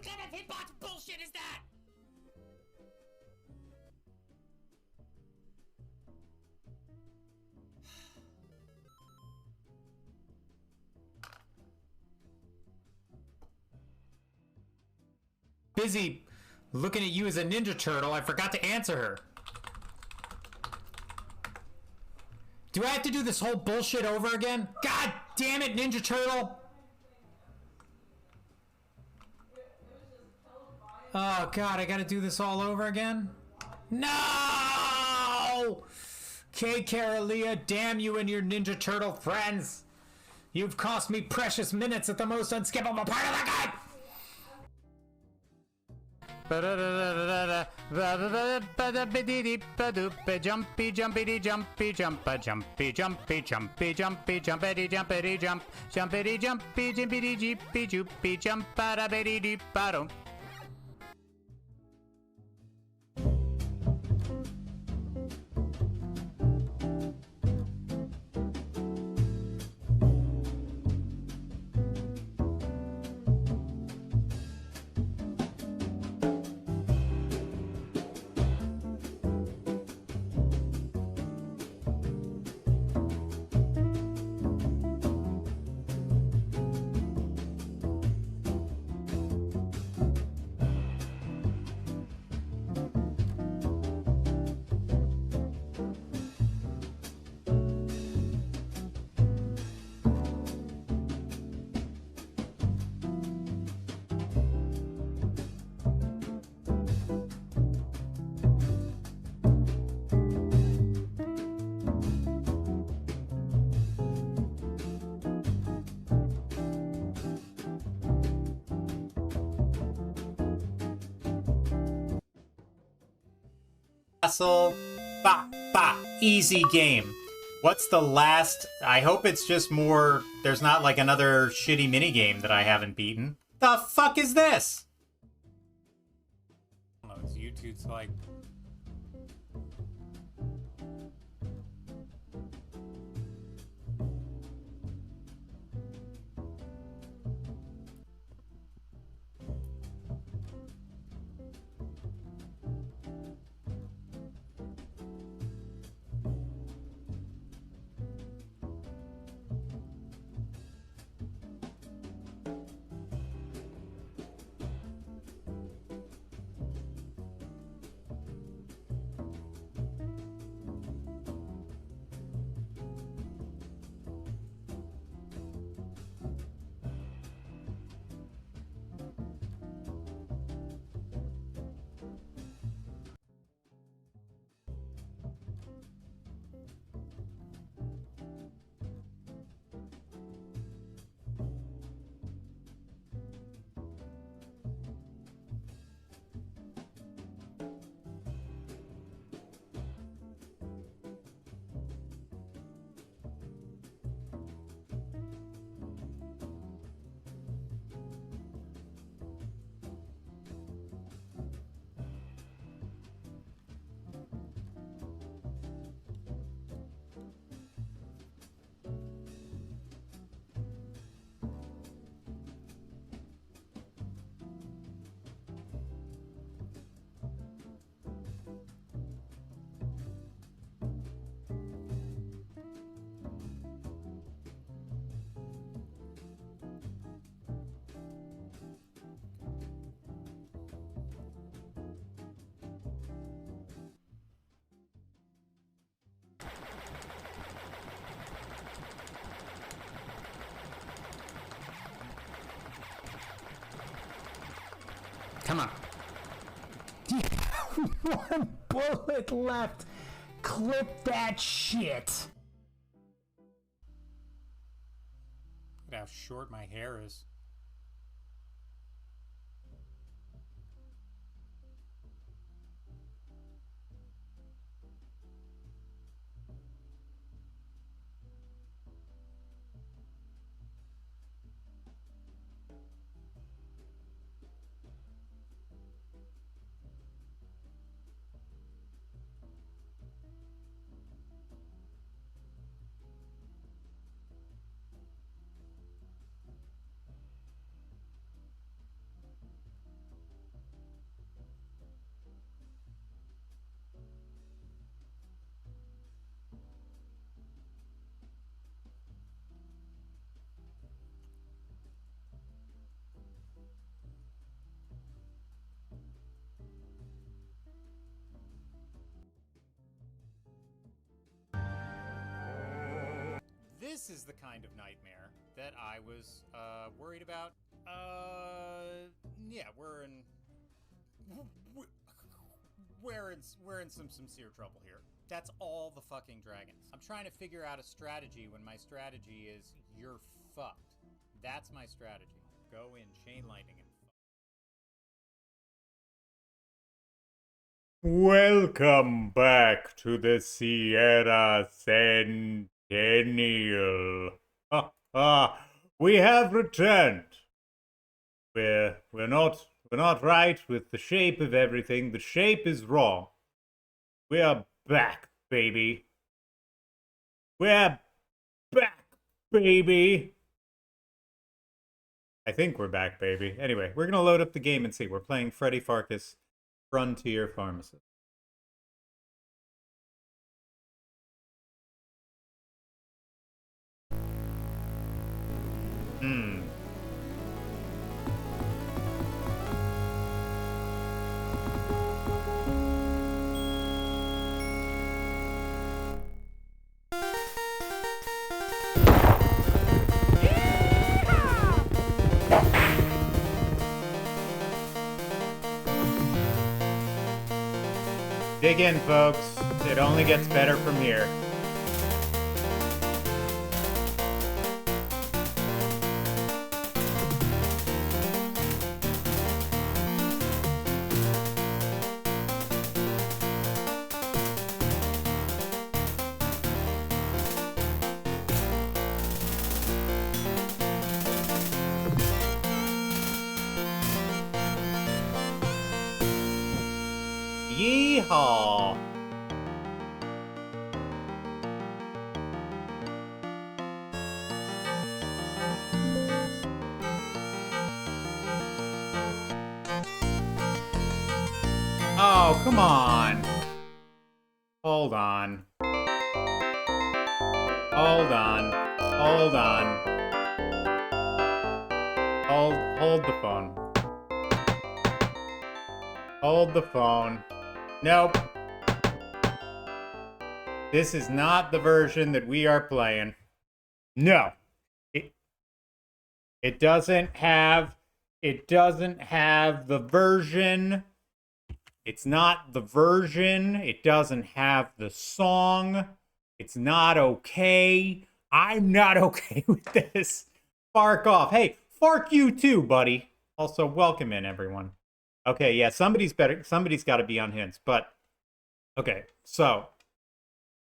kind of hitbox bullshit is that? Busy looking at you as a Ninja Turtle. I forgot to answer her. Do I have to do this whole bullshit over again? God damn it, Ninja Turtle! Oh god, I gotta do this all over again? No! K. Caralia, damn you and your Ninja Turtle friends! You've cost me precious minutes at the most unskippable part of the game! Jumpy jumpity jumpy jumpa jumpy jumpy jumpy jumpy jumpity jumpity jump jumpity jumpy jimpity jeepy joopy jump bada bitty deep bottom. Castle, easy game. What's the last? I hope it's just more. There's not like another shitty minigame that I haven't beaten. The fuck is this? I don't know, it's YouTube's like. Come on. One bullet left. Clip that shit. Look at how short my hair is. This is the kind of nightmare that I was worried about. Yeah, we're in some sincere trouble here. That's all the fucking dragons. I'm trying to figure out a strategy when my strategy is you're fucked. That's my strategy. Go in chain lightning and welcome back to the Sierra Centennial. We have returned. We're not right with the shape of everything. The shape is wrong. We are back, baby. We're back, baby. I think we're back, baby. Anyway, we're gonna load up the game and see. We're playing Freddy Pharkas Frontier Pharmacist. Dig in, folks. It only gets better from here. Yeehaw! Oh, come on. Hold on. Hold on. Hold on. Hold the phone. Hold the phone. Nope. This is not the version that we are playing. No. It doesn't have the version. It's not the version. It doesn't have the song. It's not okay. I'm not okay with this. Fark off. Hey, fark you too, buddy. Also, welcome in, everyone. Okay, yeah, somebody's got to be on hints, but okay, so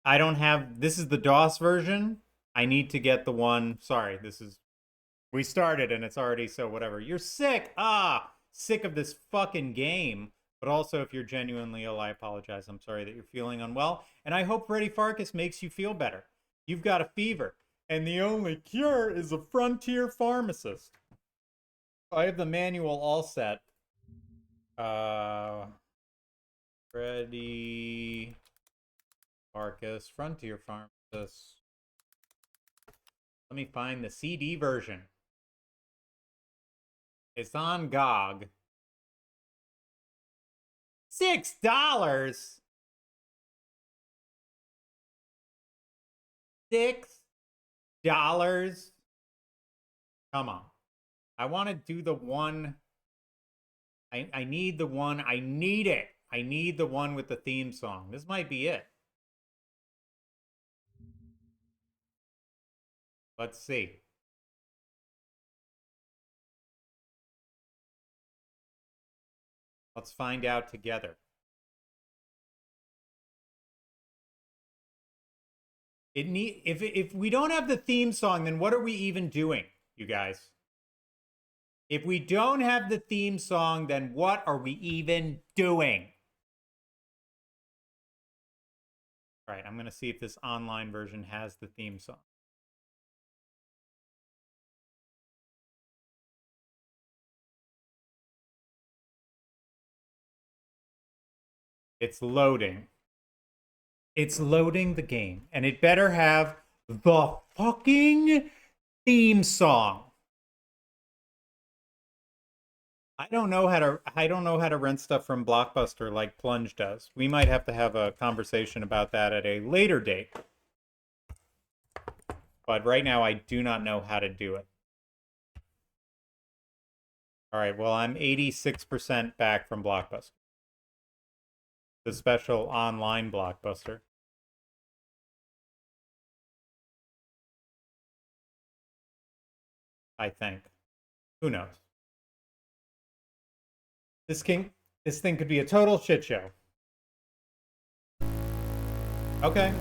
I don't have, this is the DOS version. I need to get the one, sorry, we started and it's already, so whatever. You're sick. Sick of this fucking game. But also, if you're genuinely ill, I apologize. I'm sorry that you're feeling unwell. And I hope Freddy Pharkas makes you feel better. You've got a fever. And the only cure is a Frontier Pharmacist. I have the manual all set. Freddy Pharkas Frontier Pharmacist. Let me find the CD version. It's on GOG. $6? $6? Come on. I want to do the one. I need the one. I need it. I need the one with the theme song. This might be it. Let's see. Let's find out together. If we don't have the theme song, then what are we even doing, you guys? If we don't have the theme song, then what are we even doing? All right, I'm going to see if this online version has the theme song. It's loading. It's loading the game, and it better have the fucking theme song. I don't know how to rent stuff from Blockbuster like Plunge does. We might have to have a conversation about that at a later date. but right now I do not know how to do it. All right, well, I'm 86% back from Blockbuster. The special online Blockbuster. I think. Who knows? This thing could be a total shit show. Okay.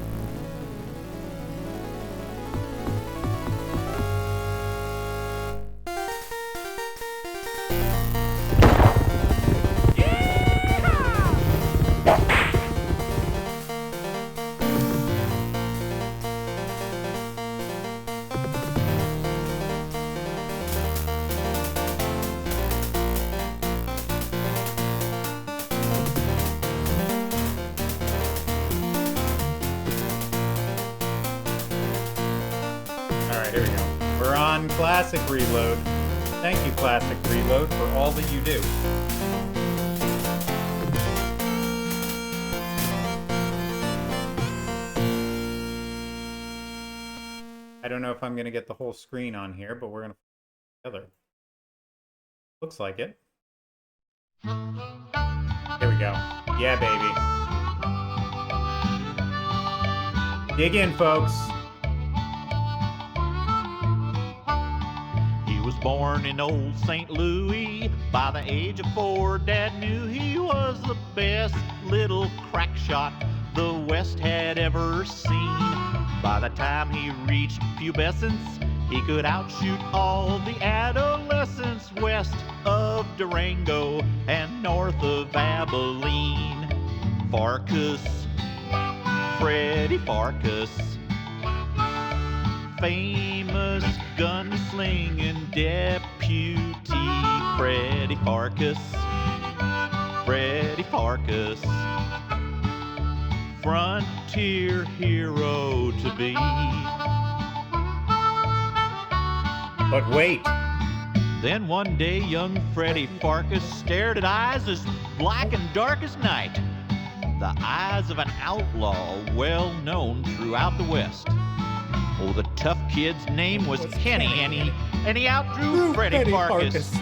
Here we go. We're on Classic Reload. Thank you, Classic Reload, for all that you do. I don't know if I'm going to get the whole screen on here, but we're going to put it together. Looks like it. Here we go. Yeah, baby. Dig in, folks. Born in old St. Louis, by the age of 4, Dad knew he was the best little crack shot the West had ever seen. By the time he reached pubescence, he could outshoot all the adolescents west of Durango and north of Abilene. Pharkas, Freddy Pharkas, famous gunslinging deputy Freddy Pharkas, Freddy Pharkas, frontier hero to be. But wait. Then one day young Freddy Pharkas stared at eyes as black and dark as night, the eyes of an outlaw well known throughout the West. Oh, the tough kid's name was Kenny, and he outdrew Freddy Pharkas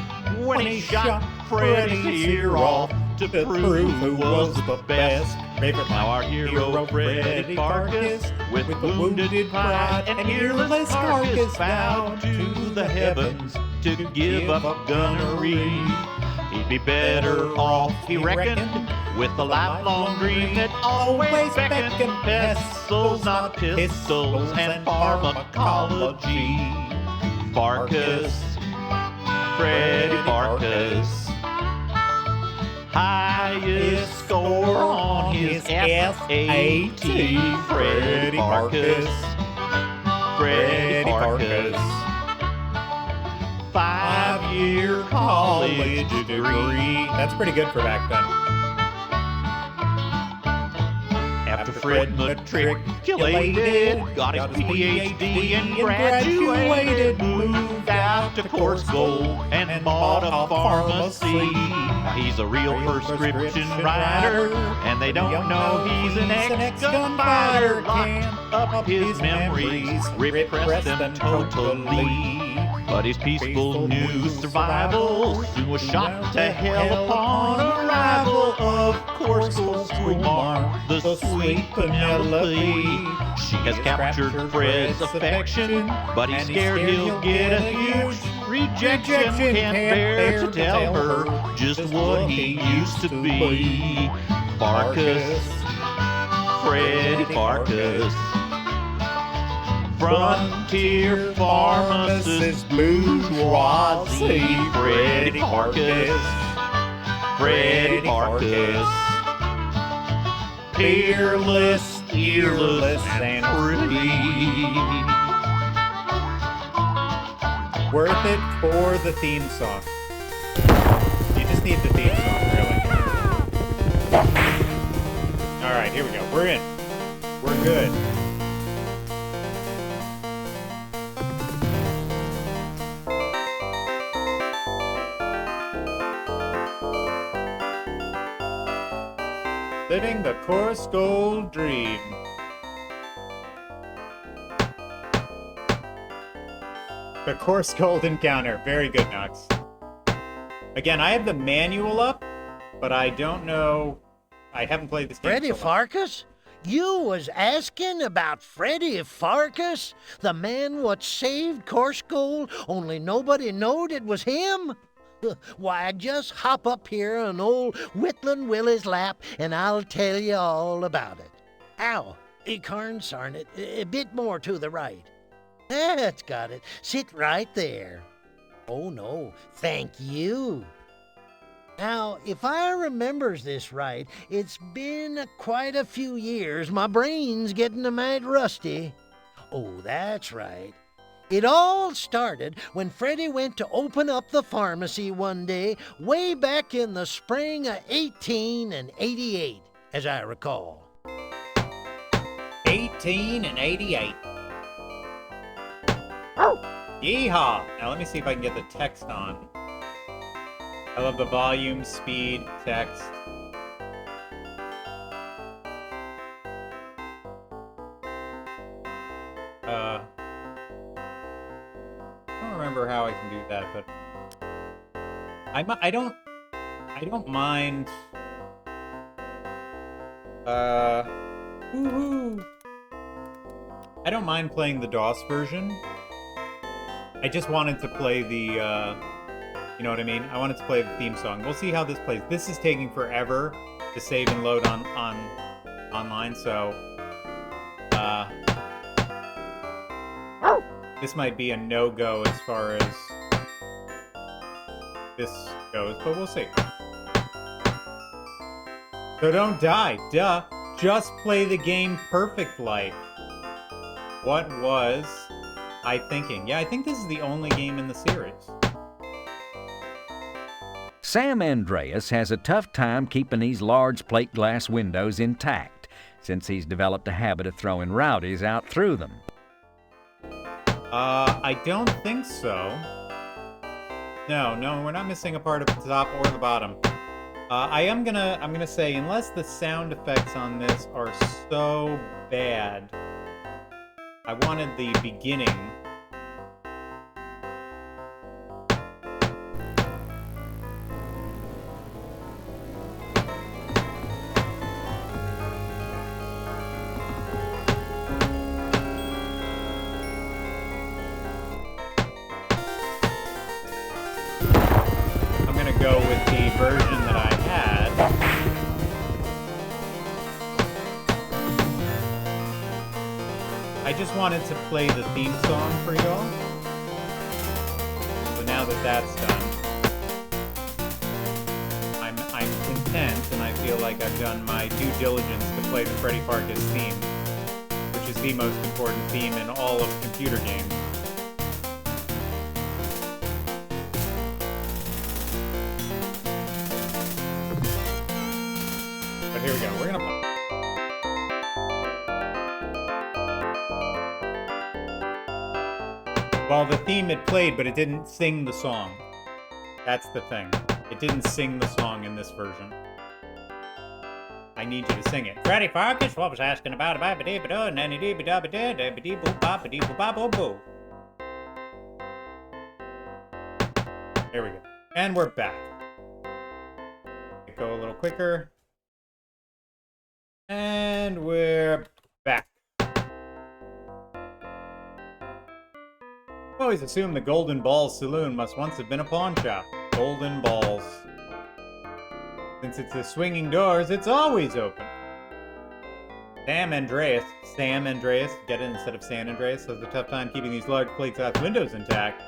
when he shot Freddy's ear off to prove who was the best. Now our hero Freddy Pharkas, with wounded pride and earless carcass, vowed to the heavens to give up gunnery. He'd be better off, he reckoned, with a lifelong dream that always beckoned pencils, not pistols, and pharmacology. Pharkas, Freddy Pharkas, highest score on his SAT. Freddy Pharkas, Freddy Pharkas, 5-year college degree. That's pretty good for back then. After Fred matriculated, got his PhD and graduated, moved out to Course Gold and bought a pharmacy. Now he's a real prescription writer, and they don't know he's an ex-gun fighter. Locked up his memories, repressed them totally. But his peaceful new survival soon was shot to hell upon arrival of Course Gold schoolmarm, the sweet Penelope. She has captured Fred's affection, but he's scared he'll get a huge rejection. Can't bear to tell her just what he used to be. Pharkas, Freddy Pharkas, frontier pharmacist bourgeoisie. Freddy Pharkas, Freddy Pharkas, peerless, earless, and free. Worth it for the theme song. You just need the theme song, really. Alright, here we go. We're in. We're good. Living the Course Gold dream. The coarse gold encounter. Very good, Knox. Again, I have the manual up, but I don't know. I haven't played this game. Freddy Pharkas? You was asking about Freddy Pharkas? The man what saved Coarse Gold, only nobody knowed it was him? Why, just hop up here on old Whitland Willie's lap, and I'll tell you all about it. Ow, Carnsarn it, a bit more to the right. That's got it. Sit right there. Oh, no, thank you. Now, if I remembers this right, it's been quite a few years. My brain's getting a mite rusty. Oh, that's right. It all started when Freddy went to open up the pharmacy one day, way back in the spring of 1888, as I recall. 1888. Yeehaw! Now let me see if I can get the text on. I love the volume, speed, text. I don't remember how I can do that, but I don't mind. Woohoo! I don't mind playing the DOS version. I just wanted to play the, you know what I mean? I wanted to play the theme song. We'll see how this plays. This is taking forever to save and load on online, so this might be a no-go as far as this goes, but we'll see. So don't die, duh. Just play the game perfect like. What was I thinking? Yeah, I think this is the only game in the series. Sam Andreas has a tough time keeping these large plate glass windows intact, since he's developed a habit of throwing rowdies out through them. I don't think so. No, we're not missing a part of the top or the bottom. I'm gonna say, unless the sound effects on this are so bad, I wanted the beginning. Go with the version that I had. I just wanted to play the theme song for y'all. So now that that's done, I'm content, and I feel like I've done my due diligence to play the Freddy Pharkas theme, which is the most important theme in all of computer games. But here we go. We're gonna play. Well, the theme had played, but it didn't sing the song. That's the thing. It didn't sing the song in this version. I need you to sing it. Freddy Pharkas, what was asking about a ba-ba-dee-ba-doo, nanny-dee-ba-da-ba-da, da-ba-dee-boo-ba-ba-dee-boo-ba-boo-boo. There we go. And we're back. Go a little quicker. And we're back. Always assumed the Golden Balls Saloon must once have been a pawn shop. Golden Balls. Since it's the swinging doors, it's always open. Sam Andreas, get it instead of San Andreas, has a tough time keeping these large plate glass windows intact.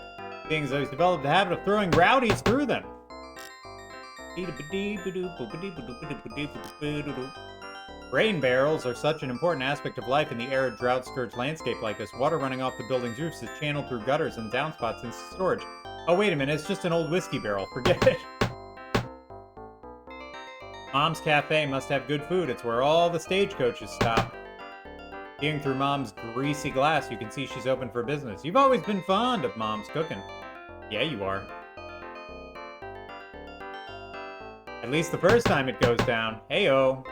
Seeing as though he's developed the habit of throwing rowdies through them. Grain barrels are such an important aspect of life in the arid, drought-scourged landscape like this. Water running off the building's roofs is channeled through gutters and downspouts into storage. Oh, wait a minute, it's just an old whiskey barrel. Forget it. Mom's Cafe must have good food. It's where all the stagecoaches stop. Peering through Mom's greasy glass, you can see she's open for business. You've always been fond of Mom's cooking. Yeah, you are. At least the first time it goes down. Hey-oh.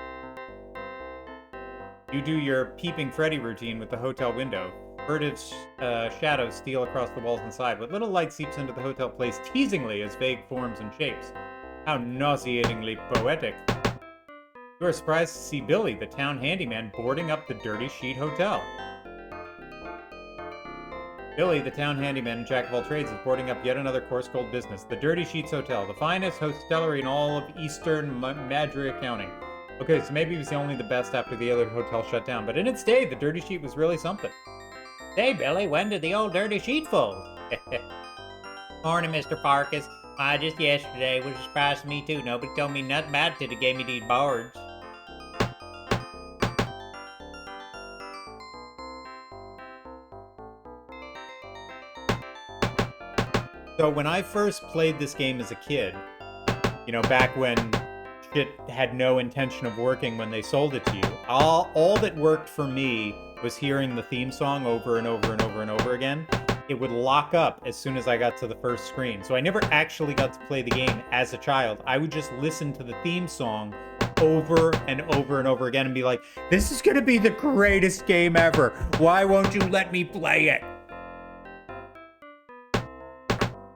You do your peeping Freddy routine with the hotel window. Furtive shadows steal across the walls inside. What little light seeps into the hotel plays teasingly as vague forms and shapes. How nauseatingly poetic. You are surprised to see Billy, the town handyman, boarding up the Dirty Sheet Hotel. Billy, the town handyman and jack of all trades, is boarding up yet another coarse gold business. The Dirty Sheets Hotel, the finest hostelry in all of eastern Madrid County. Okay, so maybe it was only the best after the other hotel shut down, but in its day, the Dirty Sheet was really something. Hey, Billy, when did the old dirty sheet fold? Morning, Mr. Farkas. Just yesterday was a surprise to me, too. Nobody told me nothing about it till they gave me these boards. So when I first played this game as a kid, you know, back when shit had no intention of working when they sold it to you, all that worked for me was hearing the theme song over and over and over and over again. It would lock up as soon as I got to the first screen. So I never actually got to play the game as a child. I would just listen to the theme song over and over and over again and be like, this is gonna be the greatest game ever. Why won't you let me play it?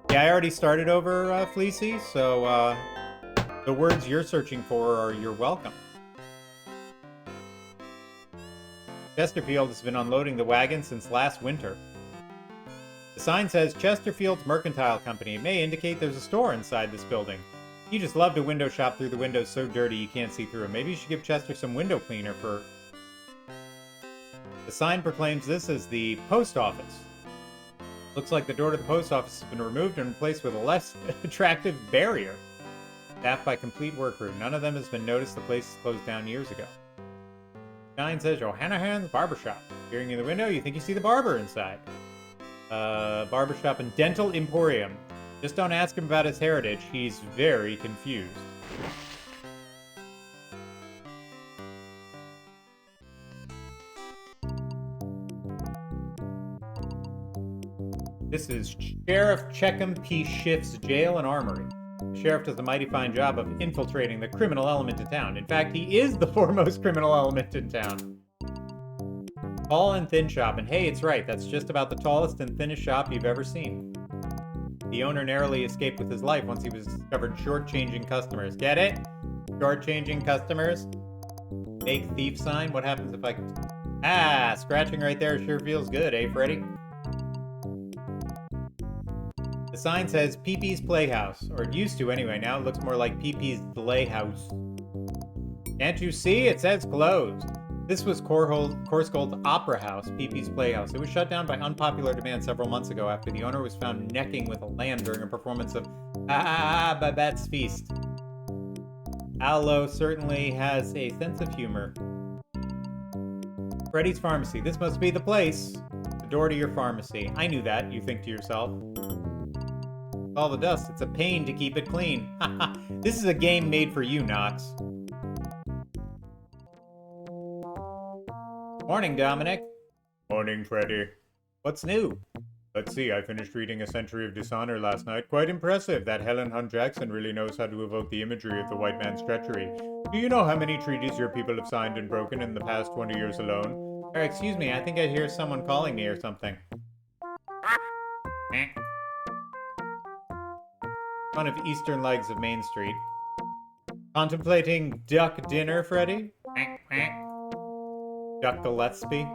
Yeah, I already started over, Fleecy, so the words you're searching for are "you're welcome." Chesterfield has been unloading the wagon since last winter. The sign says Chesterfield's Mercantile Company. It may indicate there's a store inside this building. You just love to window shop through the windows so dirty you can't see through them. Maybe you should give Chester some window cleaner for... The sign proclaims this as the post office. Looks like the door to the post office has been removed and replaced with a less attractive barrier. Staffed by complete work crew. None of them has been noticed. The place was closed down years ago. Sign says Johannahan's Barbershop. Peering in the window, you think you see the barber inside. Barbershop and Dental Emporium. Just don't ask him about his heritage. He's very confused. This is Sheriff Checkham P. Schiff's Jail and Armory. The sheriff does a mighty fine job of infiltrating the criminal element in town. In fact, he is the foremost criminal element in town. Tall and thin shop, and hey, it's right, that's just about the tallest and thinnest shop you've ever seen. The owner narrowly escaped with his life once he was discovered short-changing customers. Get it? Short-changing customers? Fake thief sign? What happens if I... Ah, scratching right there sure feels good, eh, Freddy? The sign says Pee-Pee's Playhouse, or it used to anyway. Now it looks more like Pee-Pee's Playhouse. Can't you see? It says closed. This was Coarse Gold's Opera House, Pee-Pee's Playhouse. It was shut down by unpopular demand several months ago after the owner was found necking with a lamb during a performance of Babette's Feast. Allo certainly has a sense of humor. Freddy's Pharmacy. This must be the place. The door to your pharmacy. I knew that, you think to yourself. All the dust. It's a pain to keep it clean. Haha. This is a game made for you, Knox. Morning, Dominic. Morning, Freddy. What's new? Let's see, I finished reading A Century of Dishonor last night. Quite impressive. That Helen Hunt Jackson really knows how to evoke the imagery of the white man's treachery. Do you know how many treaties your people have signed and broken in the past 20 years alone? Excuse me, I think I hear someone calling me or something. One of eastern legs of Main Street. Contemplating duck dinner, Freddy? Duck Gillespie?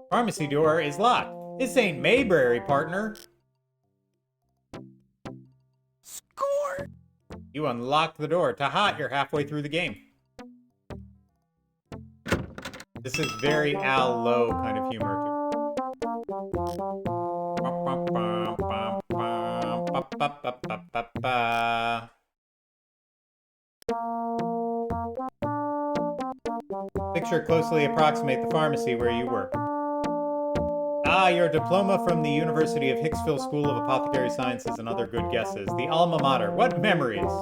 Pharmacy door is locked. This ain't Mayberry, partner. Score! You unlocked the door. Ta-ha, you're halfway through the game. This is very Al Lowe kind of humor, too. Picture closely approximate the pharmacy where you work. Ah, your diploma from the University of Hicksville School of Apothecary Sciences and other good guesses. The alma mater. What memories?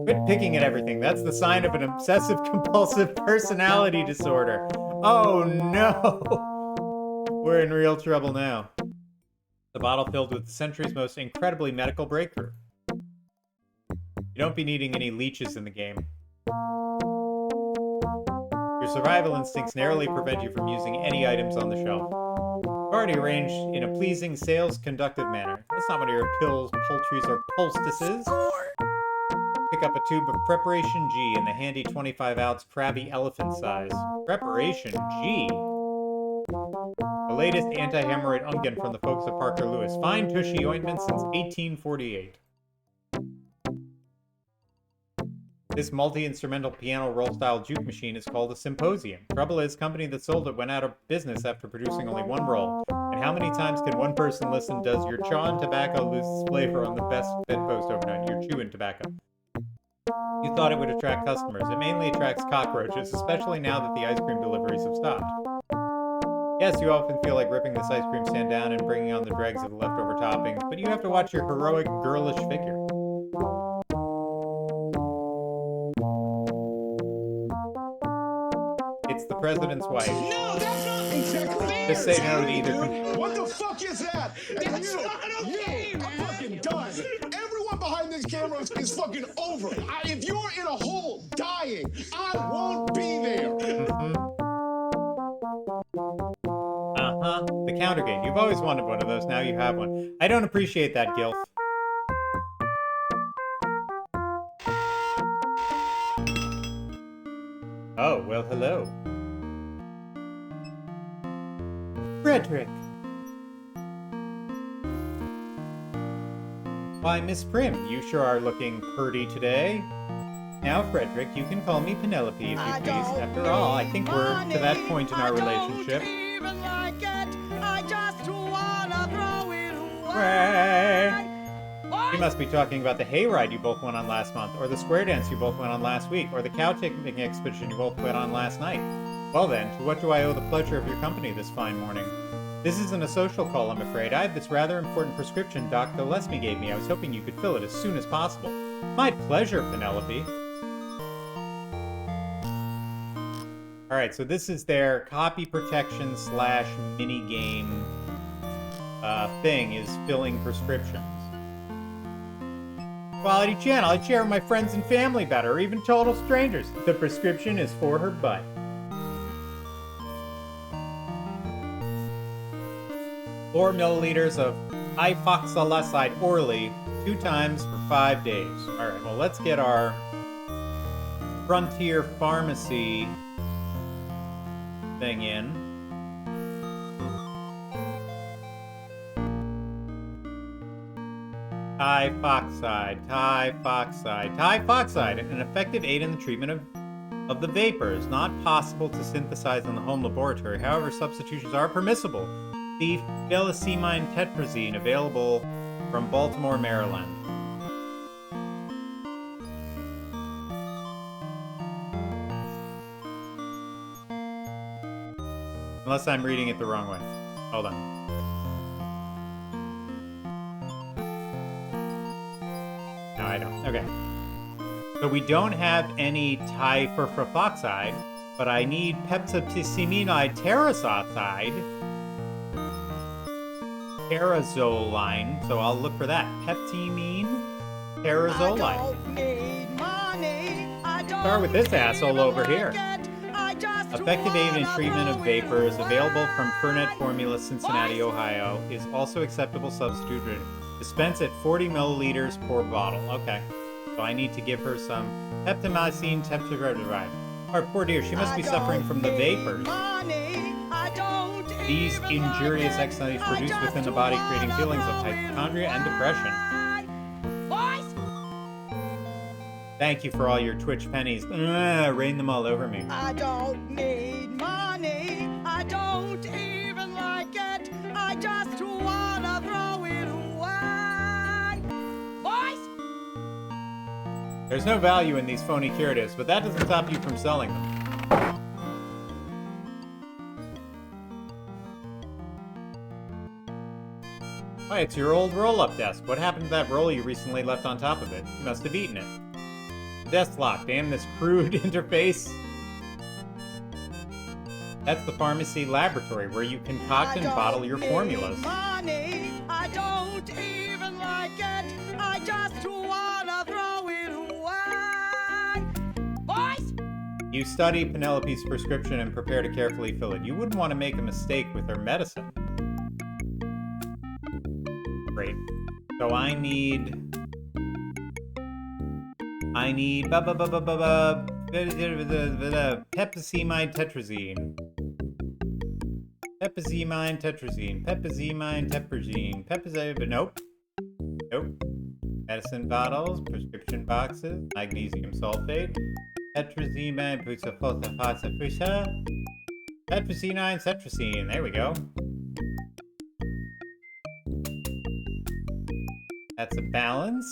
Quit picking at everything. That's the sign of an obsessive-compulsive personality disorder. Oh no! We're in real trouble now. The bottle filled with the century's most incredibly medical breakthrough. You don't be needing any leeches in the game. Your survival instincts narrowly prevent you from using any items on the shelf. Already arranged in a pleasing, sales-conductive manner. That's not one of your pills, poultries, or poultices. Pick up a tube of Preparation G in the handy 25-ounce crabby elephant size. Preparation G? The latest anti-hemorrhoid unguent from the folks at Parker Lewis. Fine tushy ointment since 1848. This multi-instrumental piano roll-style juke machine is called a symposium. Trouble is, company that sold it went out of business after producing only one roll. And how many times can one person listen, does your chawing tobacco lose its flavor on the best bedpost overnight? Your chewing tobacco. You thought it would attract customers. It mainly attracts cockroaches, especially now that the ice cream deliveries have stopped. Yes, you often feel like ripping this ice cream stand down and bringing on the dregs of the leftover toppings, but you have to watch your heroic, girlish figure. It's the president's wife. No, that's not exactly fair. Just say no to either. What the fuck is that? That's not okay, man. I'm fucking done. Everyone behind this camera is fucking over. If you're in a hole dying, I won't be there. The counter game. You've always wanted one of those, now you have one. I don't appreciate that, Gilf. Oh, well, hello. Frederick. Why, Miss Prim, you sure are looking purty today. Now, Frederick, you can call me Penelope if you please. After all, I think we're to that point in our relationship. You must be talking about the hayride you both went on last month, or the square dance you both went on last week, or the cow picking expedition you both went on last night. Well then, to what do I owe the pleasure of your company this fine morning? This isn't a social call, I'm afraid. I have this rather important prescription Dr. Lesmy gave me. I was hoping you could fill it as soon as possible. My pleasure, Penelope. Alright, so this is their copy protection / mini-game thing, is filling prescriptions. Quality channel, I share with my friends and family better, or even total strangers. The prescription is for her butt. Four milliliters of ifoxaluside orally, 2 times for 5 days. Alright, well, let's get our Frontier Pharmacy thing in. Tifoxide, an effective aid in the treatment of the vapors, not possible to synthesize in the home laboratory. However, substitutions are permissible. The phthalocimine tetrazine, available from Baltimore, Maryland. Unless I'm reading it the wrong way. Hold on. No, I don't. Okay. So we don't have any tifurfurfoxide, but I need peptideciminide terazoline, so I'll look for that. Peptimine terazoline. Start with this asshole over here. Effective aid in treatment of vapors, available from Fernet Formula, Cincinnati, Ohio, is also acceptable substitute. Dispense at 40 milliliters per bottle. Okay. So I need to give her some peptimycin teptidride. Our poor dear, she must be suffering from the vapors. These injurious excites produced within the body, creating feelings of hypochondria and depression. Thank you for all your Twitch pennies. Rain them all over me. I don't need money. I don't even like it. I just wanna throw it away. Boys! There's no value in these phony curatives, but that doesn't stop you from selling them. Why, it's your old roll-up desk. What happened to that roll you recently left on top of it? You must have eaten it. Desk lock. Damn this crude interface. That's the pharmacy laboratory where you concoct and bottle your formulas. Money. I don't even like it. I just wanna throw it away. Boys! You study Penelope's prescription and prepare to carefully fill it. You wouldn't want to make a mistake with her medicine. Great. So I need pepazimine tetrazine. Pepazimine tetrazine. Pepazimine tetrazzine. Nope. Nope. Medicine bottles, prescription boxes, magnesium sulfate, tetrazimine, tetrazinine, cetrazine. There we go. That's a balance.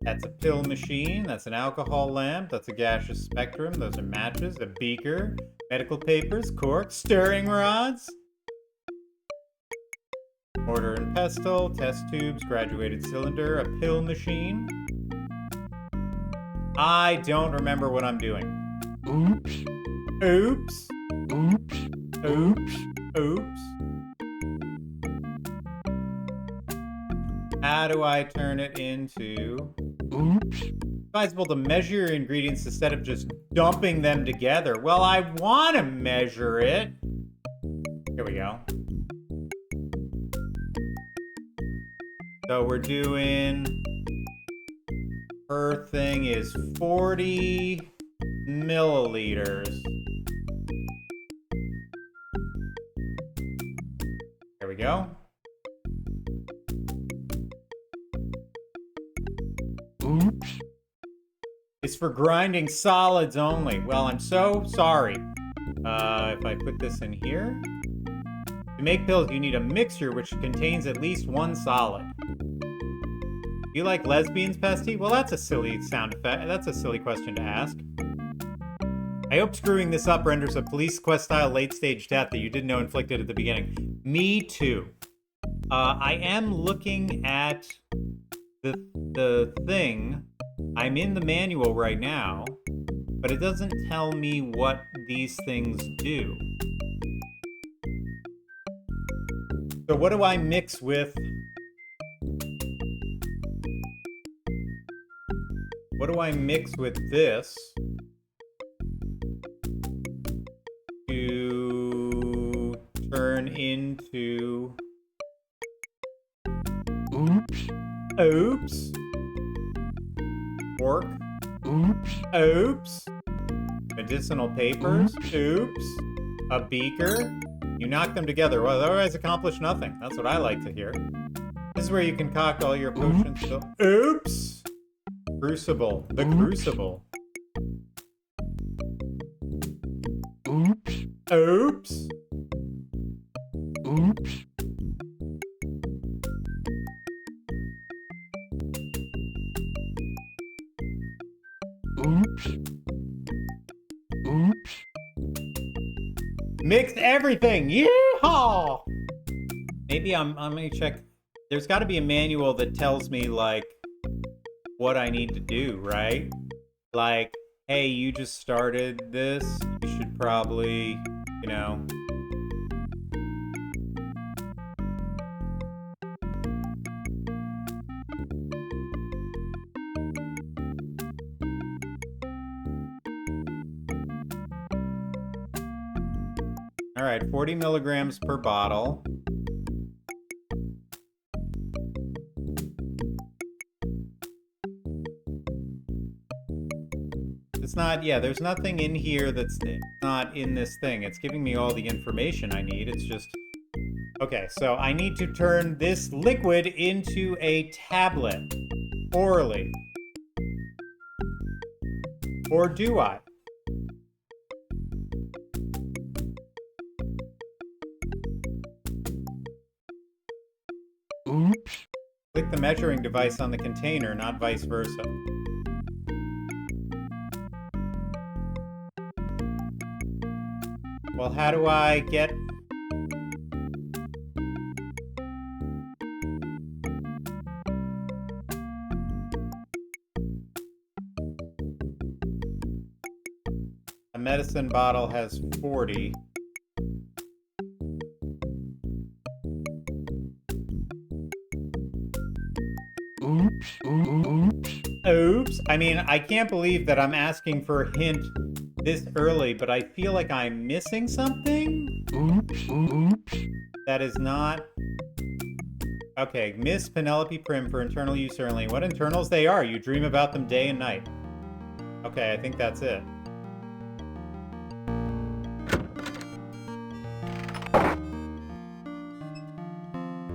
That's a pill machine. That's an alcohol lamp. That's a gaseous spectrum. Those are matches. A beaker. Medical papers. Corks. Stirring rods. Mortar and pestle. Test tubes. Graduated cylinder. A pill machine. I don't remember what I'm doing. Oops. Oops. Oops. Oops. Oops. How do I turn it into... Oops. Advisable to measure your ingredients instead of just dumping them together. Well, I want to measure it. Here we go. So we're doing... Her thing is 40 milliliters. There we go. Oops. It's for grinding solids only. Well, I'm so sorry. If I put this in here. To make pills, you need a mixture which contains at least one solid. Do you like lesbians, Pesty? Well, that's a silly sound effect. That's a silly question to ask. I hope screwing this up renders a police quest-style late-stage death that you didn't know inflicted at the beginning. Me too. I am looking at the thing. I'm in the manual right now, but it doesn't tell me what these things do. So what do I mix with? What do I mix with this to turn into... Oops. Oops. Pork. Oops. Oops. Medicinal papers. Oops. A beaker. You knock them together. Well, otherwise accomplish nothing. That's what I like to hear. This is where you concoct all your potions. Oops. Crucible. The crucible. Oops. Oops. Oops. Oops. Oops. Mixed everything. Yeehaw! Maybe I'm gonna check. There's got to be a manual that tells me like what I need to do, right? Like, hey, you just started this. You should probably, you know. All right, 40 milligrams per bottle. It's not, yeah, there's nothing in here that's not in this thing. It's giving me all the information I need. It's just, okay, so I need to turn this liquid into a tablet orally. Or do I? Oops. Click the measuring device on the container, not vice versa. Well, how do I get... A medicine bottle has 40. Oops. Oops. Oops. I mean, I can't believe that I'm asking for a hint this early, but I feel like I'm missing something? Oops. That is not... Okay, Miss Penelope Prim for internal use only. What internals they are? You dream about them day and night. Okay, I think that's it.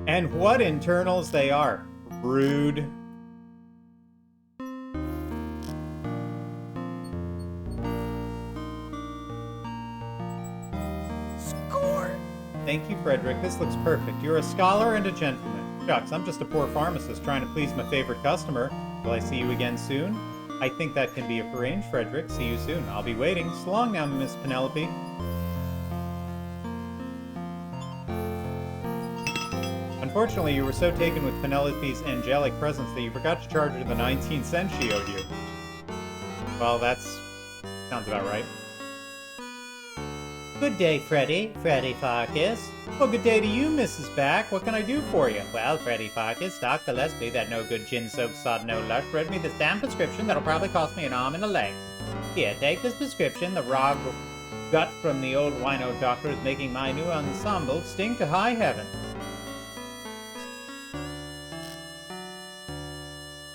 And what internals they are. Rude. Score! Thank you, Frederick. This looks perfect. You're a scholar and a gentleman. Shucks, I'm just a poor pharmacist trying to please my favorite customer. Will I see you again soon? I think that can be arranged, Frederick. See you soon. I'll be waiting. So long now, Miss Penelope. Unfortunately, you were so taken with Penelope's angelic presence that you forgot to charge her the 19 cents she owed you. Well, sounds about right. Good day, Freddy. Freddy Pharkas. Well, good day to you, Mrs. Back. What can I do for you? Well, Freddy Pharkas, Dr. Leslie, that no good gin-soaked sod no lush, read me this damn prescription that'll probably cost me an arm and a leg. Here, take this prescription. The raw gut from the old wino doctor is making my new ensemble sting to high heaven.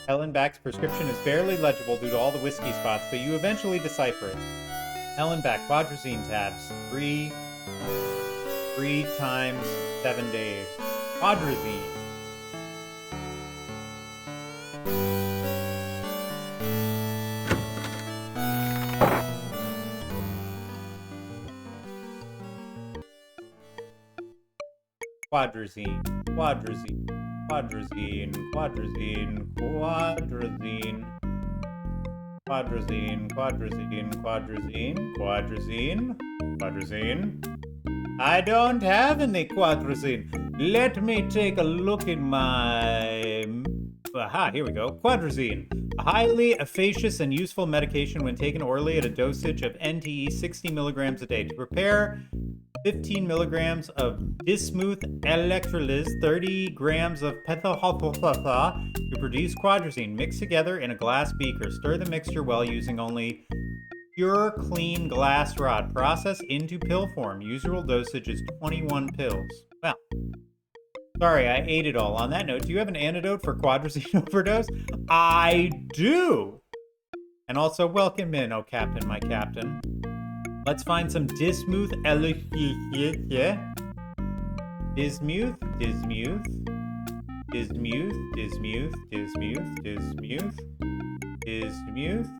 Helen Back's prescription is barely legible due to all the whiskey spots, but you eventually decipher it. Helen Back, Quadrazine tabs, 3 times 7 days. Quadrazine. Quadrazine, quadrazine, quadrazine, quadrazine, quadrazine. Quadrazine, quadrazine, quadrazine, quadrazine, quadrazine. I don't have any quadrazine. Let me take a look in my... Aha, here we go. Quadrazine. A highly efficacious and useful medication when taken orally at a dosage of NTE 60 milligrams a day. To prepare 15 milligrams of bismuth electrolysis, 30 grams of pethylhopopapa to produce quadrazine. Mix together in a glass beaker. Stir the mixture well using only pure, clean glass rod. Process into pill form. Usual dosage is 21 pills. Well, sorry, I ate it all. On that note, do you have an antidote for quadrazine overdose? I do! And also, welcome in, oh Captain, my Captain. Let's find some bismuth Bismuth, bismuth, bismuth, bismuth, bismuth, bismuth,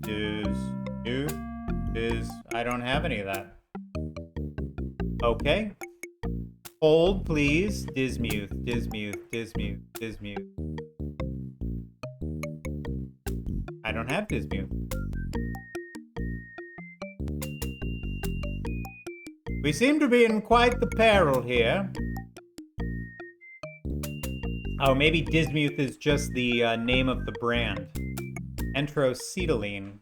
bismuth, bismuth. I don't have any of that. Okay. Hold, please. Bismuth, bismuth, bismuth, bismuth. I don't have bismuth. We seem to be in quite the peril here. Oh, maybe bismuth is just the name of the brand. Entrocetylene.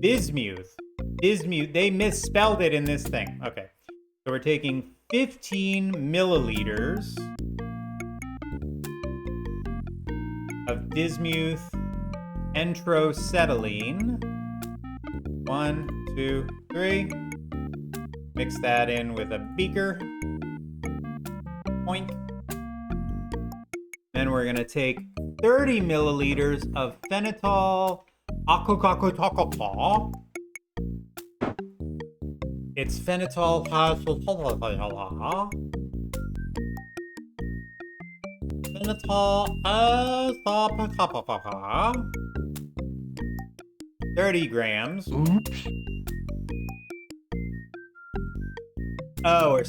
Bismuth. Bismuth. They misspelled it in this thing. Okay. So we're taking 15 milliliters of bismuth entrocetylene. 1, 2, 3. Mix that in with a beaker. Poink. Then we're going to take 30 milliliters of phenol acococotocopol. It's phenol phenol 30 grams. Oops. Oh, or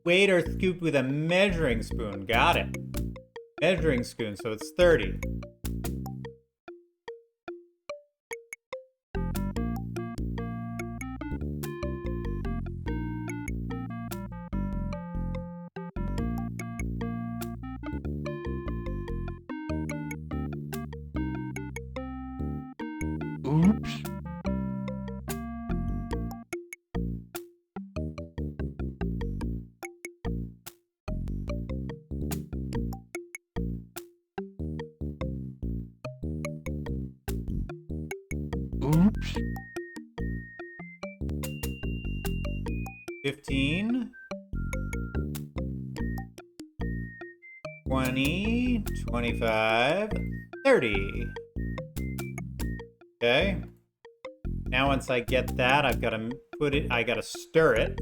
weighed or scooped with a measuring spoon. Got it. Measuring spoon, so it's 30. Oops. Oops. 15, 20, 25, 30. Okay. Now once I get that, I've got to put it, I got to stir it.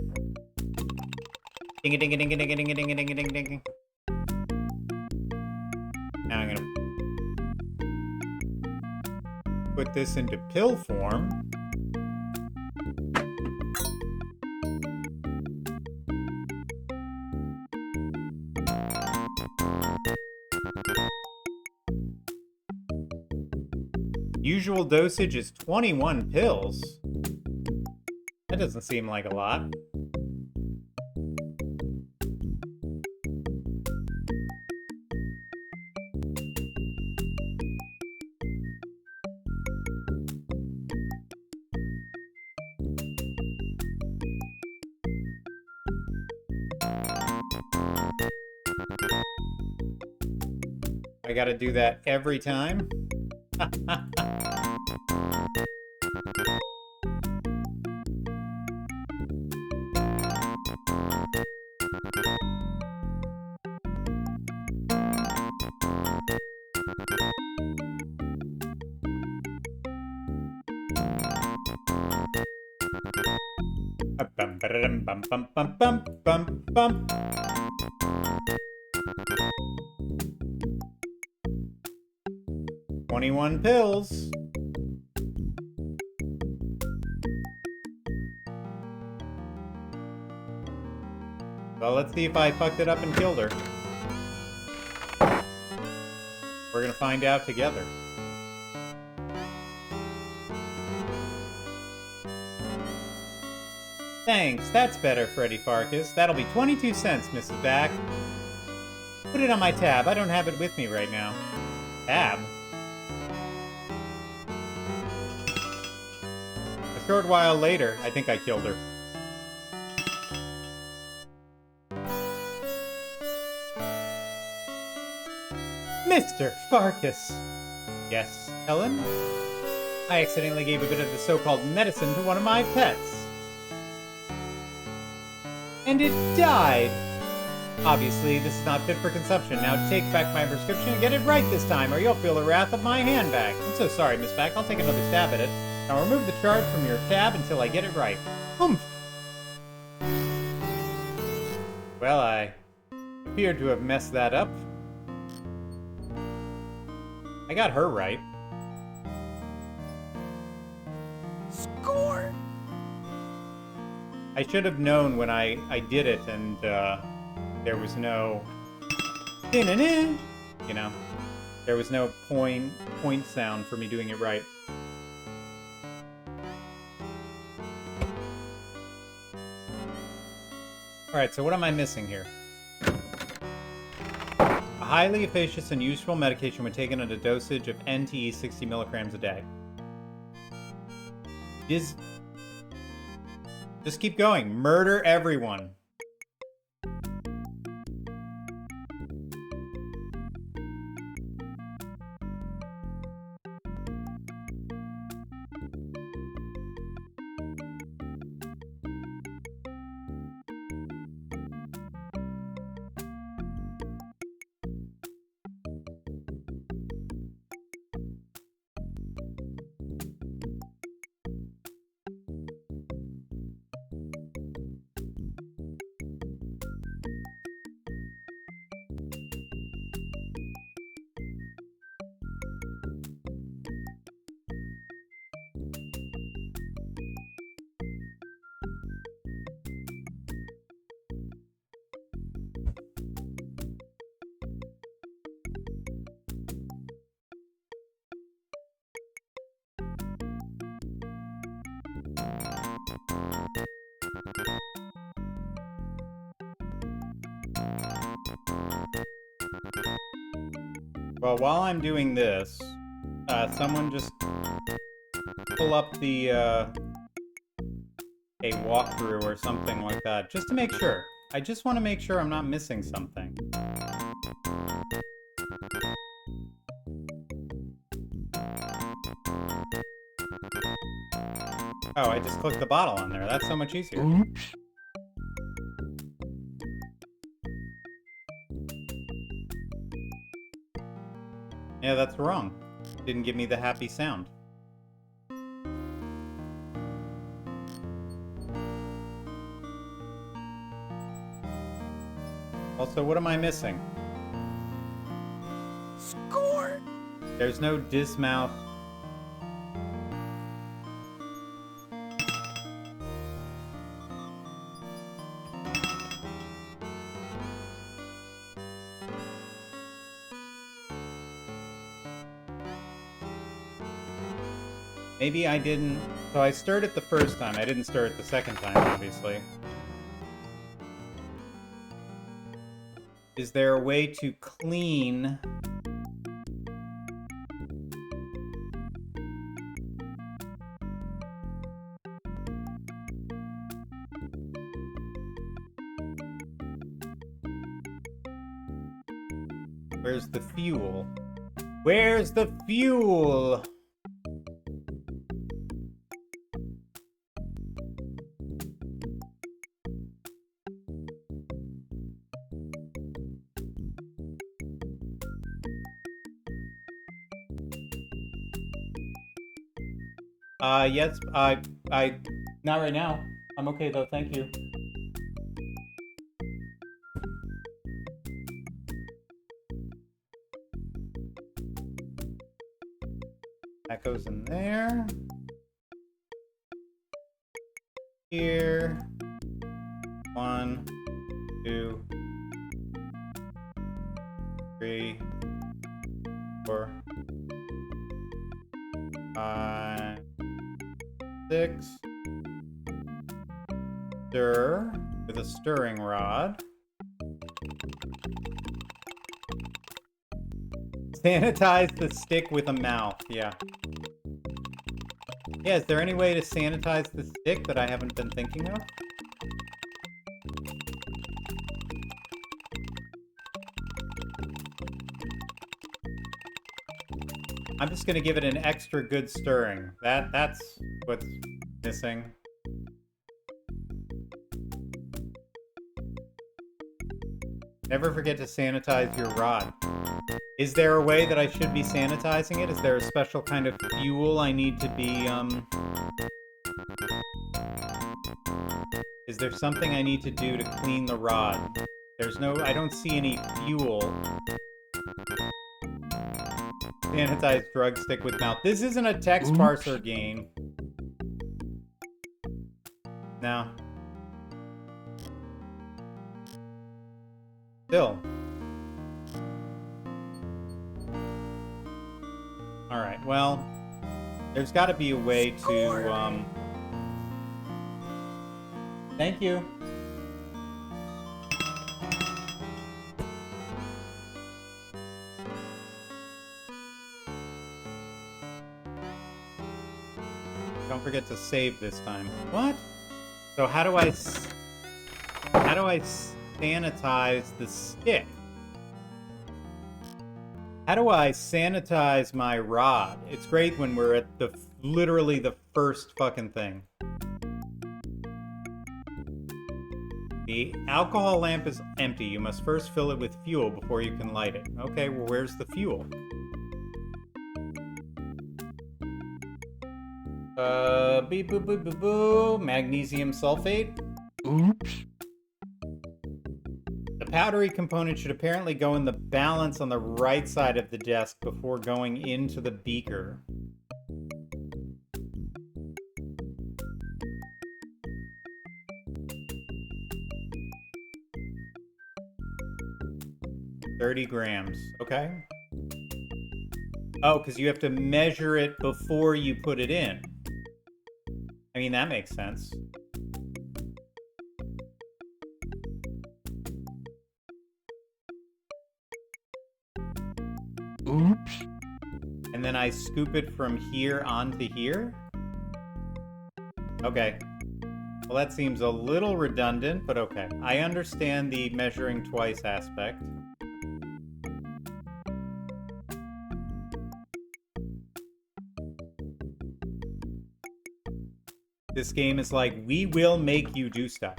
Ding a ding a ding a ding a ding a ding a ding a ding ding. Now I'm gonna put this into pill form. Usual dosage is 21 pills. That doesn't seem like a lot. I gotta do that every time. Bum, ba-da-dum, bum, bum, bum, bum, bum, bum. "21 pills." Well, let's see if I fucked it up and killed her. We're gonna find out together. Thanks, that's better, Freddy Pharkas. That'll be 22 cents, Mrs. Back. Put it on my tab. I don't have it with me right now. Tab? A short while later, I think I killed her. Mr. Pharkas! Yes, Helen? I accidentally gave a bit of the so-called medicine to one of my pets. And it died! Obviously, this is not fit for consumption. Now take back my prescription and get it right this time, or you'll feel the wrath of my handbag. I'm so sorry, Miss Back. I'll take another stab at it. Now remove the charge from your tab until I get it right. Humph! Well, I appear to have messed that up. I got her right. Score! I should have known when I did it and there was no... You know, there was no point sound for me doing it right. Alright, so what am I missing here? A highly efficacious and useful medication when taken at a dosage of NTE 60 milligrams a day. Just keep going. Murder everyone. Well, while I'm doing this, someone just pull up the, a walkthrough or something like that, just to make sure. I just want to make sure I'm not missing something. Oh, I just clicked the bottle on there. That's so much easier. Oops. Yeah, that's wrong. Didn't give me the happy sound. Also, what am I missing? Score! There's no dismouth. Maybe I didn't... So I stirred it the first time. I didn't stir it the second time, obviously. Is there a way to clean... Where's the fuel? Where's the fuel? Yes, not right now. I'm okay though, thank you. That goes in there. Here. 1, 2, 3, 4, 5, 6. Stir with a stirring rod. Sanitize the stick with a mouth, yeah. Yeah, is there any way to sanitize the stick that I haven't been thinking of? I'm just gonna give it an extra good stirring. That's what's missing. Never forget to sanitize your rod. Is there a way that I should be sanitizing it? Is there a special kind of fuel I need to be, Is there something I need to do to clean the rod? There's no... I don't see any fuel. Sanitize drug stick with mouth. This isn't a text parser game. No. Still. Alright, well, there's got to be a way to, Thank you. Don't forget to save this time. What? So how do I sanitize the stick? How do I sanitize my rod? It's great when we're at literally the first fucking thing. The alcohol lamp is empty. You must first fill it with fuel before you can light it. Okay, well, where's the fuel? Beep boop boop boop boo. Magnesium sulfate. Oops. The powdery component should apparently go in the balance on the right side of the desk before going into the beaker. $30 grams. Okay. Oh, because you have to measure it before you put it in. I mean, that makes sense. Oops. And then I scoop it from here onto here? Okay. Well, that seems a little redundant, but okay. I understand the measuring twice aspect. This game is like, we will make you do stuff.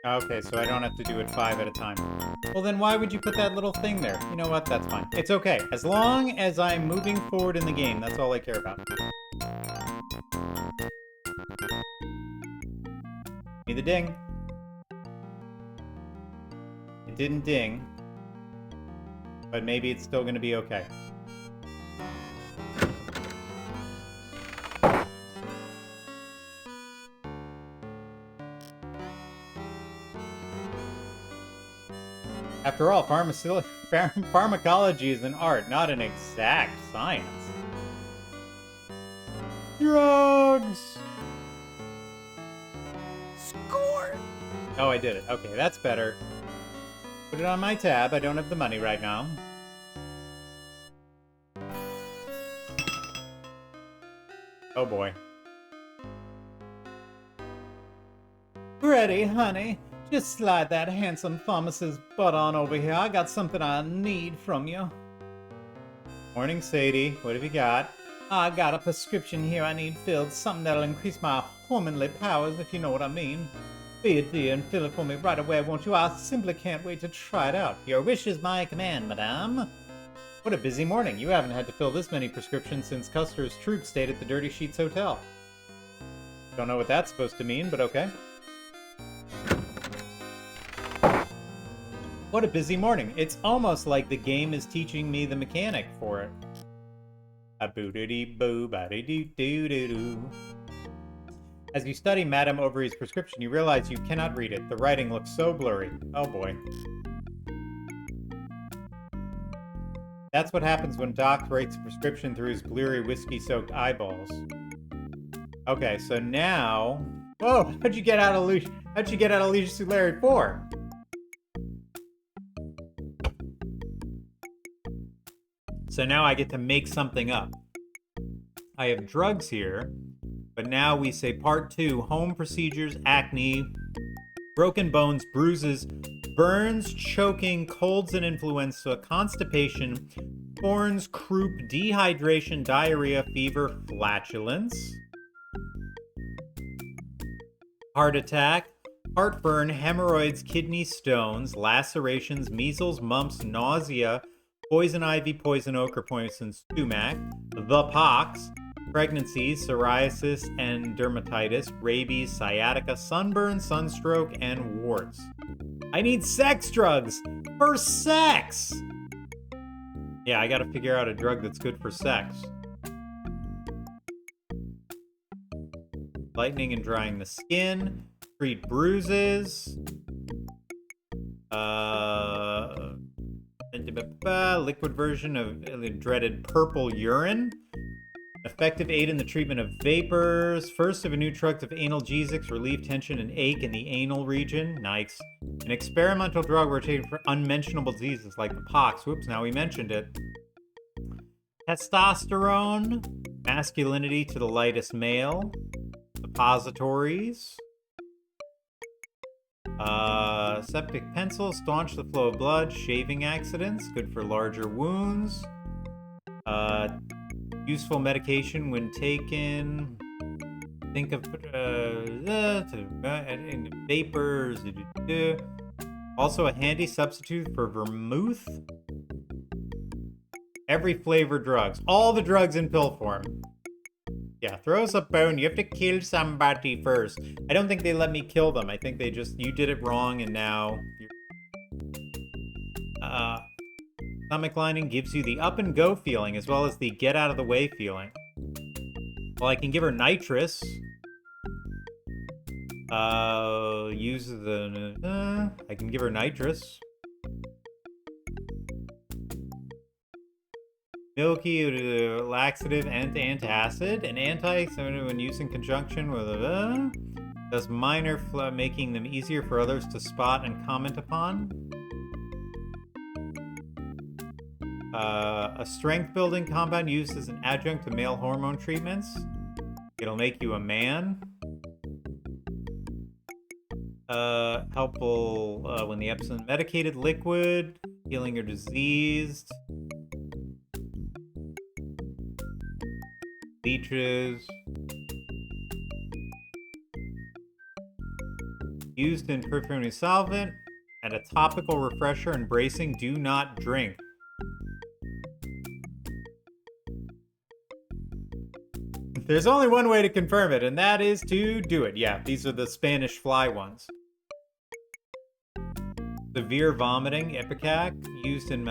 Okay, so I don't have to do it 5 at a time. Well, then why would you put that little thing there? You know what? That's fine. It's okay. As long as I'm moving forward in the game, that's all I care about. Give me the ding. It didn't ding. But maybe it's still going to be okay. After all, pharmacology is an art, not an exact science. Drugs! Score! Oh, I did it. Okay, that's better. Put it on my tab. I don't have the money right now. Oh boy. Freddy, honey. Just slide that handsome pharmacist's butt on over here. I got something I need from you. Morning, Sadie. What have you got? I got a prescription here I need filled. Something that'll increase my womanly powers, if you know what I mean. Be it dear and fill it for me right away, won't you? I simply can't wait to try it out. Your wish is my command, madame. What a busy morning. You haven't had to fill this many prescriptions since Custer's troop stayed at the Dirty Sheets Hotel. Don't know what that's supposed to mean, but okay. What a busy morning. It's almost like the game is teaching me the mechanic for it. A boo-doo-dee-boo, ba-dee-doo-doo-doo-doo. As you study Madame Overy's prescription, you realize you cannot read it. The writing looks so blurry. Oh boy. That's what happens when Doc writes a prescription through his blurry whiskey-soaked eyeballs. Okay, so now... Whoa! How'd you get out of Leisure Suit Larry 4? So now I get to make something up. I have drugs here, but now we say part 2, home procedures, acne, broken bones, bruises, burns, choking, colds and influenza, constipation, corns, croup, dehydration, diarrhea, fever, flatulence, heart attack, heartburn, hemorrhoids, kidney stones, lacerations, measles, mumps, nausea, poison ivy, poison oak, or poison sumac, the pox, pregnancies, psoriasis and dermatitis, rabies, sciatica, sunburn, sunstroke, and warts. I need sex drugs for sex! Yeah, I gotta figure out a drug that's good for sex. Lightening and drying the skin, treat bruises, liquid version of the dreaded purple urine. Effective aid in the treatment of vapors. First of a new truck of analgesics, relieve tension and ache in the anal region. Nice. An experimental drug we're taking for unmentionable diseases like the pox. Whoops, now we mentioned it. Testosterone. Masculinity to the lightest male. Suppositories. Septic pencil, staunch the flow of blood, shaving accidents, good for larger wounds. Useful medication when taken. Think of vapors. Also a handy substitute for vermouth. Every flavor drugs. All the drugs in pill form. Yeah, throw us a bone. You have to kill somebody first. I don't think they let me kill them. I think they just... You did it wrong and now... Stomach lining gives you the up and go feeling as well as the get out of the way feeling. Well, I can give her nitrous. Use the... I can give her nitrous. Milky, laxative, and antacid. An antioxidant when used in conjunction with does minor making them easier for others to spot and comment upon. A strength-building compound used as an adjunct to male hormone treatments. It'll make you a man. Helpful when the episode medicated liquid, healing your diseased. Leeches. Used in perfume solvent and a topical refresher and bracing. Do not drink. There's only one way to confirm it, and that is to do it. Yeah, these are the Spanish fly ones. Severe vomiting, ipecac, used in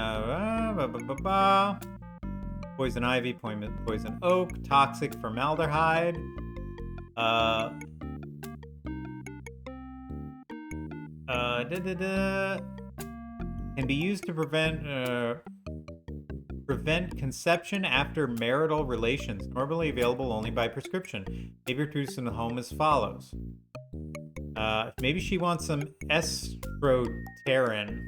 poison ivy, poison oak, toxic formaldehyde. Can be used to prevent conception after marital relations. Normally available only by prescription. May be produced in the home as follows. Maybe she wants some estroterin.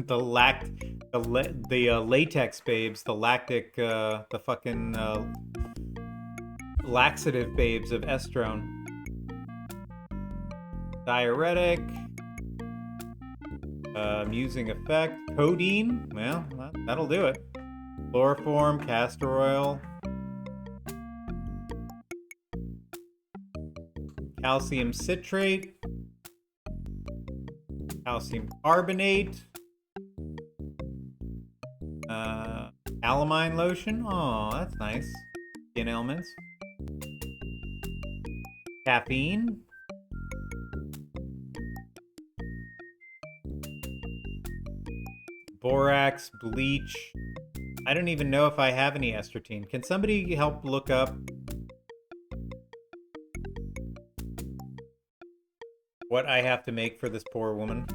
The latex babes, the lactic, the fucking laxative babes of estrone. Diuretic. Amusing effect. Codeine. Well, that'll do it. Chloroform, castor oil. Calcium citrate. Calcium carbonate. Calamine lotion. Oh, that's nice. Skin ailments. Caffeine. Borax, bleach. I don't even know if I have any estrogen. Can somebody help look up what I have to make for this poor woman?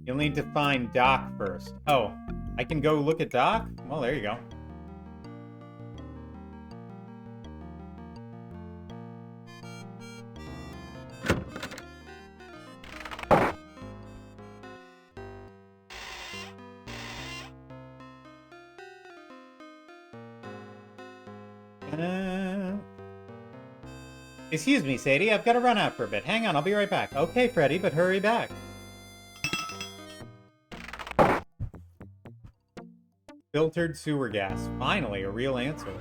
You'll need to find Doc first. Oh, I can go look at Doc? Well, there you go. Excuse me, Sadie, I've got to run out for a bit. Hang on, I'll be right back. Okay, Freddy, but hurry back. Filtered sewer gas. Finally, a real answer.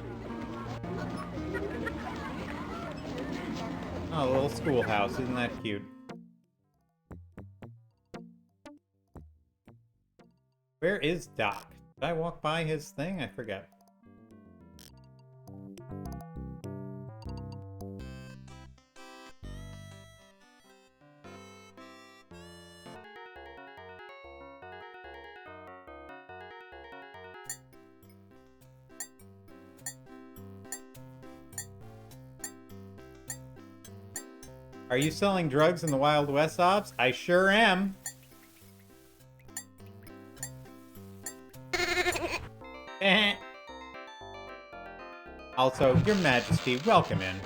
Oh, a little schoolhouse. Isn't that cute? Where is Doc? Did I walk by his thing? I forget. Are you selling drugs in the Wild West, Ops? I sure am. Also, Your Majesty, welcome in.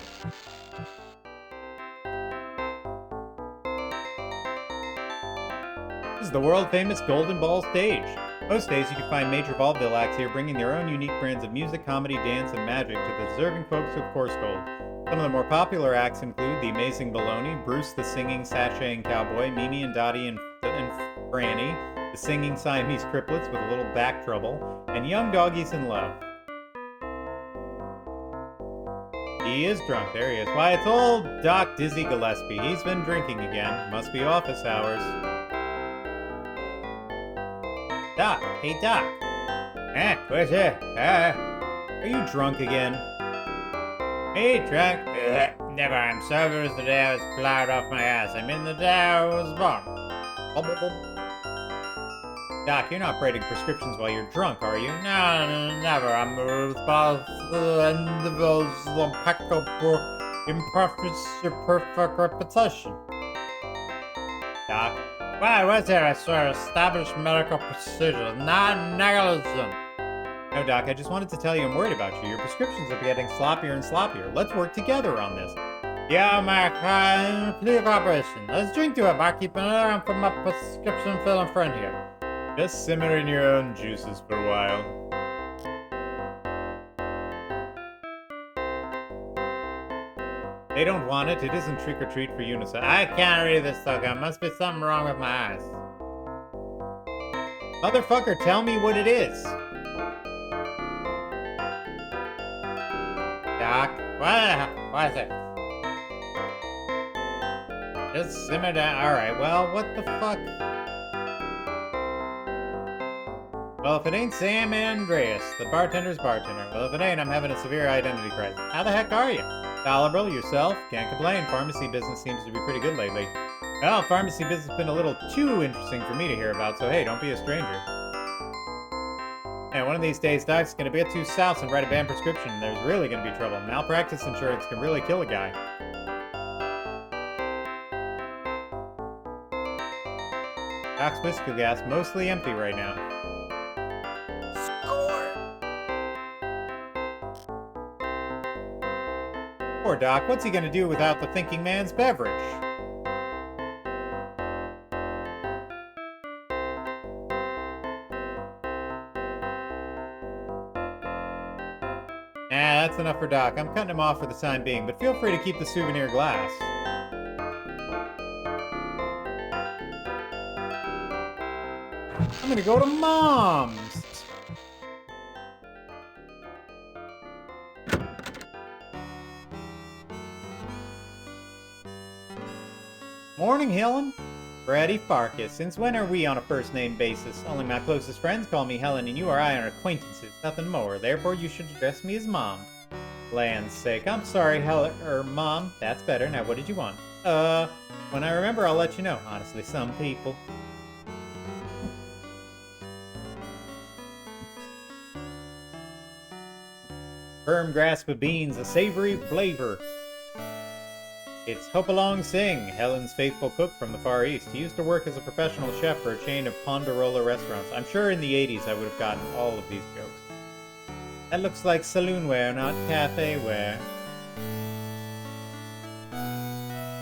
This is the world-famous Golden Ball stage. Most days you can find major vaudeville acts here bringing their own unique brands of music, comedy, dance, and magic to the deserving folks of Course Gold. Some of the more popular acts include The Amazing Baloney, Bruce the Singing Sashaying Cowboy, Mimi and Dottie and Franny, the Singing Siamese Triplets with a little back trouble, and Young Doggies in Love. He is drunk. There he is. Why, it's old Doc Dizzy Gillespie. He's been drinking again. Must be office hours. Doc. Hey, Doc. What's it? Are you drunk again? Hey, drunk. Never. I'm sober as the day I was plowed off my ass. I'm in the day I was born. Doc, you're not writing prescriptions while you're drunk, are you? No, never. I'm responsible and the impeccable perfect repetition. Doc, what I was there, I swear, established medical precision, not negligence. No, Doc, I just wanted to tell you I'm worried about you. Your prescriptions are getting sloppier and sloppier. Let's work together on this. Yeah, Mark, complete cooperation. Let's drink to it, Mark. Keep an eye on for my prescription filling friend here. Just simmer in your own juices for a while. They don't want it. It isn't trick or treat for UNICEF. I can't read this token. Must be something wrong with my eyes. Motherfucker, tell me what it is. Doc, what is it? Just simmer down. Alright, well, what the fuck? Well, if it ain't Sam Andreas, the bartender's bartender. Well, if it ain't, I'm having a severe identity crisis. How the heck are you? Tolerable, yourself? Can't complain. Pharmacy business seems to be pretty good lately. Well, pharmacy business has been a little too interesting for me to hear about, so hey, don't be a stranger. Hey, one of these days, Doc's gonna get too south and write a banned prescription, and there's really gonna be trouble. Malpractice insurance can really kill a guy. Doc's whiskey glass mostly empty right now. Poor Doc, what's he gonna do without the thinking man's beverage? That's enough for Doc. I'm cutting him off for the time being, but feel free to keep the souvenir glass. I'm gonna go to Mom's! Morning, Helen. Freddy Pharkas. Since when are we on a first-name basis? Only my closest friends call me Helen, and you or I are acquaintances, nothing more. Therefore, you should address me as Mom. Land's sake. I'm sorry, Mom. That's better. Now, what did you want? When I remember, I'll let you know. Honestly, some people. Firm grasp of beans, a savory flavor. It's Hopalong Singh, Helen's faithful cook from the Far East. He used to work as a professional chef for a chain of Ponderosa restaurants. I'm sure in the 80s I would have gotten all of these jokes. That looks like saloonware, not cafe-ware.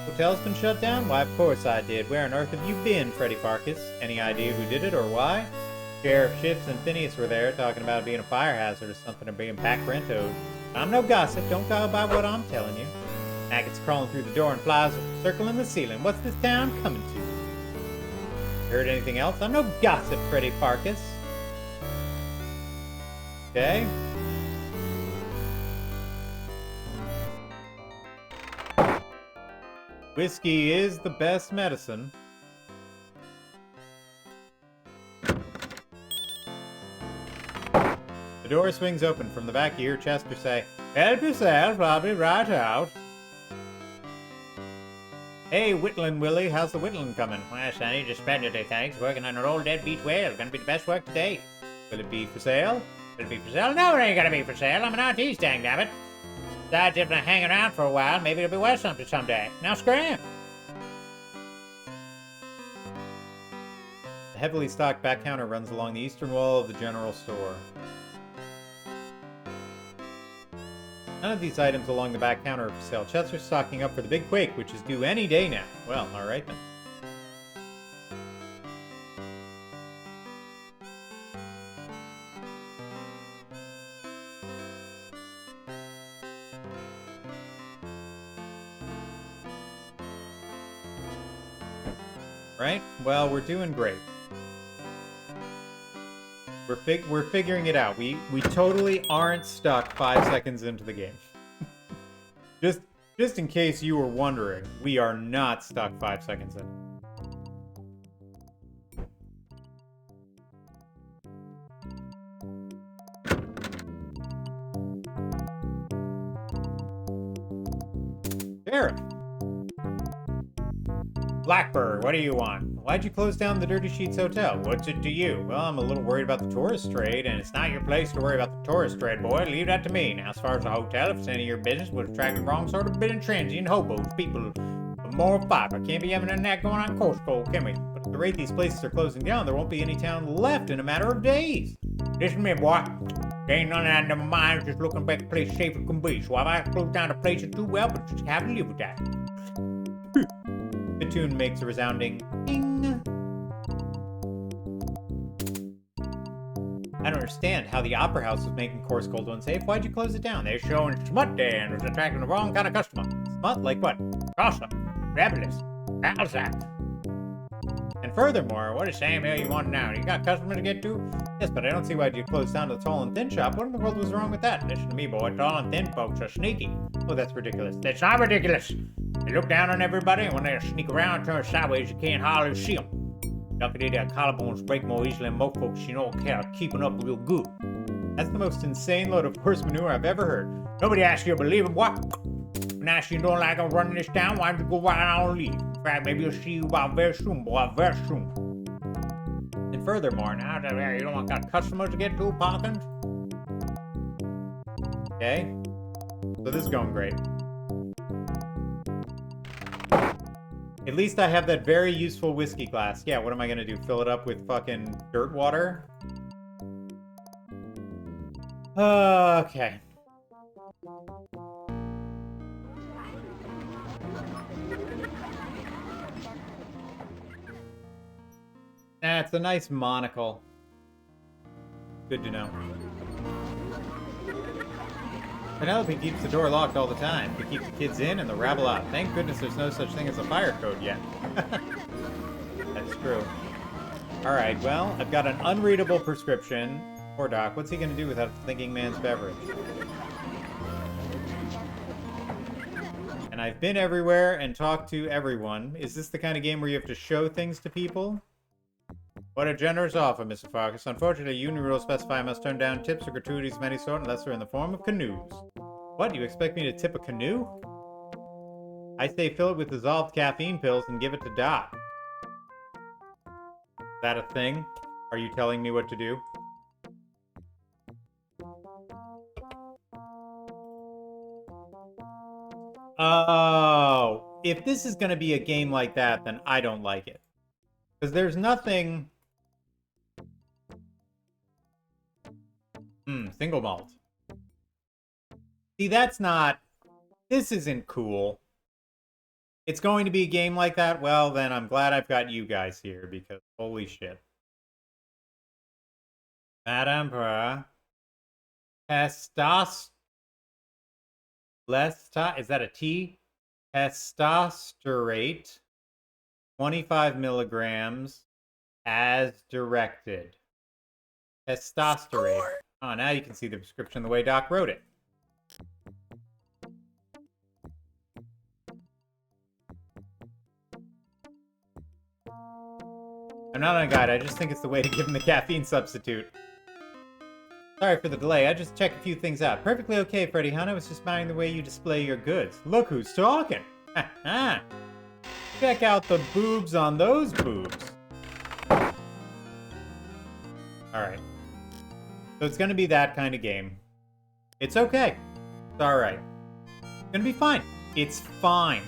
Hotel's been shut down? Why, of course I did. Where on earth have you been, Freddy Pharkas? Any idea who did it or why? Sheriff Schiffs and Phineas were there, talking about it being a fire hazard or something, or being back rentoed. I'm no gossip. Don't go by what I'm telling you. Maggots crawling through the door and flies circling the ceiling. What's this town coming to? Heard anything else? I'm no gossip, Freddy Pharkas. Okay. Whiskey is the best medicine. The door swings open. From the back, you hear Chester say, "Help yourself, I'll be right out." Hey, whittling Willie, how's the whittling coming? Well, Sonny, just splendidly, thanks. Working on an old deadbeat whale. Gonna be the best work to date. Will it be for sale? Will it be for sale? No, it ain't gonna be for sale. I'm an artiste, dangnabbit. Besides, if I hang around for a while, maybe it'll be worth something someday. Now scram! The heavily stocked back counter runs along the eastern wall of the general store. None of these items along the back counter are for sale. Chester's stocking up for the big quake, which is due any day now. Well, alright then. Right? Well, we're doing great. We're figuring it out. We totally aren't stuck 5 seconds into the game. just in case you were wondering, we are not stuck 5 seconds in. Sheriff. Blackbird, what do you want? Why'd you close down the Dirty Sheets Hotel? What's it to you? Well, I'm a little worried about the tourist trade, and it's not your place to worry about the tourist trade, boy. Leave that to me. Now, as far as the hotel, if it's any of your business, would attract the wrong sort of bit of transient hobos, people of moral fiber. Can't be having a that going on Coastal, can we? But at the rate these places are closing down, there won't be any town left in a matter of days. Listen to me, boy. There ain't none of that in my mind, just looking back a place safe as can be. So if I close down a place or two, well, but just have to live with that. The tune makes a resounding ding. I don't understand how the Opera House was making Course Gold unsafe. Why'd you close it down? They're showing smut there and it was attracting the wrong kind of customer. Smut? Like what? Gossip. Fabulous. Balzac. And furthermore, what is Sam Hill you want now? You got customers to get to? Yes, but I don't see why you closed down the tall and thin shop. What in the world was wrong with that? Listen to me, boy. Tall and thin folks are sneaky. Oh, that's ridiculous. That's not ridiculous. They look down on everybody, and when they sneak around and turn sideways, you can't hardly see them. Luckily, their collarbones break more easily than most folks, you know, keeping up real good. That's the most insane load of horse manure I've ever heard. Nobody asked you to believe it, what? Now, you don't like I'm running this down, why don't you go right on and leave? In fact, maybe you'll see you about very soon, boy, very soon. And furthermore, now that you don't got customers to get to, Parkins? Okay. So this is going great. At least I have that very useful whiskey glass. Yeah, what am I gonna do? Fill it up with fucking dirt water? Okay. That's a nice monocle. Good to know. Penelope keeps the door locked all the time to keep the kids in and the rabble out. Thank goodness there's no such thing as a fire code yet. That's true. Alright, well, I've got an unreadable prescription. Poor Doc, what's he gonna do without the thinking man's beverage? And I've been everywhere and talked to everyone. Is this the kind of game where you have to show things to people? What a generous offer, Mr. Farkas. Unfortunately, union rules specify I must turn down tips or gratuities of any sort unless they're in the form of canoes. What, you expect me to tip a canoe? I say fill it with dissolved caffeine pills and give it to Doc. Is that a thing? Are you telling me what to do? Oh, if this is going to be a game like that, then I don't like it. Because there's nothing... single malt. See, that's not... This isn't cool. It's going to be a game like that? Well, then I'm glad I've got you guys here, because holy shit. Madame Emperor. Is that a T? Testosterate. 25 milligrams as directed. Testosterate. Oh, now you can see the prescription the way Doc wrote it. I'm not on a guide, I just think it's the way to give him the caffeine substitute. Sorry for the delay, I just checked a few things out. Perfectly okay, Freddy Hunt. I was just minding the way you display your goods. Look who's talking! Ha ha! Check out the boobs on those boobs. Alright. So it's gonna be that kind of game. It's okay. It's alright. It's gonna be fine. It's fine.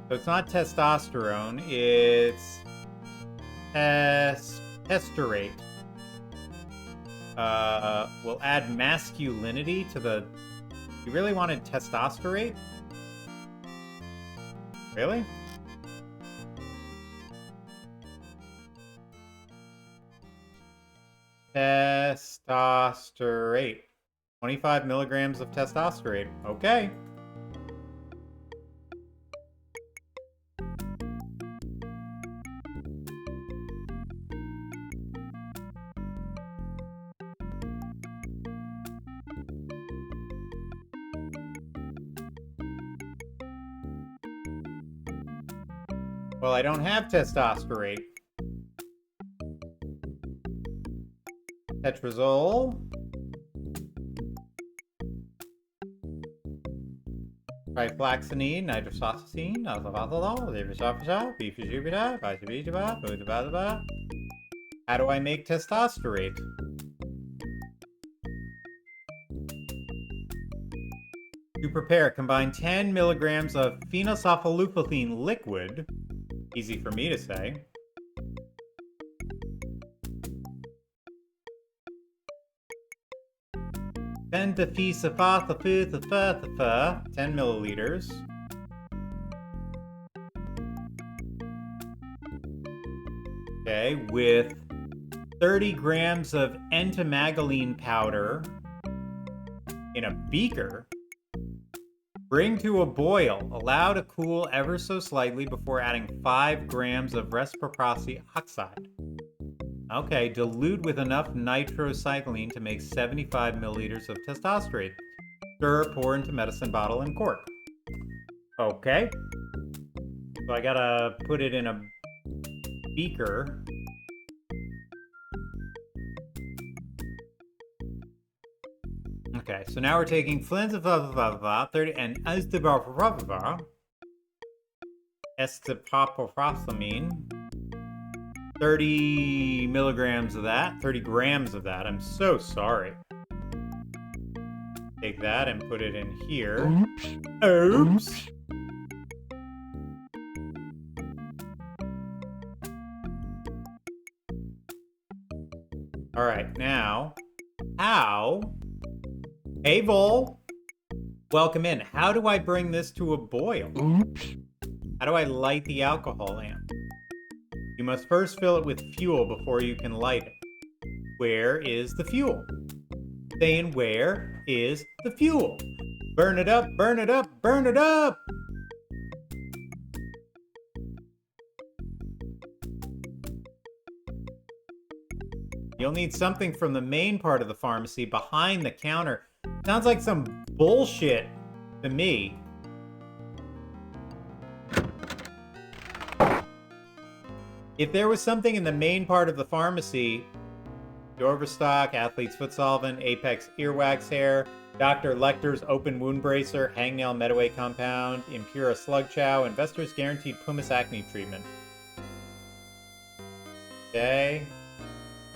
So it's not testosterone, it's... testerate. We'll add masculinity to the... You really wanted testosterate? Really? Testosterate. 25 milligrams of testosterate. Okay. Well, I don't have testosterate. Tetrazole. triflaxinine, nitrosococine, how do I make testosterate? To prepare, combine 10 milligrams of phenospholuphethine liquid, easy for me to say, 10 milliliters. Okay, with 30 grams of entomagoline powder in a beaker. Bring to a boil. Allow to cool ever so slightly before adding 5 grams of reciprocity oxide. Okay, dilute with enough nitrocycline to make 75 milliliters of testosterate. Stir, pour into medicine bottle and cork. Okay. So I gotta put it in a beaker. Okay, so now we're taking fluenza 30 and estipropylamine. 30 milligrams of that, 30 grams of that. I'm so sorry. Take that and put it in here. Oops. All right, now, how? Hey, Vol. Welcome in. How do I bring this to a boil? How do I light the alcohol lamp? You must first fill it with fuel before you can light it. Where is the fuel? Saying, where is the fuel? Burn it up, burn it up, burn it up! You'll need something from the main part of the pharmacy behind the counter. Sounds like some bullshit to me. If there was something in the main part of the pharmacy, Overstock, Athlete's Foot Solvent, Apex Earwax Hair, Dr. Lecter's Open Wound Bracer, Hangnail Medaway Compound, Impura Slug Chow, Investors Guaranteed Pumice Acne Treatment. Okay.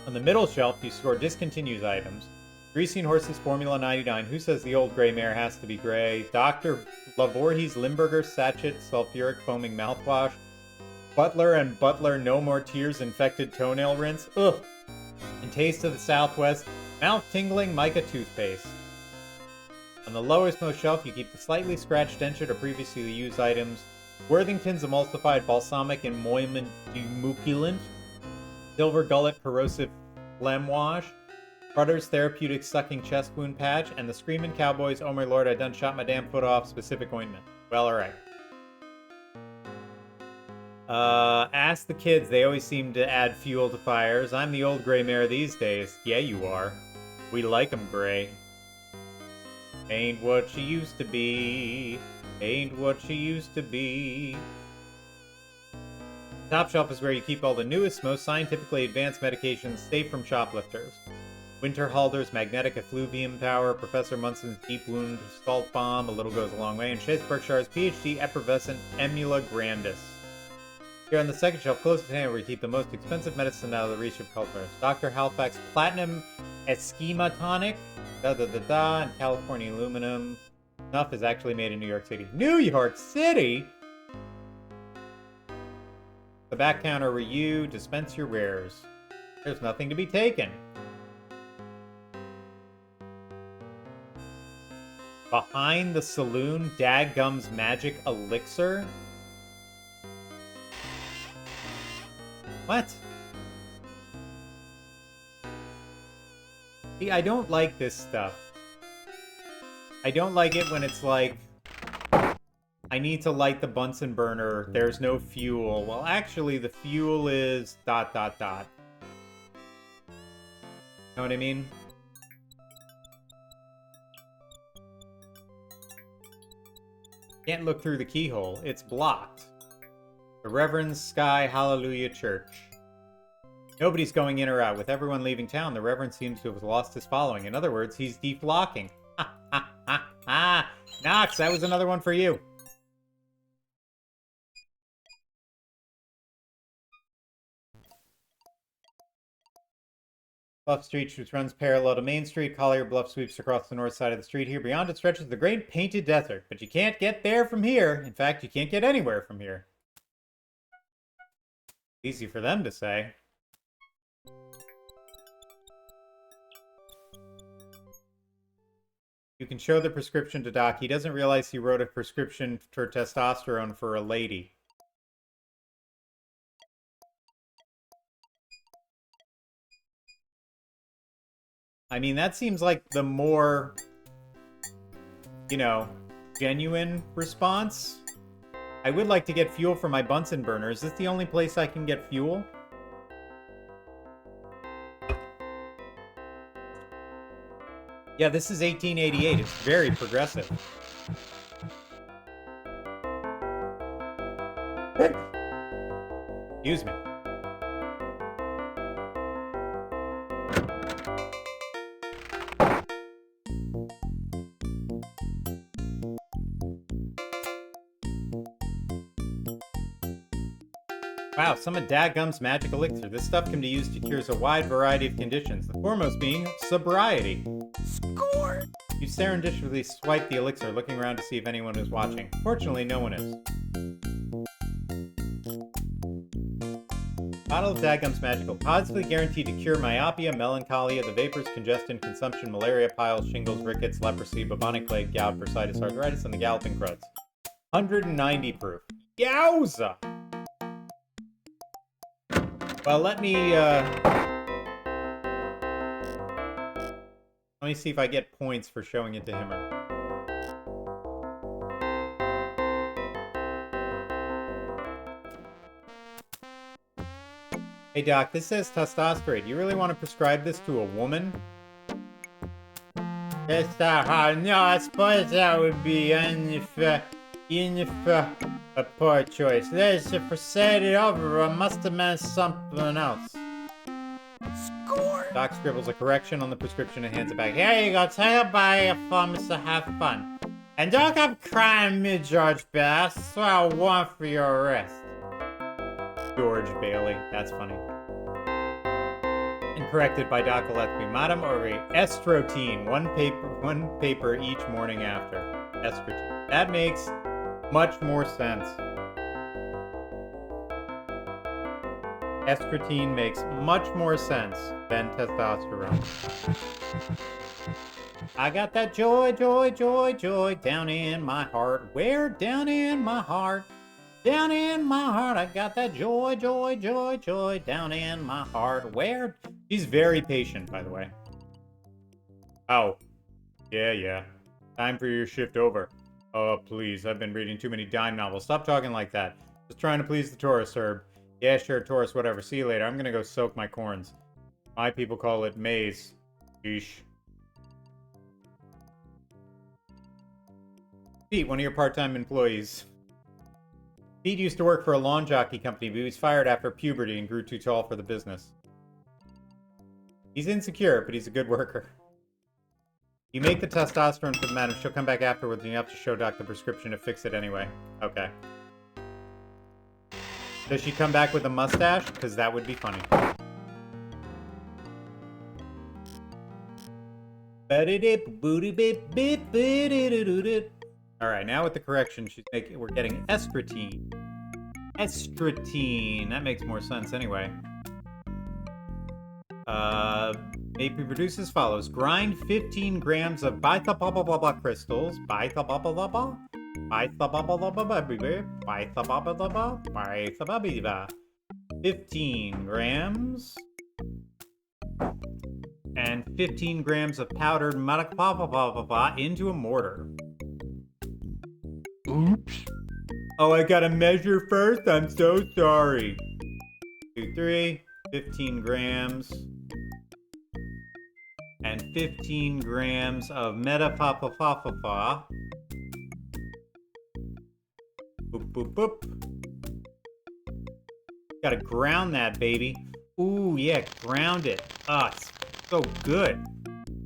On the middle shelf, you score discontinued items. Greasing Horses Formula 99. Who says the old gray mare has to be gray? Dr. Lavorhe's Limburger Sachet Sulfuric Foaming Mouthwash. Butler and Butler No More Tears Infected Toenail Rinse. Ugh. And Taste of the Southwest Mouth Tingling Mica Toothpaste. On the lowermost shelf, you keep the slightly scratched dentured or previously used items. Worthington's Emulsified Balsamic and Moimin Demuculant. Silver Gullet Corrosive Phlegm Wash. Crutter's Therapeutic Sucking Chest Wound Patch. And the Screamin' Cowboys Oh My Lord, I Done Shot My Damn Foot Off Specific Ointment. Well, alright. Ask the kids. They always seem to add fuel to fires. I'm the old gray mare these days. Yeah, you are. We like 'em gray. Ain't what she used to be. Ain't what she used to be. Top shelf is where you keep all the newest, most scientifically advanced medications safe from shoplifters. Winterhalter's Magnetic Effluvium Power, Professor Munson's Deep Wound Salt Bomb, a little goes a long way, and Chase Berkshire's PhD Effervescent Emula Grandis. Here on the second shelf, close to hand, where you keep the most expensive medicine out of the reach of cultivators. Dr. Halifax Platinum Eschema Tonic, and California Aluminum. Snuff is actually made in New York City. New York City? The back counter where you dispense your wares. There's nothing to be taken. Behind the saloon, Dadgum's Magic Elixir? What? See, I don't like this stuff. I don't like it when it's like, I need to light the Bunsen burner, there's no fuel. Well, actually, the fuel is ... Know what I mean? Can't look through the keyhole. It's blocked. The Reverend Sky Hallelujah Church. Nobody's going in or out. With everyone leaving town, the Reverend seems to have lost his following. In other words, he's deflocking. Ha ha ha ha! Knox, that was another one for you. Bluff Street, which runs parallel to Main Street. Collier Bluff sweeps across the north side of the street here. Beyond it stretches the great painted desert. But you can't get there from here. In fact, you can't get anywhere from here. Easy for them to say. You can show the prescription to Doc. He doesn't realize he wrote a prescription for testosterone for a lady. I mean, that seems like the more, you know, genuine response. I would like to get fuel for my Bunsen burner. Is this the only place I can get fuel? Yeah, this is 1888. It's very progressive. Excuse me. Wow, some of Dadgum's magic elixir. This stuff can be used to cure a wide variety of conditions, the foremost being sobriety. Score! You serendipitously swipe the elixir, looking around to see if anyone is watching. Fortunately, no one is. Bottle of Dadgum's Magical. Positively guaranteed to cure myopia, melancholia, the vapors, congestion, consumption, malaria, piles, shingles, rickets, leprosy, bubonic plague, gout, bursitis, arthritis, and the galloping cruds. 190 proof. Yowza! Well, let me see if I get points for showing it to him. Hey Doc, this says testosterone. Do you really want to prescribe this to a woman? Testosterone? No, I suppose that would be a poor choice. There's if I said it over, I must have meant something else. Score! Doc scribbles a correction on the prescription and hands it back. Here you go, take it by your pharmacist to have fun. And don't come crying me, George Bailey. That's what I want for your arrest. George Bailey, that's funny. And corrected by Doc Gillespie. Madam Ori, estrotine. One paper each morning after. Estrotine. That makes much more sense. Estrotine makes much more sense than testosterone. I got that joy, joy, joy, joy down in my heart. Where? Down in my heart. Down in my heart. I got that joy, joy, joy, joy down in my heart. Where? She's very patient, by the way. Oh. Yeah. Time for your shift over. Oh, please. I've been reading too many dime novels. Stop talking like that. Just trying to please the tourists, Herb. Yeah, sure, tourists, whatever. See you later. I'm gonna go soak my corns. My people call it maize. Sheesh. Pete, one of your part-time employees. Pete used to work for a lawn jockey company, but he was fired after puberty and grew too tall for the business. He's insecure, but he's a good worker. You make the testosterone for the madam. She'll come back afterwards and you have to show Doc the prescription to fix it anyway. Okay. Does she come back with a mustache? Because that would be funny. Alright, now with the correction, we're getting estrotine. Estrotine. That makes more sense anyway. May be produced as follows. Grind 15 grams of blah crystals. 15 grams. And 15 grams of powdered into a mortar. Oops. Oh, I gotta measure first? I'm so sorry. 2, 3, 15 grams. And 15 grams of metapapapapapa. Boop, boop, boop. Gotta ground that, baby. Ooh, yeah, ground it. Ah, it's so good.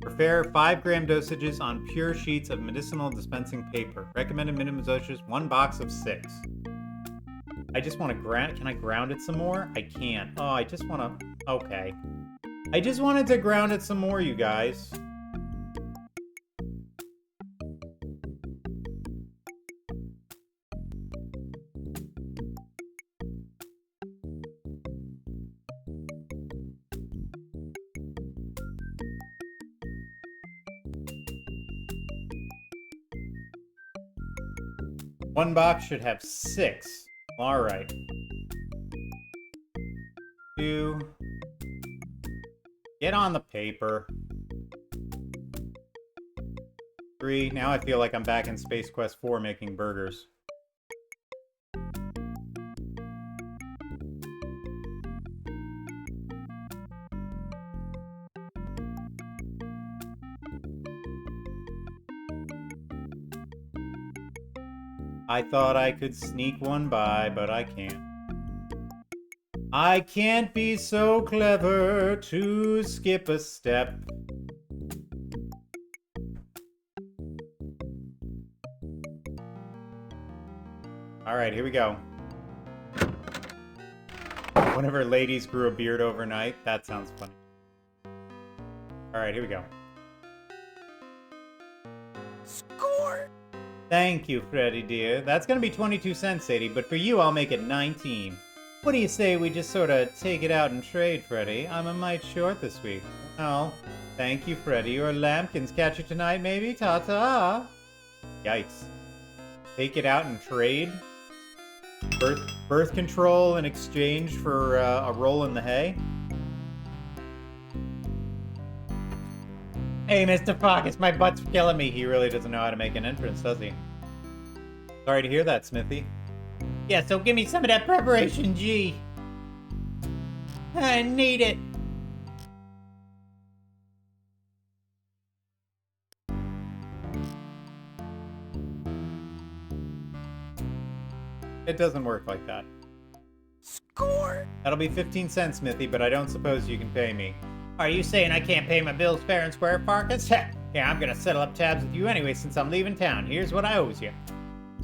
Prepare 5-gram dosages on pure sheets of medicinal dispensing paper. Recommended minimum dosage, 1 box of 6. I just want to ground. Can I ground it some more? I can't. Oh, I just want to. Okay. I just wanted to ground it some more, you guys. One box should have 6. All right. 2. Get on the paper. 3. Now I feel like I'm back in Space Quest 4 making burgers. I thought I could sneak one by, but I can't. I can't be so clever to skip a step. Alright, here we go. One of her ladies grew a beard overnight. That sounds funny. Alright, here we go. Score! Thank you, Freddy dear. That's gonna be 22 cents, Sadie, but for you I'll make it 19. What do you say we just sorta take it out and trade, Freddy? I'm a mite short this week. Well, thank you, Freddy. Your lambkins catch you tonight, maybe? Ta-ta! Yikes. Take it out and trade? Birth control in exchange for a roll in the hay? Hey, Mr. Pharkas, my butt's killing me. He really doesn't know how to make an entrance, does he? Sorry to hear that, Smithy. Yeah, so give me some of that preparation, G. I need it. It doesn't work like that. Score! That'll be 15 cents, Smithy, but I don't suppose you can pay me. Are you saying I can't pay my bills fair and square, Farkas? Yeah, I'm gonna settle up tabs with you anyway since I'm leaving town. Here's what I owes you.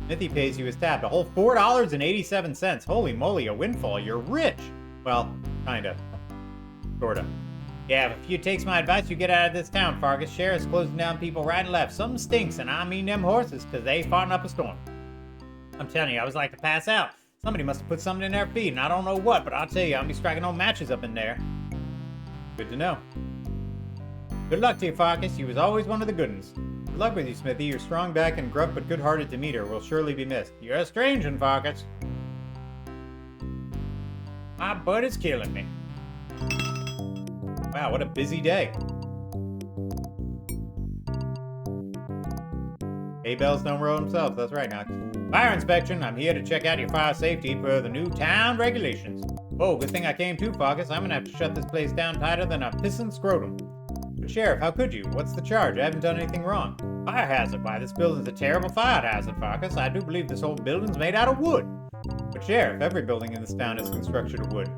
Smithy pays you his tab, a whole $4.87. Holy moly, a windfall. You're rich. Well, kinda. Sorta. Yeah, if you takes my advice, you get out of this town, Farkas. Sheriff's closing down people right and left. Something stinks, and I mean them horses, 'cause they fought up a storm. I'm telling you, I was like to pass out. Somebody must have put something in their feed, and I don't know what, but I'll tell you, I'll be striking no matches up in there. Good to know. Good luck to you, Farkas. You was always one of the good uns. Good luck with you, Smithy. Your strong back and gruff but good-hearted demeanor will surely be missed. You're a strange one, Farkas. My butt is killing me. Wow, what a busy day. Hay bells don't roll themselves, that's right, Knox. Fire inspection. I'm here to check out your fire safety per the new town regulations. Oh, good thing I came too, Farkas. I'm gonna have to shut this place down tighter than a pissin' scrotum. But Sheriff, how could you? What's the charge? I haven't done anything wrong. Fire hazard. Why, this building's a terrible fire hazard, Farkas. I do believe this whole building's made out of wood. But Sheriff, every building in this town is constructed of wood.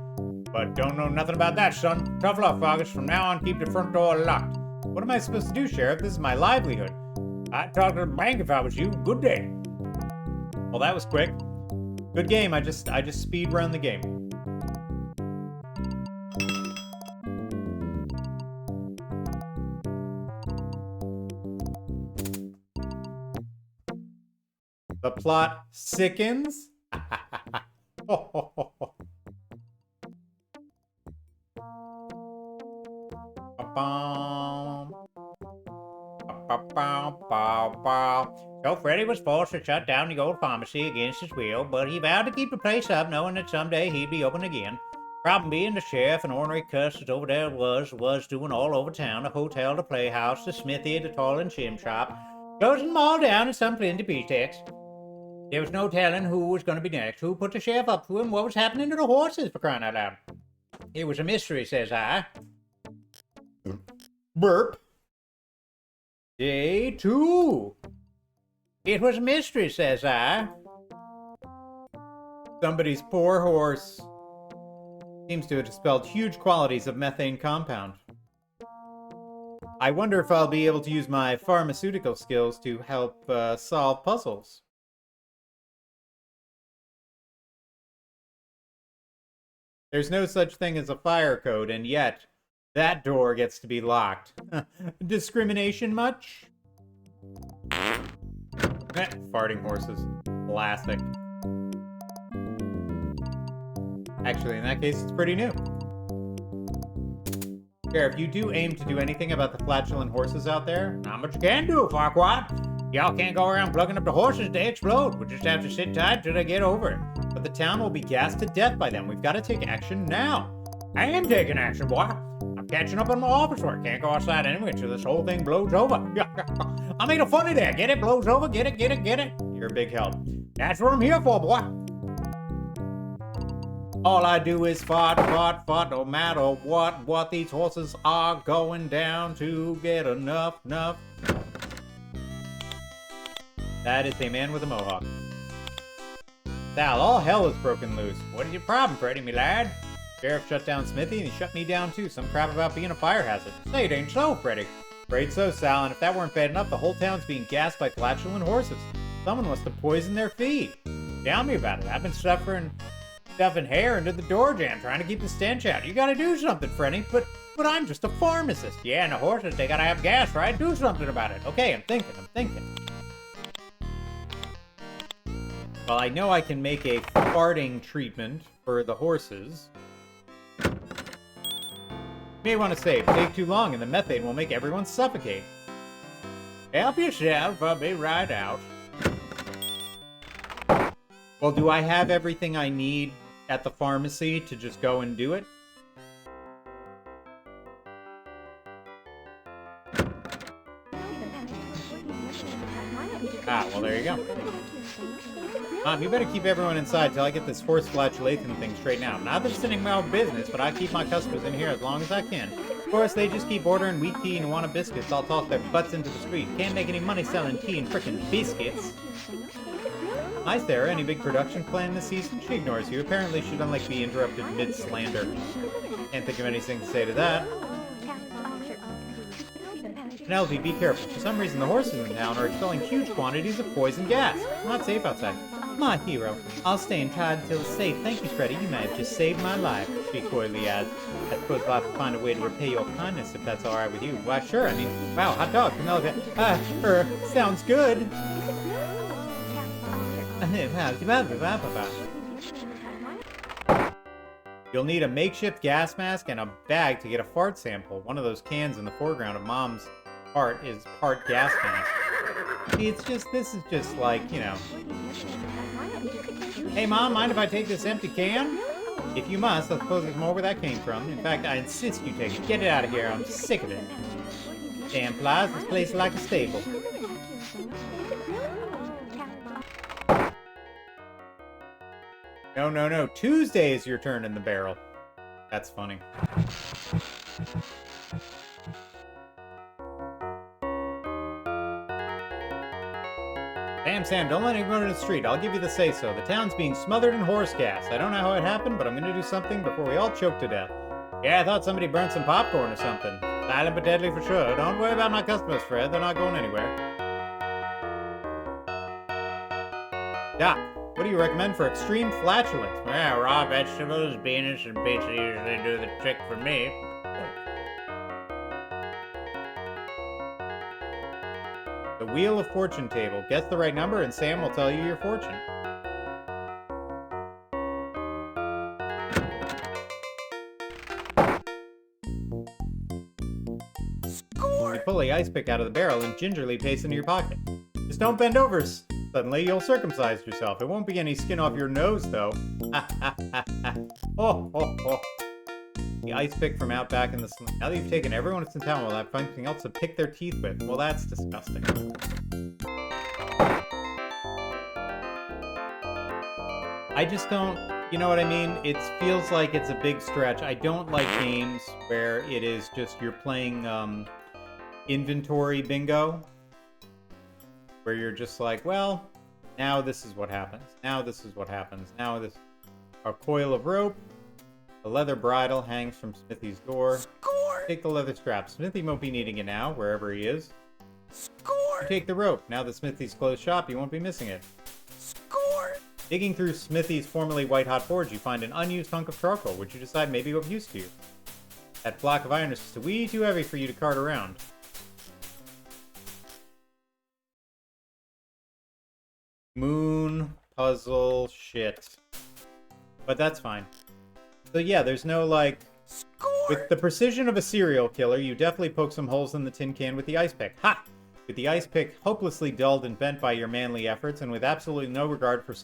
But don't know nothing about that, son. Tough luck, Farkas. From now on, keep the front door locked. What am I supposed to do, Sheriff? This is my livelihood. I'd talk to the bank if I was you. Good day. Well, that was quick. Good game. I just speed run the game. The plot sickens. So Freddy was forced to shut down the old pharmacy against his will, but he vowed to keep the place up, knowing that someday he'd be open again. Problem being, the sheriff and ornery cuss that over there was doing all over town, the hotel, the playhouse, the smithy, the toilet and shim shop, closing them all down and some plenty pretext. There was no telling who was going to be next, who put the sheriff up to him, what was happening to the horses, for crying out loud. It was a mystery, says I. Burp. Day 2. It was a mystery, says I. Somebody's poor horse seems to have dispelled huge quantities of methane compound. I wonder if I'll be able to use my pharmaceutical skills to help solve puzzles. There's no such thing as a fire code, and yet that door gets to be locked. Discrimination much? Farting horses. Classic. Actually, in that case, it's pretty new. Sheriff, you do aim to do anything about the flatulent horses out there? Not much you can do, Farquaad. Y'all can't go around plugging up the horses, they explode. We'll just have to sit tight till they get over it. But the town will be gassed to death by them. We've got to take action now. I am taking action, boy. I'm catching up on my office work. Can't go outside anyway till this whole thing blows over. I made a funny there. Get it? Blows over. Get it? Get it? Get it? You're a big help. That's what I'm here for, boy. All I do is fart, no matter what these horses are going down to get enough. That is a man with a mohawk. Sal, all hell is broken loose. What is your problem, Freddy, me lad? Sheriff shut down Smithy and he shut me down too. Some crap about being a fire hazard. Say it ain't so, Freddy. Afraid so, Sal, and if that weren't bad enough, the whole town's being gassed by flatulent horses. Someone must have poisoned their feed. Tell me about it. I've been stuffing hair into the door jamb, trying to keep the stench out. You gotta do something, Freddy. But I'm just a pharmacist. Yeah, and the horses, they gotta have gas, right? Do something about it. Okay, I'm thinking. Well, I know I can make a farting treatment for the horses. You may want to save. Take too long and the methane will make everyone suffocate. Help yourself. I'll be right out. Well, do I have everything I need at the pharmacy to just go and do it? Ah, well, there you go. Mom, you better keep everyone inside till I get this horse flatulation thing straightened out. Not that it's any my own business, but I keep my customers in here as long as I can. Of course, they just keep ordering wheat tea and wanting biscuits. I'll toss their butts into the street. Can't make any money selling tea and frickin' biscuits. Hi, Sarah. Any big production plan this season? She ignores you. Apparently, she doesn't like to be interrupted mid-slander. Can't think of anything to say to that. Penelope, be careful. For some reason, the horses in town are expelling huge quantities of poison gas. It's not safe outside. My hero. I'll stay inside until it's safe. Thank you, Freddy. You may have just saved my life, she coyly adds. I suppose I'll have to find a way to repay your kindness if that's alright with you. Why, sure. I mean, wow, hot dog. Penelope. Sounds good. You'll need a makeshift gas mask and a bag to get a fart sample. One of those cans in the foreground of Mom's heart is part gas mask. See, this is just like, you know. Hey, Mom, mind if I take this empty can? If you must, I suppose there's more where that came from. In fact, I insist you take it. Get it out of here. I'm sick of it. Damn flies, this place is like a stable. No. Tuesday is your turn in the barrel. That's funny. Sam, don't let anyone in the street. I'll give you the say-so. The town's being smothered in horse gas. I don't know how it happened, but I'm gonna do something before we all choke to death. Yeah, I thought somebody burnt some popcorn or something. Silent but deadly for sure. Don't worry about my customers, Fred. They're not going anywhere. Doc, what do you recommend for extreme flatulence? Well, raw vegetables, beans, and beets usually do the trick for me. The Wheel of Fortune table. Guess the right number and Sam will tell you your fortune. Score! You pull the ice pick out of the barrel and gingerly paste into your pocket. Just don't bend over. Suddenly you'll circumcise yourself. It won't be any skin off your nose, though. Oh. The ice pick from out back in the saloon. Now that you've taken everyone that's in town, will have something else to pick their teeth with. Well, that's disgusting. I just don't, you know what I mean? It feels like it's a big stretch. I don't like games where it is just you're playing inventory bingo. Where you're just like, well, now this is what happens. Now this is what happens. Now this, a coil of rope. The leather bridle hangs from Smithy's door. Score! Take the leather strap. Smithy won't be needing it now, wherever he is. Score! You take the rope. Now that Smithy's closed shop, you won't be missing it. Score! Digging through Smithy's formerly white-hot forge, you find an unused hunk of charcoal, which you decide may be of use to you. That block of iron is just a wee too heavy for you to cart around. Moon puzzle shit. But that's fine. So yeah, there's no, like... Score! With the precision of a serial killer, you definitely poke some holes in the tin can with the ice pick. Ha! With the ice pick hopelessly dulled and bent by your manly efforts, and with absolutely no regard for the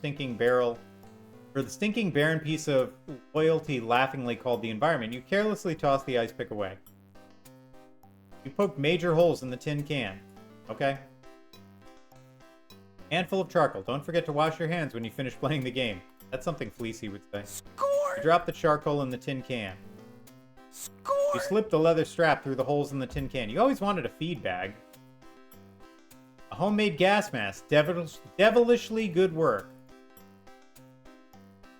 stinking barren piece of loyalty laughingly called the environment, you carelessly toss the ice pick away. You poked major holes in the tin can. Okay? Handful of charcoal. Don't forget to wash your hands when you finish playing the game. That's something Fleecy would say. Score! You drop the charcoal in the tin can. Score! You slip the leather strap through the holes in the tin can. You always wanted a feed bag. A homemade gas mask. Devilishly good work.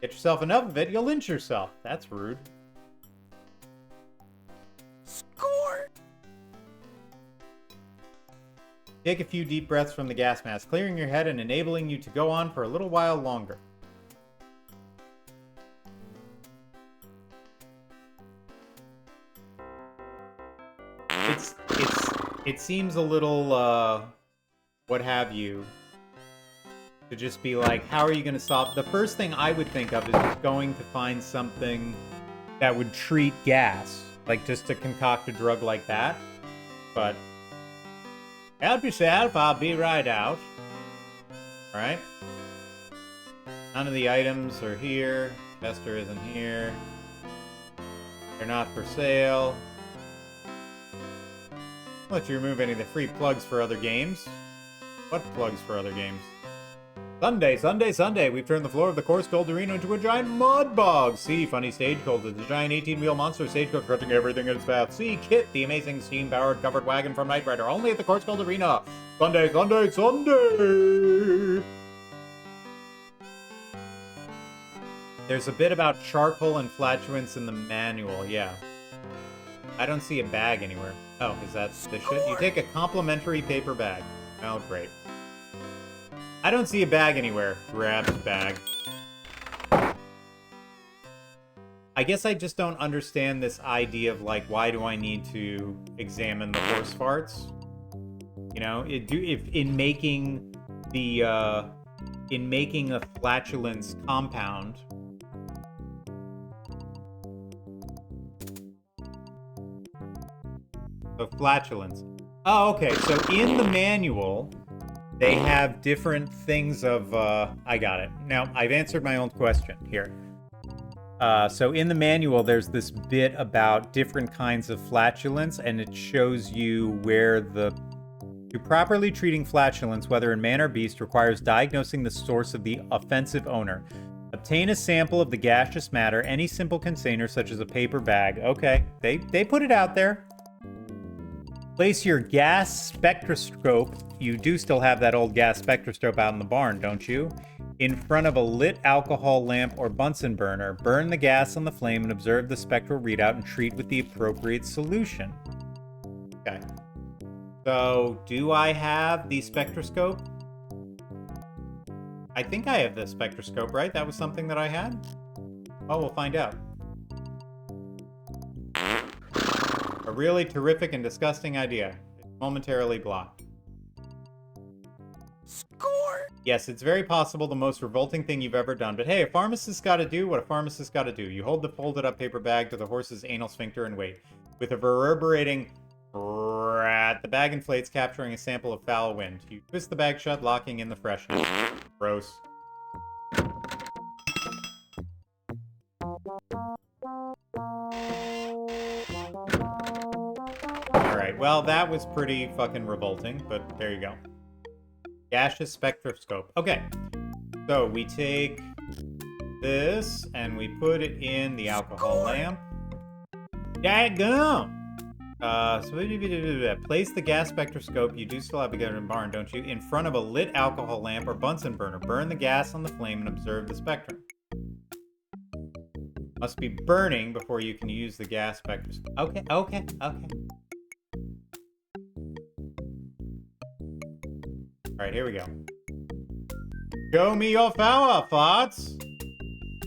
Get yourself enough of it, you'll lynch yourself. That's rude. Score! Take a few deep breaths from the gas mask, clearing your head and enabling you to go on for a little while longer. It seems a little, what have you, to just be like, how are you going to solve... The first thing I would think of is just going to find something that would treat gas. Like, just to concoct a drug like that. But, help yourself, I'll be right out. Alright? None of the items are here. Investor isn't here. They're not for sale. I'll let you remove any of the free plugs for other games. What plugs for other games? Sunday, Sunday, Sunday. We've turned the floor of the course Gold Arena into a giant mud bog. See, funny stagecoach. It's a giant 18-wheel monster stagecoach crushing everything in its path. See, Kit, the amazing steam-powered covered wagon from Knight Rider. Only at the course Gold Arena. Sunday, Sunday, Sunday. There's a bit about charcoal and flatulence in the manual. Yeah. I don't see a bag anywhere. Oh, is that the shit? You take a complimentary paper bag. Oh, great. I don't see a bag anywhere. Grabs bag. I guess I just don't understand this idea of, like, why do I need to examine the horse farts? You know, in making a flatulence compound. Of flatulence. Oh, okay. So in the manual, they have different things of, I got it. Now, I've answered my own question here. So in the manual, there's this bit about different kinds of flatulence, and it shows you where to properly treating flatulence, whether in man or beast, requires diagnosing the source of the offensive owner. Obtain a sample of the gaseous matter, any simple container such as a paper bag. Okay, they put it out there. Place your gas spectroscope. You do still have that old gas spectroscope out in the barn, don't you? In front of a lit alcohol lamp or Bunsen burner. Burn the gas on the flame and observe the spectral readout and treat with the appropriate solution. Okay. So, do I have the spectroscope? I think I have the spectroscope, right? That was something that I had? Oh, we'll find out. A really terrific and disgusting idea. It's momentarily blocked. Score! Yes, it's very possible the most revolting thing you've ever done. But hey, a pharmacist's gotta do what a pharmacist's gotta do. You hold the folded up paper bag to the horse's anal sphincter and wait. With a reverberating brat, the bag inflates, capturing a sample of foul wind. You twist the bag shut, locking in the freshness. Gross. Alright, well, that was pretty fucking revolting, but there you go. Gaseous spectroscope. Okay, so we take this and we put it in the alcohol lamp. Daggum! So place the gas spectroscope. You do still have to get it in barn, don't you? In front of a lit alcohol lamp or Bunsen burner. Burn the gas on the flame and observe the spectrum. Must be burning before you can use the gas spectroscope. Okay. All right, here we go. Show me your power, thoughts.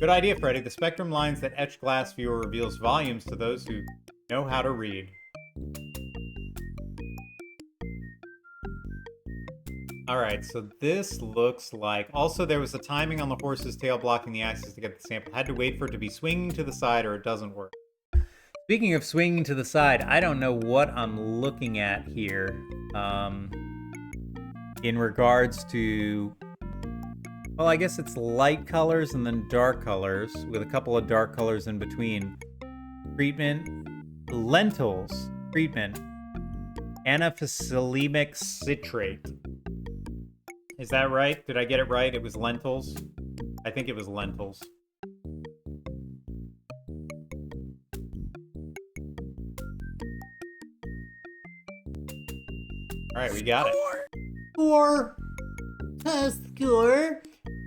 Good idea, Freddy. The spectrum lines that etch glass viewer reveals volumes to those who know how to read. Alright, so this looks like... Also, there was a timing on the horse's tail blocking the axis to get the sample. Had to wait for it to be swinging to the side or it doesn't work. Speaking of swinging to the side, I don't know what I'm looking at here. In regards to... Well, I guess it's light colors and then dark colors, with a couple of dark colors in between. Treatment. Lentils. Treatment. Anaphyselemic citrate. Is that right? Did I get it right? It was lentils? I think it was lentils. Alright, we got it. Score! Score!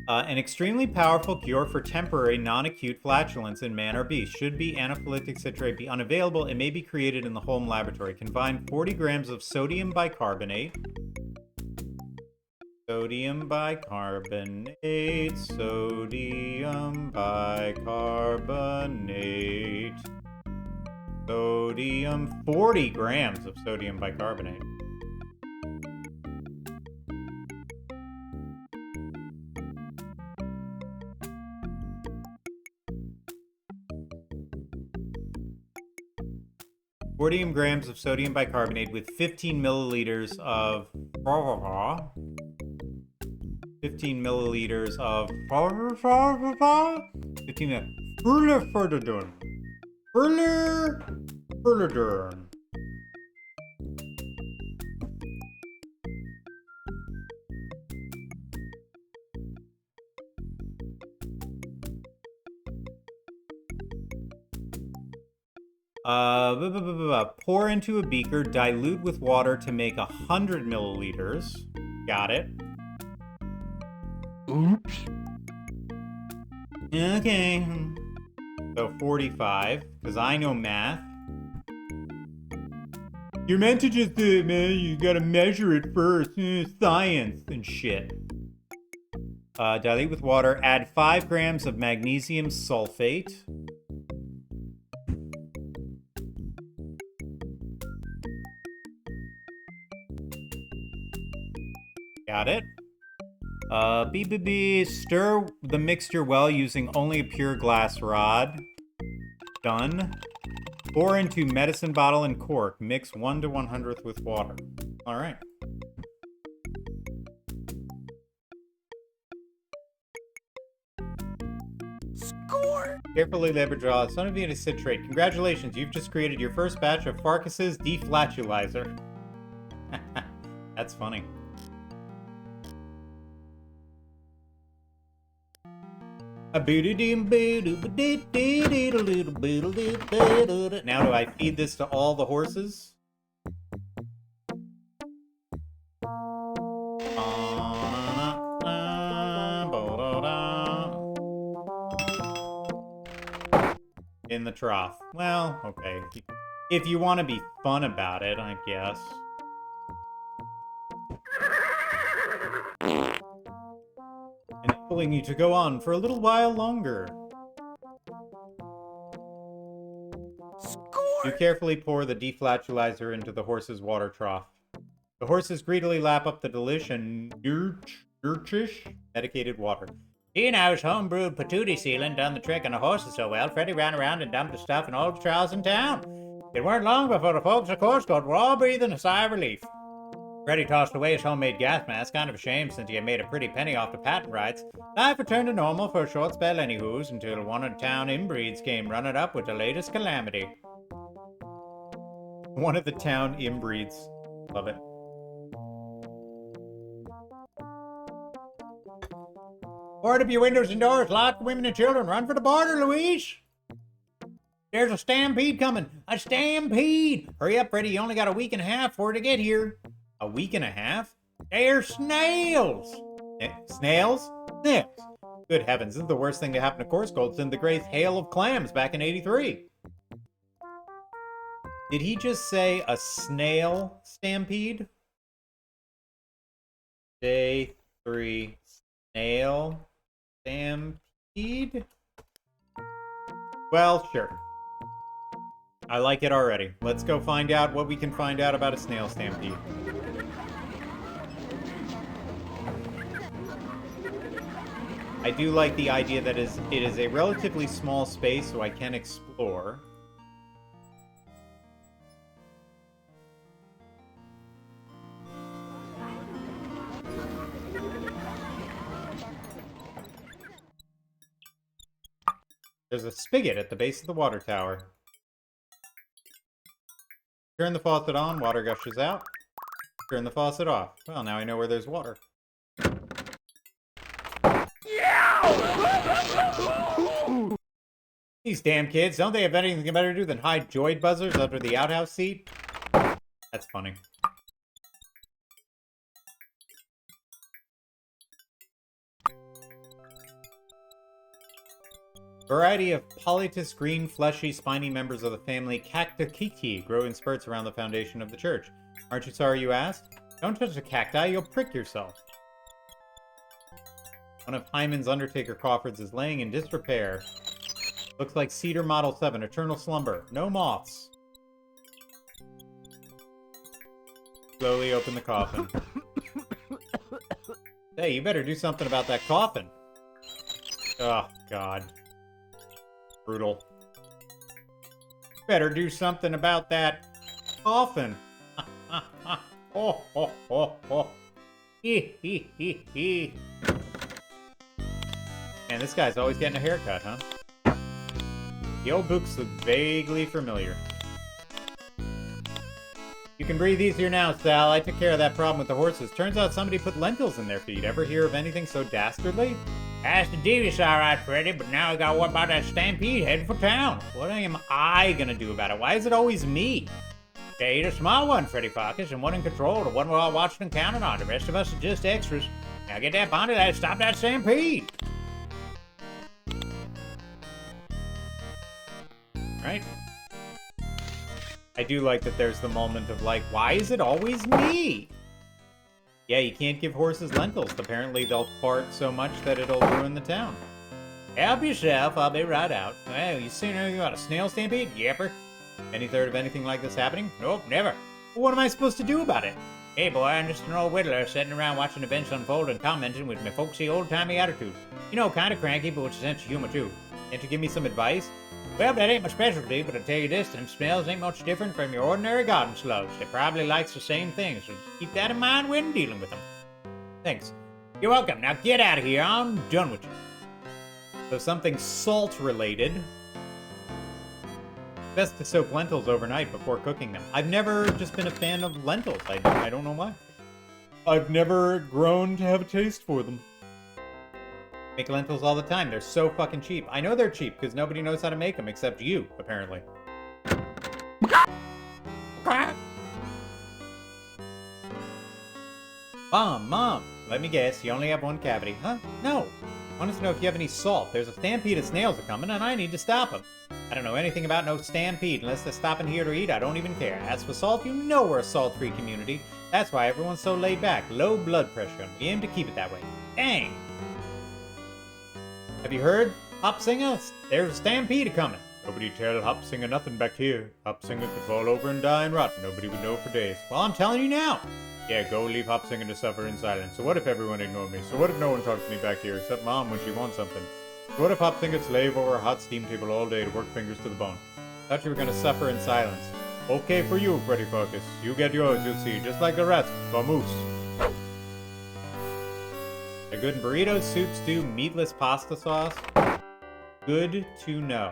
An extremely powerful cure for temporary non-acute flatulence in man or beast. Should be anaphylatic citrate be unavailable, it may be created in the home laboratory. Combine 40 grams of sodium bicarbonate. Sodium bicarbonate. Sodium bicarbonate. Sodium, 40 grams of sodium bicarbonate. Grams of sodium bicarbonate with 15 milliliters of 15 milliliters of 15 Furlerdern. Pour into a beaker, dilute with water to make 100 milliliters. Got it. Oops. Okay. So 45, because I know math. You're meant to just do it, man. You gotta measure it first. Science and shit. Dilute with water. Add 5 grams of magnesium sulfate. Got it. Stir the mixture well using only a pure glass rod. Done. Pour into medicine bottle and cork. Mix 1 to 1/100th with water. All right. Score! Carefully labor draw. Son of a citrate. Congratulations, you've just created your first batch of Pharkas's deflatulizer. That's funny. Now do I feed this to all the horses? In the trough. Well, okay. If you want to be fun about it, I guess. Enabling you to go on for a little while longer. Score! You carefully pour the deflatulizer into the horse's water trough. The horses greedily lap up the delicious nutritious medicated water. He now his homebrewed patootie sealant done the trick on the horses so well, Freddy ran around and dumped the stuff in all the troughs in town. It weren't long before the folks at Corscourt were all breathing a sigh of relief. Freddy tossed away his homemade gas mask, kind of a shame since he had made a pretty penny off the patent rights. Life returned to normal for a short spell anywhoos, until one of the town inbreeds came running up with the latest calamity. One of the town inbreeds. Love it. Board up your windows and doors, lock the women and children, run for the border, Louise! There's a stampede coming! A stampede! Hurry up, Freddy, you only got a week and a half for it to get here. A week and a half? They're snails! Snails? Snails. Good heavens, this is the worst thing to happen to Course Gold since the great hail of clams back in 83. Did he just say a snail stampede? Day 3, snail stampede? Well, sure. I like it already. Let's go find out what we can find out about a snail stampede. I do like the idea that it is a relatively small space, so I can explore. There's a spigot at the base of the water tower. Turn the faucet on, water gushes out. Turn the faucet off. Well, now I know where there's water. These damn kids, don't they have anything better to do than hide joy buzzers under the outhouse seat? That's funny. Variety of polytus green, fleshy, spiny members of the family Cacticiti grow in spurts around the foundation of the church. Aren't you sorry you asked? Don't touch the cacti, you'll prick yourself. One of Hyman's Undertaker coffers is laying in disrepair. Looks like Cedar Model 7, Eternal Slumber. No moths. Slowly open the coffin. Hey, you better do something about that coffin. Oh, God. Brutal. Better do something about that coffin. Oh, oh, oh, oh. Man, this guy's always getting a haircut, huh? The old books look vaguely familiar. You can breathe easier now, Sal. I took care of that problem with the horses. Turns out somebody put lentils in their feet. Ever hear of anything so dastardly? Asked the Devious, all right, Freddy, but now I got what about that stampede heading for town? What am I gonna do about it? Why is it always me? Okay, the small one, Freddy Pharkas, and one in control, the one we're all watching and counting on. The rest of us are just extras. Now get that bonded and stop that stampede. Right? I do like that there's the moment of like, why is it always me? Yeah, you can't give horses lentils. Apparently they'll fart so much that it'll ruin the town. Help yourself, I'll be right out. Well, you seen anything about a snail stampede? Yepper. Any third of anything like this happening? Nope, never. Well, what am I supposed to do about it? Hey boy, I'm just an old whittler sitting around watching events unfold and commenting with my folksy old-timey attitude. You know, kind of cranky, but with a sense of humor too. Can't you give me some advice? Well, that ain't my specialty, but I'll tell you this, them smells ain't much different from your ordinary garden slugs. They probably likes the same things, so just keep that in mind when dealing with them. Thanks. You're welcome. Now get out of here. I'm done with you. So something salt-related. Best to soak lentils overnight before cooking them. I've never just been a fan of lentils. I don't know why. I've never grown to have a taste for them. Make lentils all the time. They're so fucking cheap. I know they're cheap because nobody knows how to make them except you, apparently. Mom, let me guess. You only have one cavity. Huh? No. I want to know if you have any salt. There's a stampede of snails a-coming and I need to stop them. I don't know anything about no stampede unless they're stopping here to eat. I don't even care. As for salt, you know we're a salt-free community. That's why everyone's so laid back. Low blood pressure, and we aim to keep it that way. Dang! Have you heard? Hop Singer? There's a stampede a-coming. Nobody tell Hop Singer nothing back here. Hop Singer could fall over and die and rot. Nobody would know for days. Well, I'm telling you now. Yeah, go leave Hop Singer to suffer in silence. So what if everyone ignored me? So what if no one talks to me back here except Mom when she wants something? So what if Hop Singer slave over a hot steam table all day to work fingers to the bone? Thought you were gonna suffer in silence. Okay for you, Freddy Pharkas. You get yours, you'll see. Just like the rest. Vamoose. A good burrito, soup, stew, meatless pasta sauce. Good to know.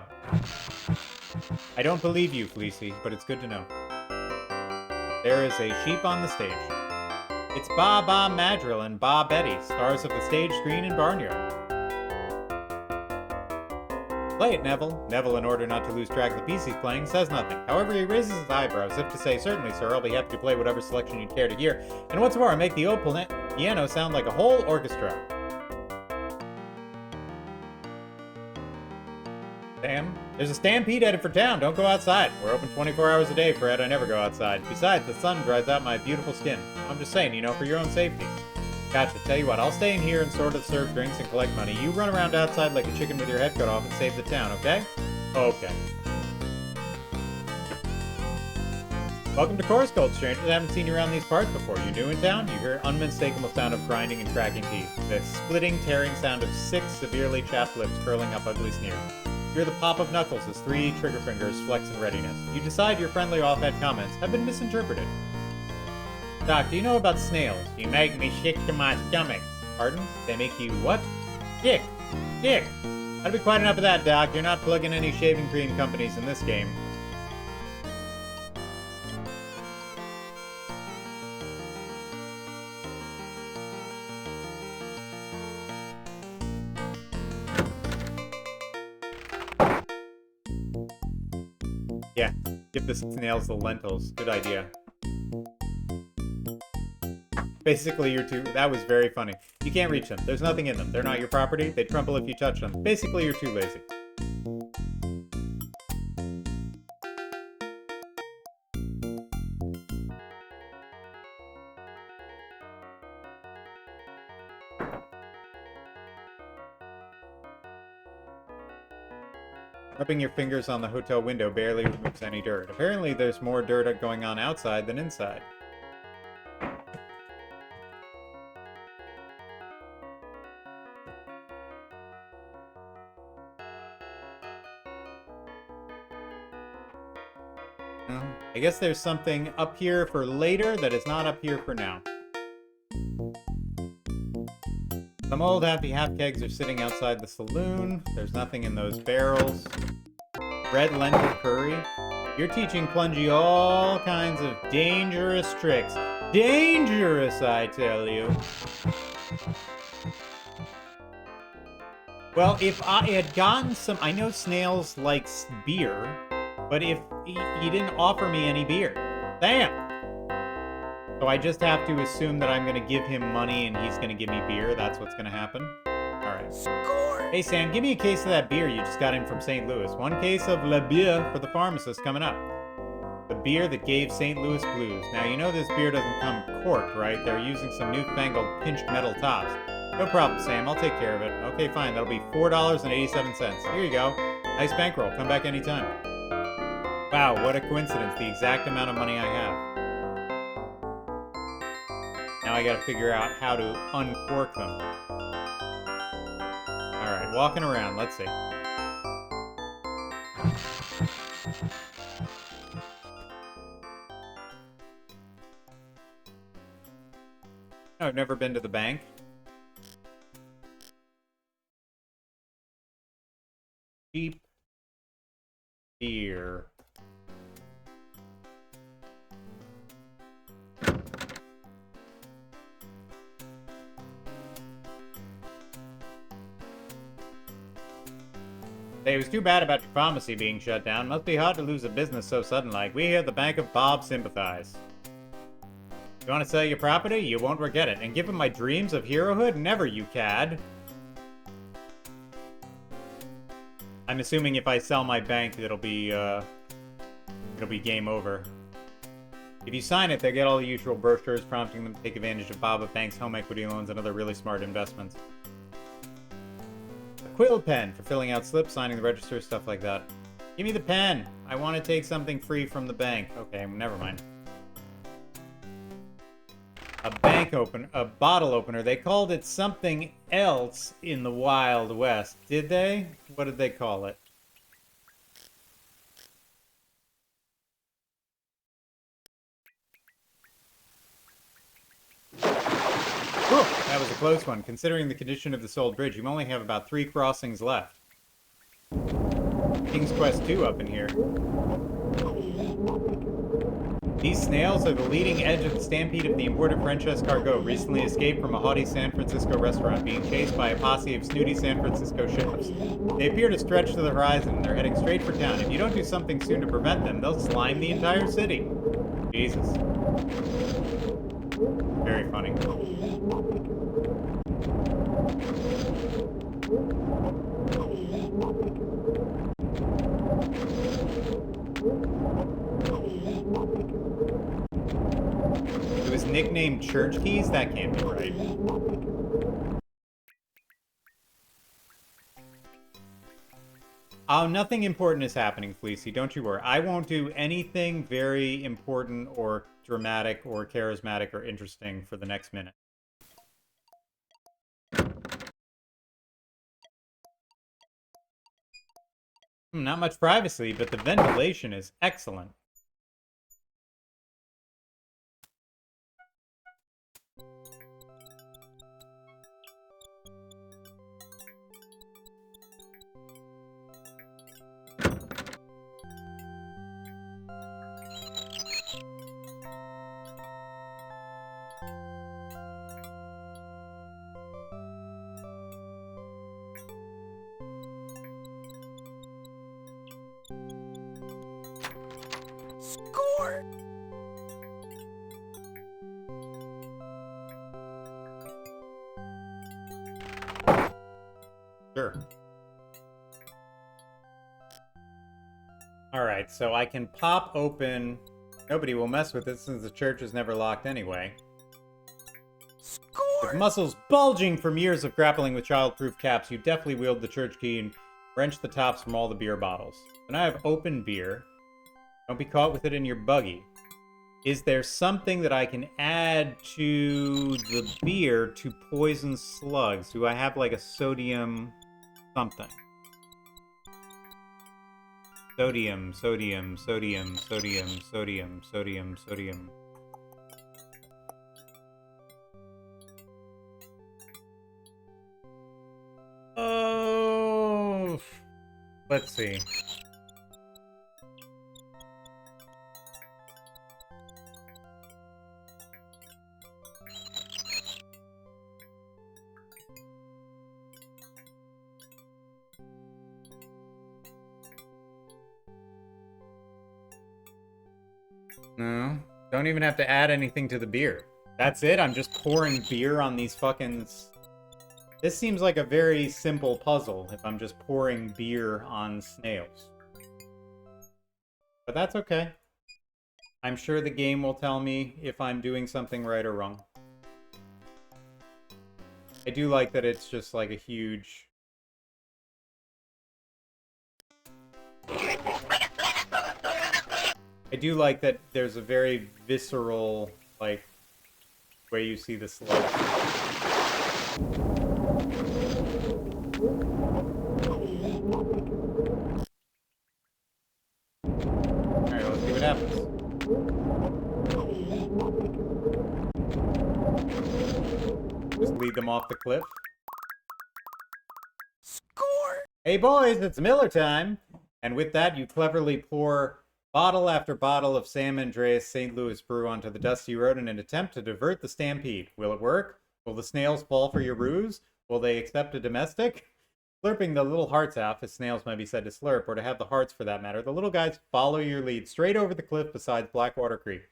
I don't believe you, Fleecy, but it's good to know. There is a sheep on the stage. It's Ba Ba Madrill and Ba Betty, stars of the stage, screen, and barnyard. Play it, Neville. Neville, in order not to lose track of the piece he's playing, says nothing. However, he raises his eyebrows, as if to say, certainly, sir, I'll be happy to play whatever selection you care to hear. And what's more, make the old piano sound like a whole orchestra. Sam, there's a stampede headed for town. Don't go outside. We're open 24 hours a day, Fred. I never go outside. Besides, the sun dries out my beautiful skin. I'm just saying, for your own safety. Gotcha. Tell you what, I'll stay in here and sort of serve drinks and collect money. You run around outside like a chicken with your head cut off and save the town, okay? Okay. Welcome to Course Gold, strangers. I haven't seen you around these parts before. You new in town? You hear unmistakable sound of grinding and cracking teeth. The splitting, tearing sound of 6 severely chapped lips curling up ugly sneers. You hear the pop of knuckles as 3 trigger fingers flex in readiness. You decide your friendly off-head comments have been misinterpreted. Doc, do you know about snails? You make me sick to my stomach. Pardon? They make you what? Sick. Sick. That'll be quite enough of that, Doc. You're not plugging any shaving cream companies in this game. Yeah, give the snails the lentils. Good idea. Basically, you're too... That was very funny. You can't reach them. There's nothing in them. They're not your property. They crumple if you touch them. Basically, you're too lazy. Rubbing your fingers on the hotel window barely removes any dirt. Apparently, there's more dirt going on outside than inside. I guess there's something up here for later that is not up here for now. Some old happy half kegs are sitting outside the saloon. There's nothing in those barrels. Red lentil curry. You're teaching Plungy all kinds of dangerous tricks. Dangerous, I tell you. Well, if I had gotten some... I know Snails likes beer, but if he didn't offer me any beer. Damn! So I just have to assume that I'm going to give him money and he's going to give me beer. That's what's going to happen. Alright. Score! Hey Sam, give me a case of that beer you just got in from St. Louis. 1 case of La Bière for the pharmacist coming up. The beer that gave St. Louis blues. Now you know this beer doesn't come corked, right? They're using some newfangled pinched metal tops. No problem, Sam. I'll take care of it. Okay, fine. That'll be $4.87. Here you go. Nice bankroll. Come back anytime. Wow, what a coincidence. The exact amount of money I have. Now I gotta figure out how to uncork them. Alright, walking around. Let's see. I've never been to the bank. Cheap beer. Hey, it was too bad about your pharmacy being shut down. Must be hard to lose a business so sudden-like. We here at the Bank of Bob sympathize. You want to sell your property? You won't regret it. And give him my dreams of herohood? Never, you cad. I'm assuming if I sell my bank, it'll be game over. If you sign it, they get all the usual brochures prompting them to take advantage of Bob Bank's home equity loans and other really smart investments. A quill pen for filling out slips, signing the register, stuff like that. Give me the pen. I want to take something free from the bank. Okay, never mind. A bottle opener. They called it something else in the Wild West. Did they? What did they call it? Whew, that was a close one. Considering the condition of this old bridge, you only have about 3 crossings left. King's Quest 2 up in here. These snails are the leading edge of the stampede of the imported French escargot, recently escaped from a haughty San Francisco restaurant, being chased by a posse of snooty San Francisco chefs. They appear to stretch to the horizon, and they're heading straight for town. If you don't do something soon to prevent them, they'll slime the entire city. Jesus. Very funny. nicknamed Church Keys? That can't be right. Oh, nothing important is happening, Fleecy. Don't you worry. I won't do anything very important or dramatic or charismatic or interesting for the next minute. Not much privacy, but the ventilation is excellent. Score! Sure. Alright, so I can pop open... Nobody will mess with it since the church is never locked anyway. Score! With muscles bulging from years of grappling with childproof caps, you deftly wield the church key and wrench the tops from all the beer bottles. And I have open beer. Don't be caught with it in your buggy. Is there something that I can add to the beer to poison slugs? Do I have like a sodium something? Sodium, sodium, sodium, sodium, sodium, sodium, sodium. Oh, let's see. No, don't even have to add anything to the beer. That's it? I'm just pouring beer on these fucking... This seems like a very simple puzzle if I'm just pouring beer on snails. But that's okay. I'm sure the game will tell me if I'm doing something right or wrong. I do like that it's just like a huge... I do like that there's a very visceral, like, way you see the slug. Alright, let's see what happens. Just lead them off the cliff. Score! Hey boys, it's Miller time! And with that, you cleverly pour bottle after bottle of Sam Andreas St. Louis brew onto the dusty road in an attempt to divert the stampede. Will it work? Will the snails fall for your ruse? Will they accept a domestic? Slurping the little hearts out, as snails might be said to slurp, or to have the hearts for that matter, the little guys follow your lead straight over the cliff beside Blackwater Creek.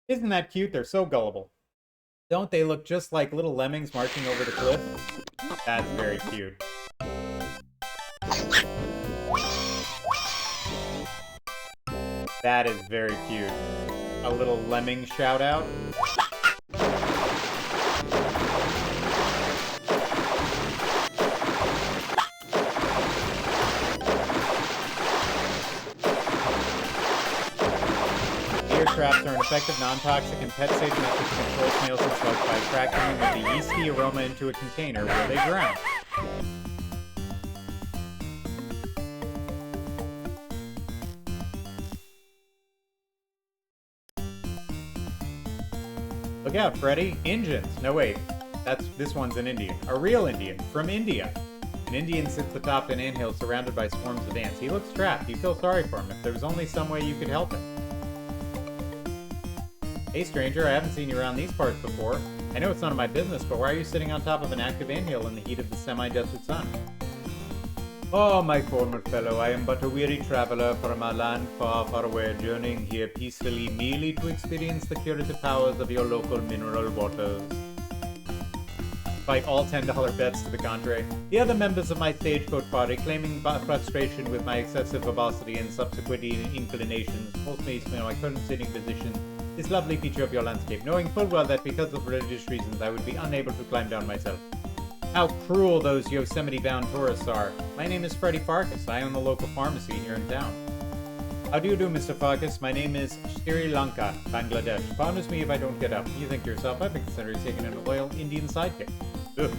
Isn't that cute? They're so gullible. Don't they look just like little lemmings marching over the cliff? That's very cute. That is very cute. A little lemming shout out. Beer traps are an effective non-toxic and pet-safe method to control snails and slugs by attracting them with the yeasty aroma into a container where they drown. Look out, Freddy. Engines. No, wait. This one's an Indian. A real Indian. From India. An Indian sits atop an anthill surrounded by swarms of ants. He looks trapped. You feel sorry for him. If there was only some way you could help him. Hey, stranger. I haven't seen you around these parts before. I know it's none of my business, but why are you sitting on top of an active anthill in the heat of the semi-desert sun? Oh, my former fellow, I am but a weary traveler from a land far, far away, journeying here peacefully, merely to experience the curative powers of your local mineral waters. Despite all $10 bets to the contrary, the other members of my stagecoach party, claiming frustration with my excessive verbosity and subsequent inclinations, forced me to my current sitting position this lovely feature of your landscape, knowing full well that because of religious reasons I would be unable to climb down myself. How cruel those Yosemite-bound tourists are. My name is Freddy Pharkas. I own the local pharmacy here in town. How do you do, Mr. Pharkas? My name is Sri Lanka, Bangladesh. Punish me if I don't get up. You think to yourself, I've been considering taking an loyal Indian sidekick. Ugh.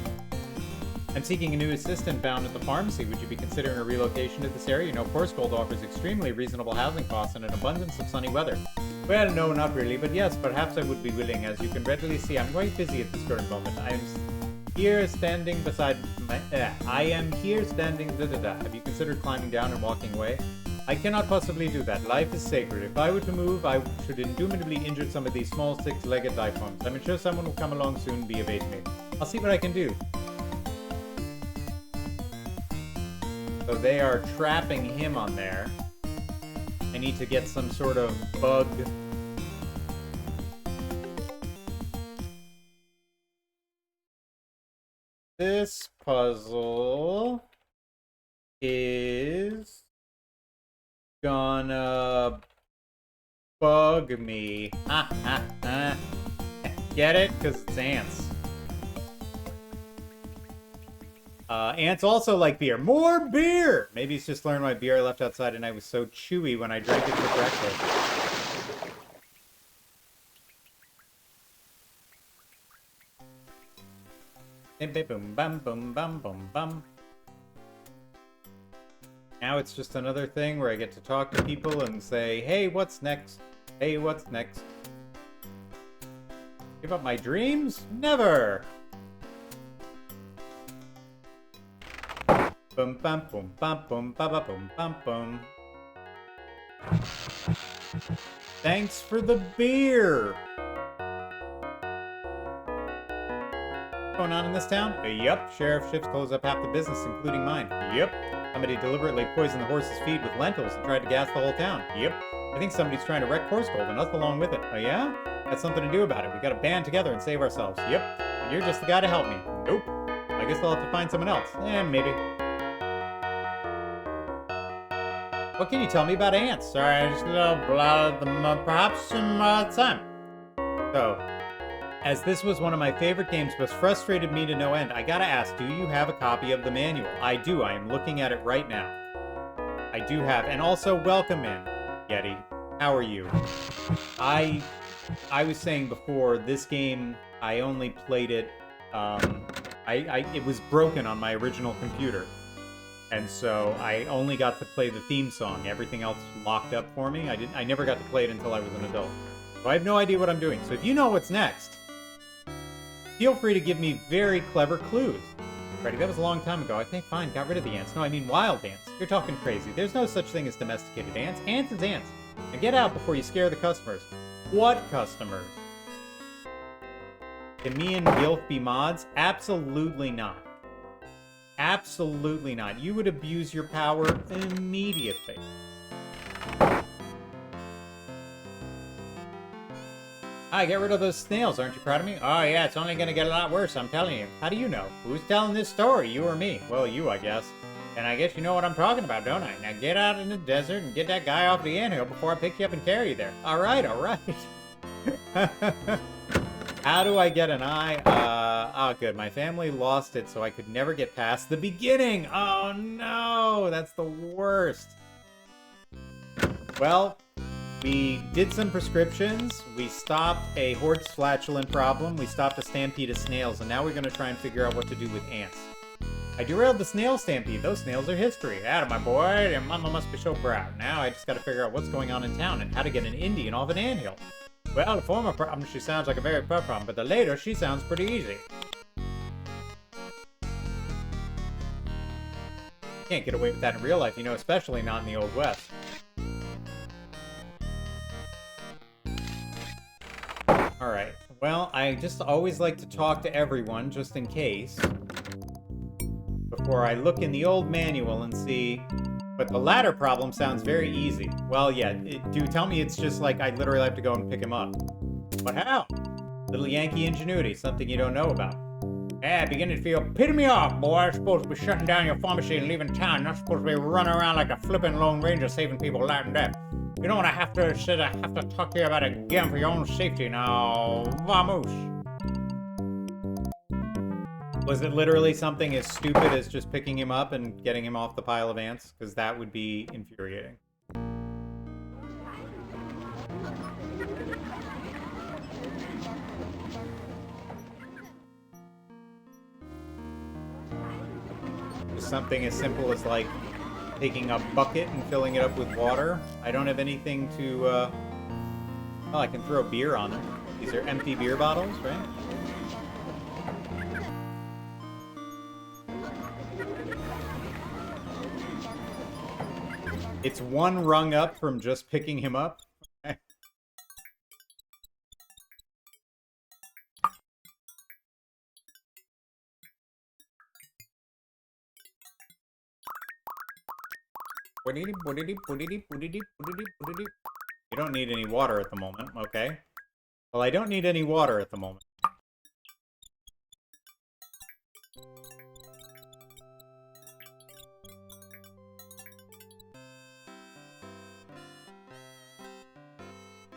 I'm seeking a new assistant bound at the pharmacy. Would you be considering a relocation to this area? You know, Course Gold offers extremely reasonable housing costs and an abundance of sunny weather. Well, no, not really, but yes, perhaps I would be willing. As you can readily see, I'm quite busy at this current moment. I am here standing beside my... I am here standing... Have you considered climbing down and walking away? I cannot possibly do that. Life is sacred. If I were to move, I should indubitably injure some of these small six-legged life forms. I'm sure someone will come along soon and be of aid to me. I'll see what I can do. So they are trapping him on there. I need to get some sort of bug. This puzzle is gonna bug me. Ha ha ha. Get it? Because it's ants. Ants also like beer. More beer! Maybe it's just learned my beer I left outside and I was so chewy when I drank it for breakfast. Boom, bum, boom, bum, boom, bum. Now it's just another thing where I get to talk to people and say, hey, what's next? Hey, what's next? Give up my dreams? Never! Bum bum bum bum bum ba ba bum bum bum. Thanks for the beer! What's going on in this town? Yup, sheriff ships close up half the business, including mine. Yup. Somebody deliberately poisoned the horse's feed with lentils and tried to gas the whole town. Yep. I think somebody's trying to wreck Course Gold and us along with it. Oh yeah? That's something to do about it. We gotta band together and save ourselves. Yep. And you're just the guy to help me. Nope. I guess I'll have to find someone else. Maybe. What can you tell me about ants? Sorry, just a little blah, perhaps some time. So, as this was one of my favorite games, but frustrated me to no end, I gotta ask, do you have a copy of the manual? I do. I am looking at it right now. I do have. And also, welcome in, Yeti. How are you? I was saying before, this game, I only played it, it was broken on my original computer. And so I only got to play the theme song. Everything else locked up for me. I never got to play it until I was an adult. So I have no idea what I'm doing. So if you know what's next, feel free to give me very clever clues. Freddy, that was a long time ago. I think fine, got rid of the ants. No, I mean wild ants. You're talking crazy. There's no such thing as domesticated ants. Ants is ants. And get out before you scare the customers. What customers? Can me and Gilf be mods? Absolutely not. Absolutely not. You would abuse your power immediately. Get rid of those snails. Aren't you proud of me? Oh, yeah, it's only going to get a lot worse, I'm telling you. How do you know? Who's telling this story, you or me? Well, you, I guess. And I guess you know what I'm talking about, don't I? Now get out in the desert and get that guy off the anthill before I pick you up and carry you there. All right, all right. How do I get an eye? Good. My family lost it, so I could never get past the beginning. Oh, no. That's the worst. Well, we did some prescriptions. We stopped a horse flatulent problem. We stopped a stampede of snails, and now we're going to try and figure out what to do with ants. I derailed the snail stampede. Those snails are history. Atta my boy. Your mama must be so proud. Now I just got to figure out what's going on in town and how to get an Indian off an anthill. Well, the former problem, she sounds like a very tough problem, but the later, she sounds pretty easy. Can't get away with that in real life, you know, especially not in the Old West. Alright, well, I just always like to talk to everyone, just in case, before I look in the old manual and see. But the latter problem sounds very easy. Well, yeah, do tell me it's just like I literally have to go and pick him up. But how? Little Yankee ingenuity, something you don't know about. Beginning to feel, pity me off, boy. I'm supposed to be shutting down your pharmacy and leaving town. Not supposed to be running around like a flippin' Lone Ranger saving people life and death. You don't want to have to talk to you about it again for your own safety now. Vamos. Was it literally something as stupid as just picking him up and getting him off the pile of ants? Because that would be infuriating. Just something as simple as, like, taking a bucket and filling it up with water. I don't have anything to, Oh, I can throw beer on them. These are empty beer bottles, right? It's one rung up from just picking him up. Okay. You don't need any water at the moment, okay? Well, I don't need any water at the moment.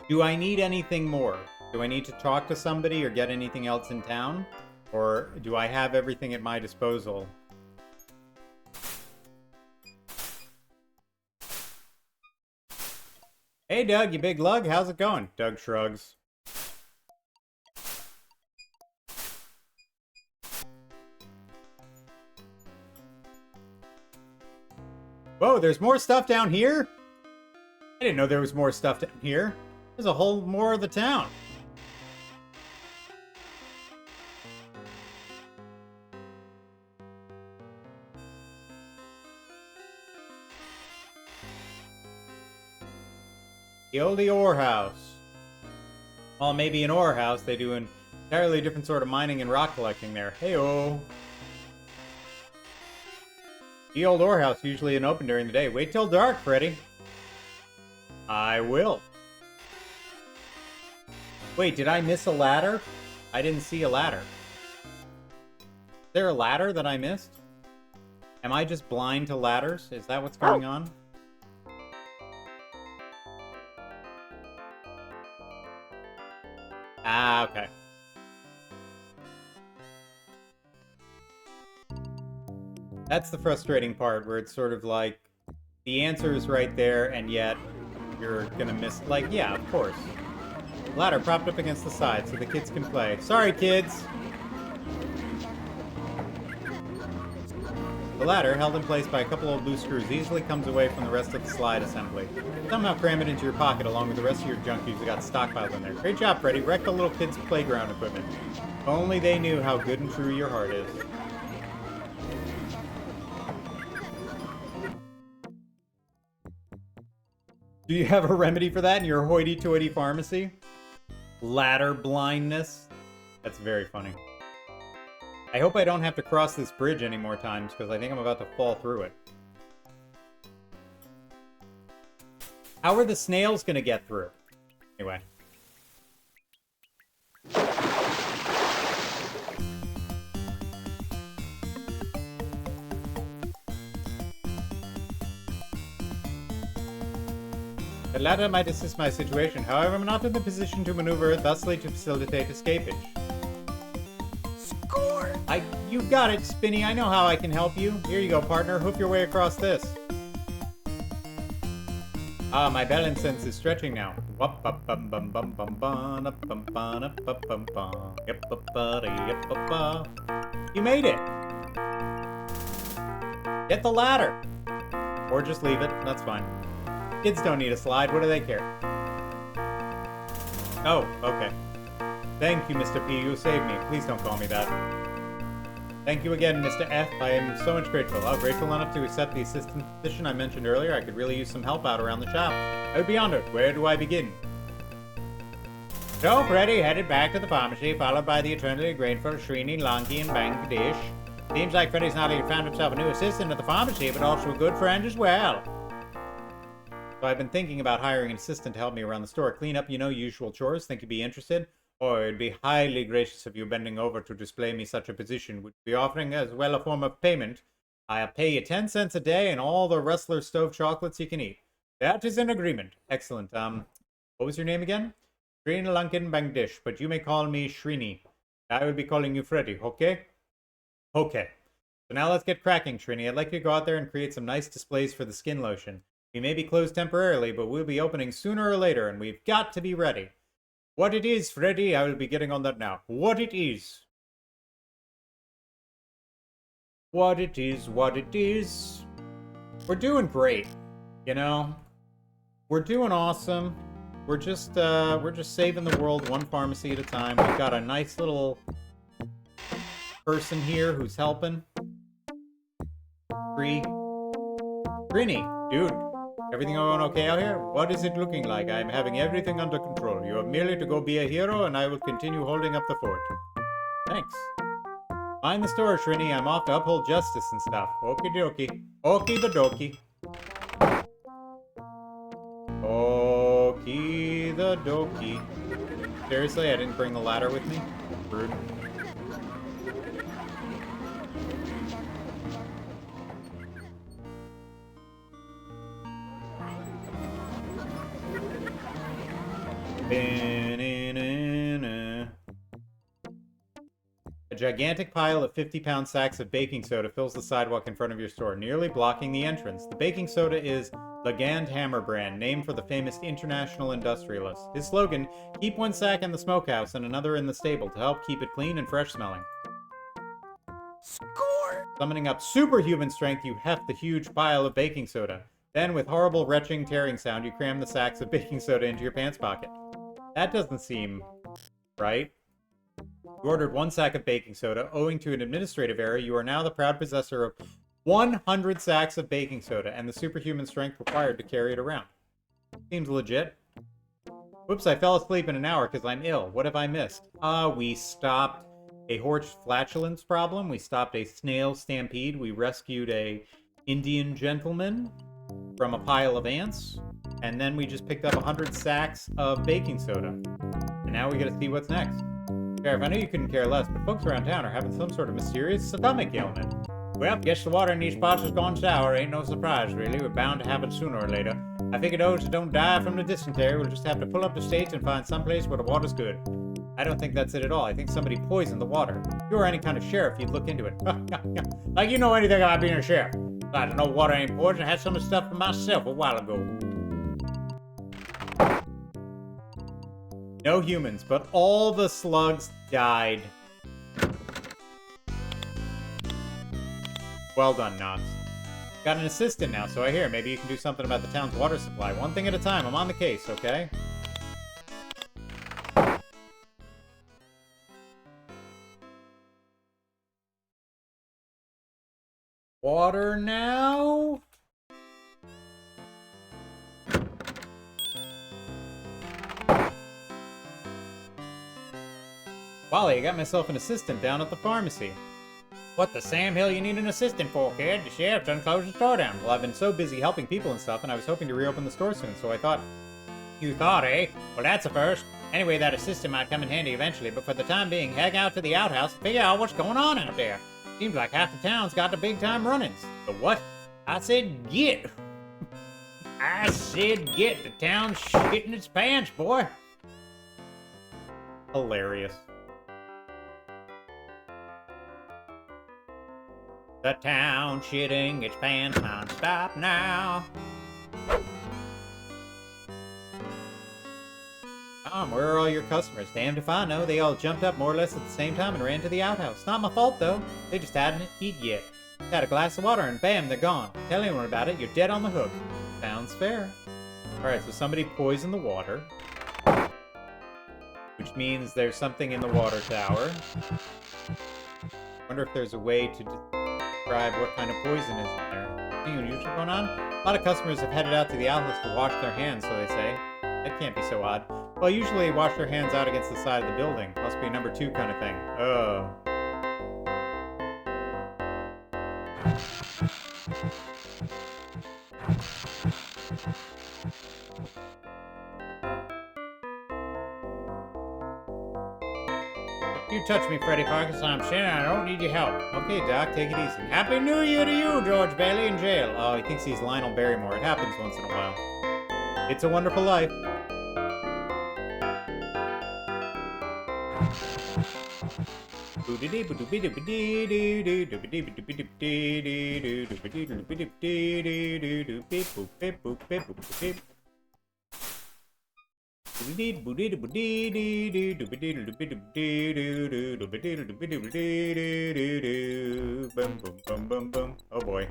Do I need anything more? Do I need to talk to somebody or get anything else in town? Or do I have everything at my disposal? Hey, Doug, you big lug. How's it going? Doug shrugs. Whoa, there's more stuff down here? I didn't know there was more stuff down here. There's a whole more of the town. The oldie ore house. Well, maybe an ore house. They do an entirely different sort of mining and rock collecting there. Hey-oh. The old ore house usually isn't open during the day. Wait till dark, Freddy. I will. Wait, did I miss a ladder? I didn't see a ladder. Is there a ladder that I missed? Am I just blind to ladders? Is that what's going on? Ah, okay. That's the frustrating part, where it's sort of like, the answer is right there, and yet you're gonna miss, like, yeah, of course. Ladder propped up against the side so the kids can play. Sorry, kids! The ladder, held in place by a couple old loose screws, easily comes away from the rest of the slide assembly. Somehow cram it into your pocket along with the rest of your junk you've got stockpiled in there. Great job, Freddy. Wreck the little kids' playground equipment. If only they knew how good and true your heart is. Do you have a remedy for that in your hoity-toity pharmacy? Ladder blindness? That's very funny. I hope I don't have to cross this bridge any more times, because I think I'm about to fall through it. How are the snails gonna get through? Anyway. The ladder might assist my situation, however, I'm not in the position to maneuver it thusly to facilitate escapage. Score! You got it, Spinny. I know how I can help you. Here you go, partner. Hoof your way across this. Ah, my balance sense is stretching now. You made it. Get the ladder. Or just leave it. That's fine. Kids don't need a slide. What do they care? Oh, okay. Thank you, Mr. P. You saved me. Please don't call me that. Thank you again, Mr. F. I am so much grateful. Oh, grateful enough to accept the assistant position I mentioned earlier. I could really use some help out around the shop. I would be honored. Where do I begin? So Freddy headed back to the pharmacy, followed by the eternally grateful Srini, Lanky, and Bangladesh. Seems like Freddy's not only found himself a new assistant at the pharmacy, but also a good friend as well. So I've been thinking about hiring an assistant to help me around the store. Clean up, usual chores. Think you'd be interested? Oh, it'd be highly gracious of you bending over to display me such a position. Would you be offering as well a form of payment? I'll pay you 10 cents a day and all the Rustler stove chocolates you can eat. That is an agreement. Excellent. What was your name again? Srini Lankan Bangdish, but you may call me Srini. I will be calling you Freddy, okay? Okay. So now let's get cracking, Srini. I'd like you to go out there and create some nice displays for the skin lotion. We may be closed temporarily, but we'll be opening sooner or later, and we've got to be ready. What it is, Freddy, I will be getting on that now. What it is. What it is, what it is. We're doing great, you know? We're doing awesome. We're just saving the world one pharmacy at a time. We've got a nice little person here who's helping. Grinny, dude, everything going okay out here? What is it looking like? I'm having everything under control. You have merely to go be a hero, and I will continue holding up the fort. Thanks. Mind the store, Srini. I'm off to uphold justice and stuff. Okie dokie. Okie the dokie. Okie the dokie. Seriously, I didn't bring the ladder with me? Rude. A gigantic pile of 50-pound sacks of baking soda fills the sidewalk in front of your store, nearly blocking the entrance. The baking soda is Legand Hammer brand, named for the famous international industrialist. His slogan, keep one sack in the smokehouse and another in the stable to help keep it clean and fresh smelling. Score! Summoning up superhuman strength, you heft the huge pile of baking soda. Then, with horrible retching tearing sound, you cram the sacks of baking soda into your pants pocket. That doesn't seem right. You ordered one sack of baking soda. Owing to an administrative error, you are now the proud possessor of 100 sacks of baking soda and the superhuman strength required to carry it around. Seems legit. Whoops, I fell asleep in an hour because I'm ill. What have I missed? We stopped a horse flatulence problem. We stopped a snail stampede. We rescued a Indian gentleman from a pile of ants. And then we just picked up 100 sacks of baking soda. And now we gotta see what's next. Sheriff, I know you couldn't care less, but folks around town are having some sort of mysterious stomach ailment. Well, guess the water in these pots has gone sour. Ain't no surprise, really. We're bound to happen sooner or later. I figure those that don't die from the dysentery will just have to pull up the states and find someplace where the water's good. I don't think that's it at all. I think somebody poisoned the water. If you were any kind of sheriff, you'd look into it. Like you know anything about being a sheriff. I don't know water ain't poison. I had some of the stuff for myself a while ago. No humans, but all the slugs died. Well done, Knox. Got an assistant now, so I hear. Maybe you can do something about the town's water supply. One thing at a time. I'm on the case, okay? Water now? Wally, I got myself an assistant down at the pharmacy. What the Sam Hill you need an assistant for, kid? The sheriff done closed the store down. Well, I've been so busy helping people and stuff, and I was hoping to reopen the store soon, so I thought... You thought, eh? Well, that's a first. Anyway, that assistant might come in handy eventually, but for the time being, hang out to the outhouse and figure out what's going on out there. Seems like half the town's got the big-time run-ins. The what? I said get. I said get. The town's shitting its pants, boy. Hilarious. The town shitting its pants non-stop now. Tom, where are all your customers? Damned if I know. They all jumped up more or less at the same time and ran to the outhouse. Not my fault, though. They just hadn't eaten yet. Had a glass of water and bam, they're gone. Tell anyone about it, you're dead on the hook. Sounds fair. Alright, so somebody poisoned the water. Which means there's something in the water tower. Wonder if there's a way to describe what kind of poison is in there. Anything unusual going on? A lot of customers have headed out to the outhouse to wash their hands, so they say. That can't be so odd. Well, usually they wash their hands out against the side of the building. Must be number 2 kind of thing. Oh. You touch me, Freddy Pharkas. I'm Shannon. I don't need your help. Okay, Doc, take it easy. Happy New Year to you, George Bailey in jail. Oh, he thinks he's Lionel Barrymore. It happens once in a while. It's a Wonderful Life. Oh boy.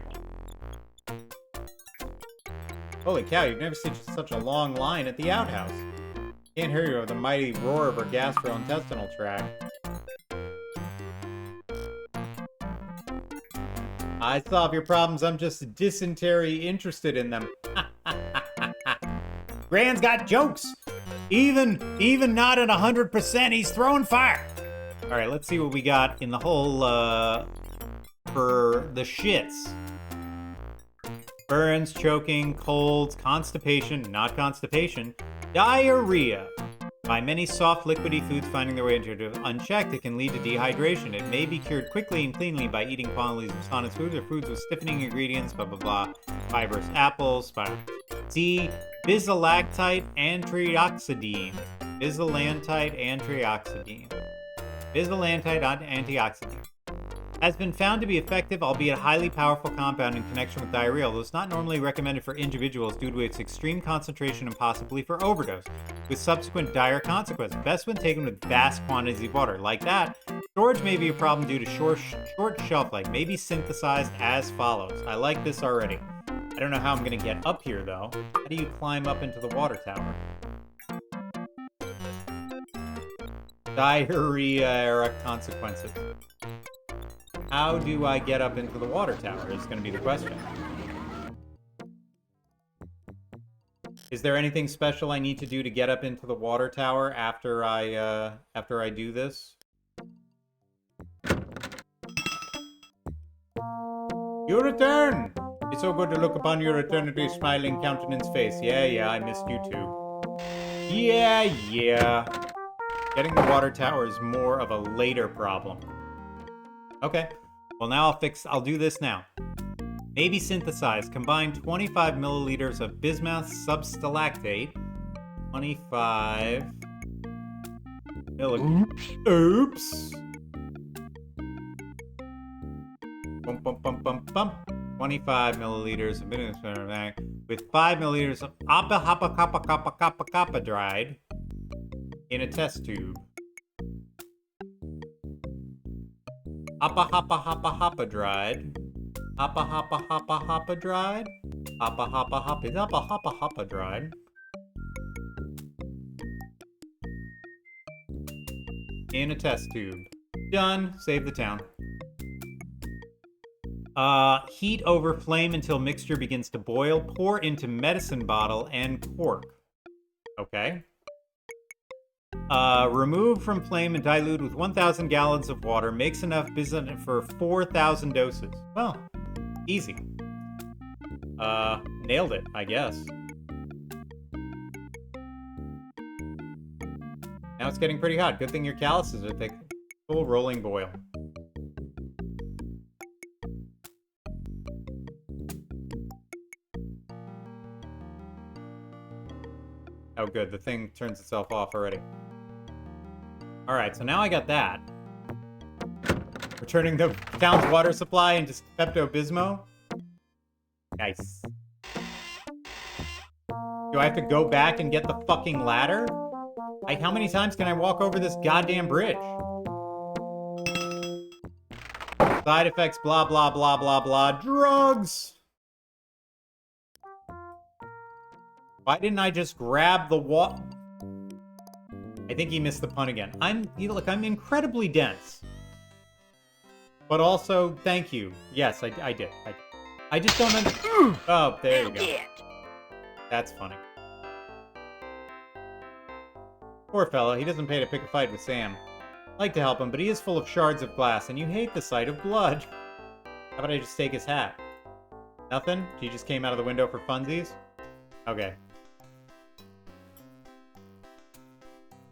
Holy cow, you've never seen such a long line at the outhouse. Can't hear you over the mighty roar of her gastrointestinal tract. I solve your problems, I'm just dysentery interested in them. Gran's got jokes. Even not at 100%, he's throwing fire. All right, let's see what we got in the whole, for the shits. Burns, choking, colds, constipation, not constipation, diarrhea. By many soft, liquidy foods finding their way into it unchecked, it can lead to dehydration. It may be cured quickly and cleanly by eating quantities of honest foods or foods with stiffening ingredients, blah, blah, blah. Fibrous apples, C. Bisalactite antioxidine. Bisalantite antioxidine. Bisalantite antioxidine. Has been found to be effective, albeit highly powerful compound in connection with diarrhea, although it's not normally recommended for individuals due to its extreme concentration and possibly for overdose, with subsequent dire consequences. Best when taken with vast quantities of water. Like that, storage may be a problem due to short shelf life, may be synthesized as follows. I like this already. I don't know how I'm going to get up here, though. How do you climb up into the water tower? Diarrhea consequences. How do I get up into the water tower is going to be the question. Is there anything special I need to do to get up into the water tower after I do this? You return! It's so good to look upon your eternity smiling countenance face. Yeah, I missed you too. Yeah. Getting the water tower is more of a later problem. Okay, well now I'll do this now. Maybe synthesize. Combine 25 milliliters of bismuth substalactate. 25 milliliters. Oops. Bum. 25 milliliters of bismuth with 5 milliliters of kappa dried in a test tube. Hoppa dried. Hoppa dried. Hoppa dried. In a test tube. Done. Save the town. Heat over flame until mixture begins to boil. Pour into medicine bottle and cork. Okay. Remove from flame and dilute with 1,000 gallons of water. Makes enough bismuth for 4,000 doses. Well, easy. Nailed it, I guess. Now it's getting pretty hot. Good thing your calluses are thick. Full rolling boil. Oh good, the thing turns itself off already. Alright, so now I got that. Returning the town's water supply into Pepto-Bismol. Nice. Do I have to go back and get the fucking ladder? How many times can I walk over this goddamn bridge? Side effects, blah, blah, blah, blah, blah. Drugs! Why didn't I just grab the water? I think he missed the pun again. Look, I'm incredibly dense. But also, thank you. Yes, I did. I just don't understand. Oh, there you go. That's funny. Poor fella, he doesn't pay to pick a fight with Sam. I'd like to help him, but he is full of shards of glass, and you hate the sight of blood. How about I just take his hat? Nothing? He just came out of the window for funsies? Okay.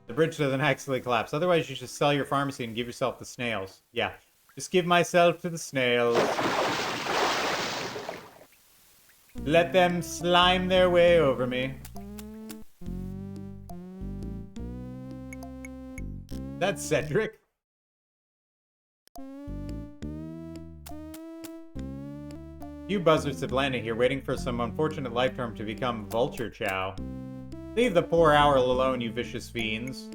The bridge doesn't actually collapse. Otherwise, you should sell your pharmacy and give yourself the snails. Yeah. Just give myself to the snails. Let them slime their way over me. That's Cedric. Few buzzards have landed here, waiting for some unfortunate life form to become vulture chow. Leave the poor owl alone, you vicious fiends.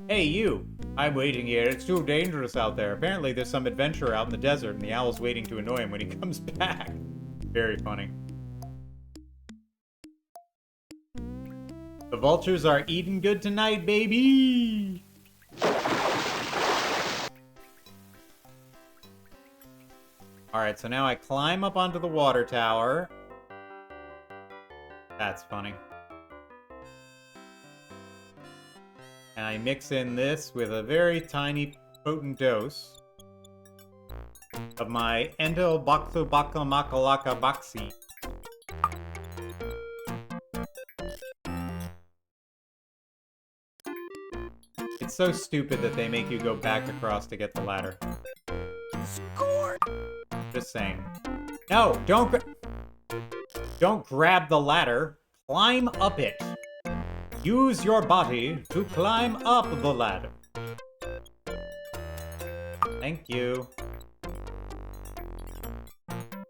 Hey, you! I'm waiting here. It's too dangerous out there. Apparently there's some adventurer out in the desert, and the owl's waiting to annoy him when he comes back. Very funny. The vultures are eating good tonight, baby! Alright, so now I climb up onto the water tower. That's funny. And I mix in this with a very tiny, potent dose of my Entoboxobacamakalakaboxy. It's so stupid that they make you go back across to get the ladder. Score! Just saying. No, don't grab the ladder. Climb up it. Use your body to climb up the ladder. Thank you.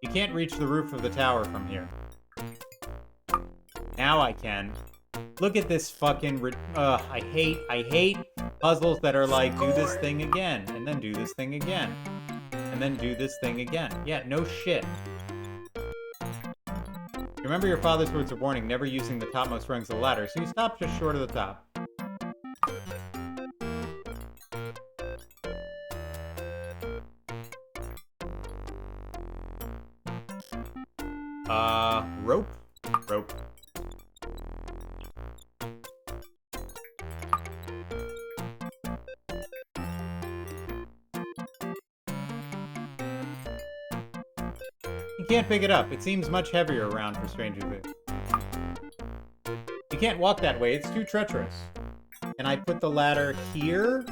You can't reach the roof of the tower from here. Now I can. Look at this fucking... I hate puzzles that are like, do this thing again, and then do this thing again, and then do this thing again. Yeah, no shit. Remember your father's words of warning, never using the topmost rungs of the ladder, so you stop just short of the top. Rope? Rope. You can't pick it up. It seems much heavier around for strangers. You can't walk that way. It's too treacherous. Can I put the ladder here?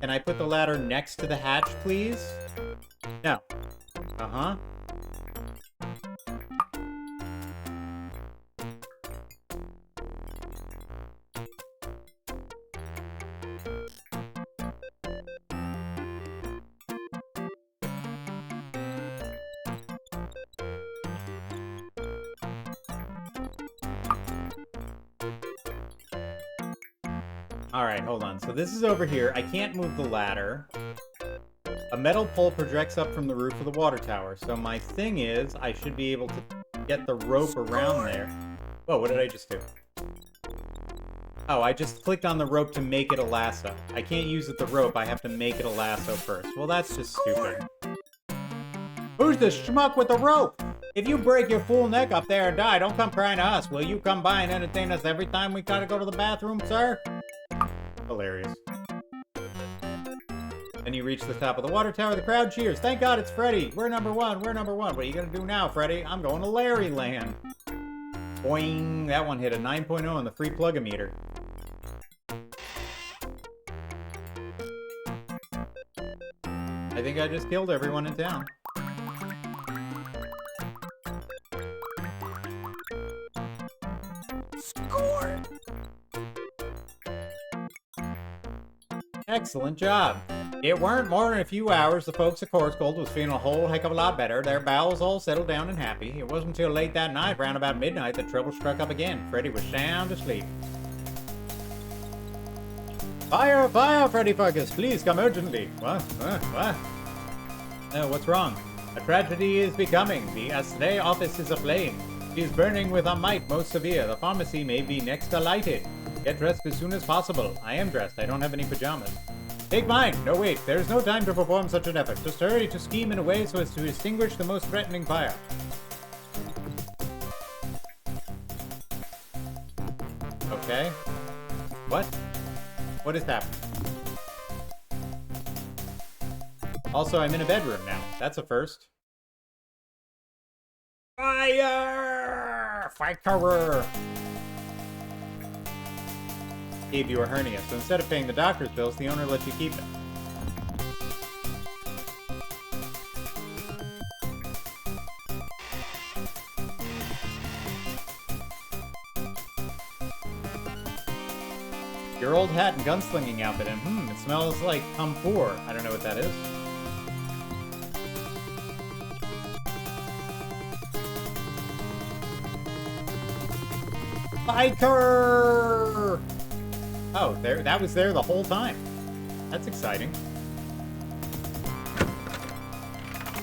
Can I put the ladder next to the hatch, please? No. Uh-huh. Alright, hold on. So this is over here. I can't move the ladder. A metal pole projects up from the roof of the water tower. So my thing is, I should be able to get the rope around there. Whoa, what did I just do? Oh, I just clicked on the rope to make it a lasso. I can't use it the rope, I have to make it a lasso first. Well, that's just stupid. Who's the schmuck with the rope? If you break your fool neck up there and die, don't come crying to us. Will you come by and entertain us every time we gotta go to the bathroom, sir? Hilarious. Then you reach the top of the water tower, the crowd cheers. Thank God it's Freddy! We're number one, we're number one. What are you gonna do now, Freddy? I'm going to Larry Land. Boing! That one hit a 9.0 on the free plug-o-meter. I think I just killed everyone in town. Score! Excellent job. It weren't more than a few hours the folks at Course Gold was feeling a whole heck of a lot better. Their bowels all settled down and happy. It wasn't until late that night, round about midnight, that trouble struck up again. Freddy was sound asleep. Fire, fire, Freddy Pharkas! Please come urgently. What? What? What's wrong? A tragedy is becoming. The Astray office is aflame. She is burning with a might most severe. The pharmacy may be next to lighted. Get dressed as soon as possible. I am dressed. I don't have any pajamas. Take mine! No, wait. There is no time to perform such an effort. Just hurry to scheme in a way so as to extinguish the most threatening fire. Okay. What? What is happening? Also, I'm in a bedroom now. That's a first. Fire! Fire! Gave you a hernia, so instead of paying the doctor's bills, the owner let you keep it. Your old hat and gunslinging outfit, and it smells like camphor. I don't know what that is. Biker! Oh, that was there the whole time. That's exciting.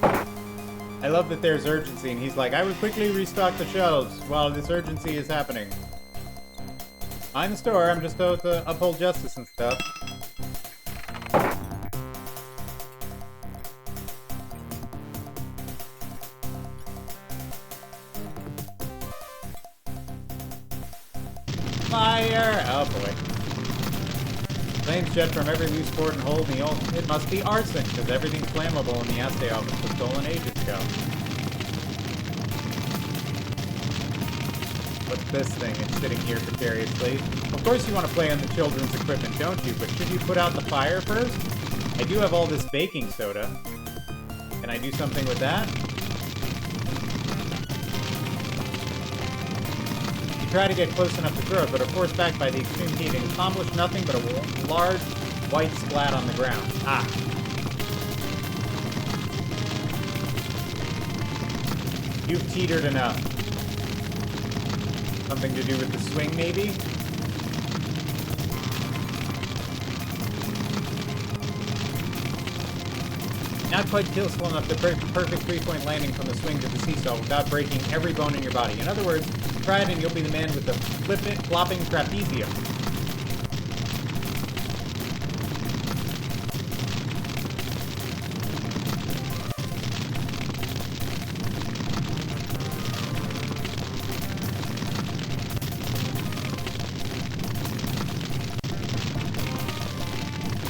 I love that there's urgency, and he's like, I would quickly restock the shelves while this urgency is happening. I'm the store, I'm just out to uphold justice and stuff. Fire! Oh boy. Flames jet from every loose board and hole in the old. It must be arson, because everything's flammable in the assay office was stolen ages ago. What's this thing? It's sitting here precariously. Of course you want to play on the children's equipment, don't you? But should you put out the fire first? I do have all this baking soda. Can I do something with that? Try to get close enough to throw it, but are forced back by the extreme heat and accomplish nothing but a large white splat on the ground. Ah. You've teetered enough. Something to do with the swing, maybe? Not quite skillful enough to break perfect three-point landing from the swing to the seesaw without breaking every bone in your body. In other words, try it and you'll be the man with the flippant, flopping trapezium.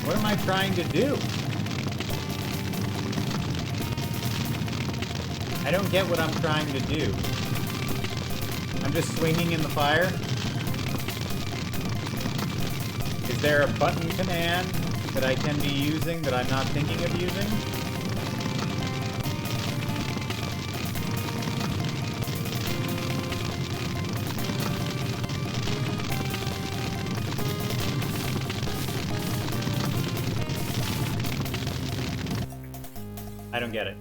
What am I trying to do? I don't get what I'm trying to do. I'm just swinging in the fire. Is there a button command that I can be using that I'm not thinking of using? I don't get it.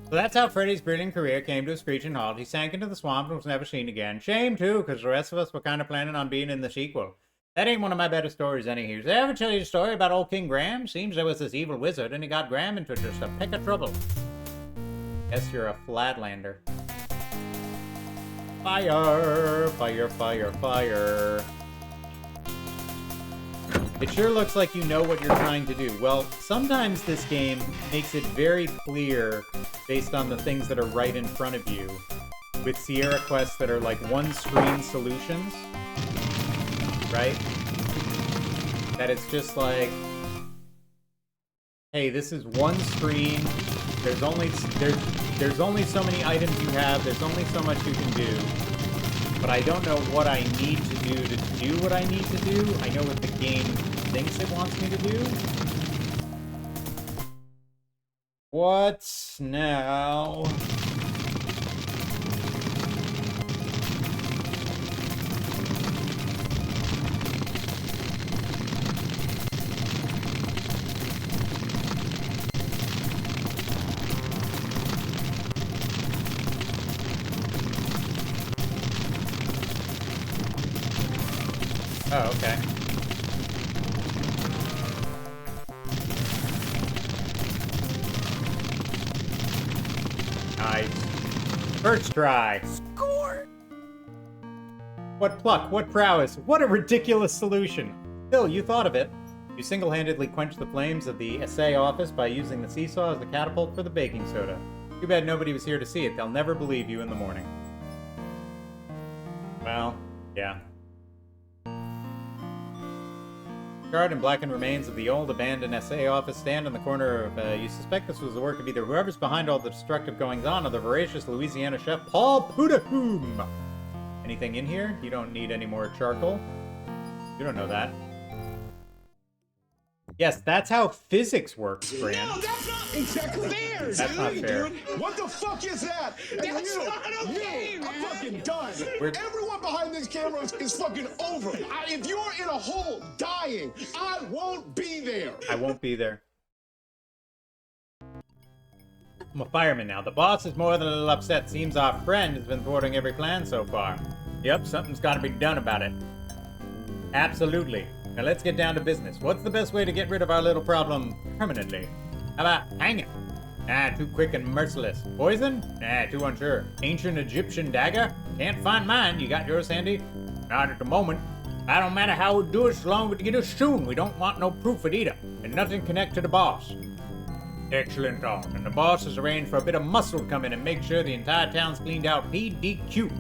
So that's how Freddy's brilliant career came to a screeching halt. He sank into the swamp and was never seen again. Shame, too, because the rest of us were kind of planning on being in the sequel. That ain't one of my better stories, anyhow. Did I ever tell you the story about old King Graham? Seems there was this evil wizard, and he got Graham into just a peck of trouble. Guess you're a flatlander. Fire! Fire, fire, fire. It sure looks like you know what you're trying to do. Well, sometimes this game makes it very clear based on the things that are right in front of you with Sierra quests that are like one-screen solutions, right? That it's just like, hey, this is one screen, there's only so many items you have, there's only so much you can do, but I don't know what I need to do what I need to do. I know what the game thinks it wants me to do. What's now? Oh, okay. Nice. First try. Score! What pluck, what prowess, what a ridiculous solution. Still, you thought of it. You single-handedly quenched the flames of the assay office by using the seesaw as the catapult for the baking soda. Too bad nobody was here to see it. They'll never believe you in the morning. Well, yeah. Charred and blackened remains of the old abandoned SA office stand on the corner of, you suspect this was the work of either whoever's behind all the destructive goings-on or the voracious Louisiana chef Paul Pudahoom. Anything in here? You don't need any more charcoal. You don't know that. Yes, that's how physics works, Fran. No, that's not exactly fair. That's not fair. What the fuck is that? That's not okay, man. I'm fucking done. Everyone behind this camera is fucking over. If you're in a hole dying, I won't be there. I won't be there. I'm a fireman now. The boss is more than a little upset. Seems our friend has been thwarting every plan so far. Yep, something's got to be done about it. Absolutely. Now let's get down to business. What's the best way to get rid of our little problem permanently? How about hanging? Nah, too quick and merciless. Poison? Nah, too unsure. Ancient Egyptian dagger? Can't find mine. You got yours, Sandy? Not at the moment. I don't matter how we do it, so long as we get it soon. We don't want no proof of it either. And nothing connect to the boss. Excellent thought. And the boss has arranged for a bit of muscle to come in and make sure the entire town's cleaned out PDQ.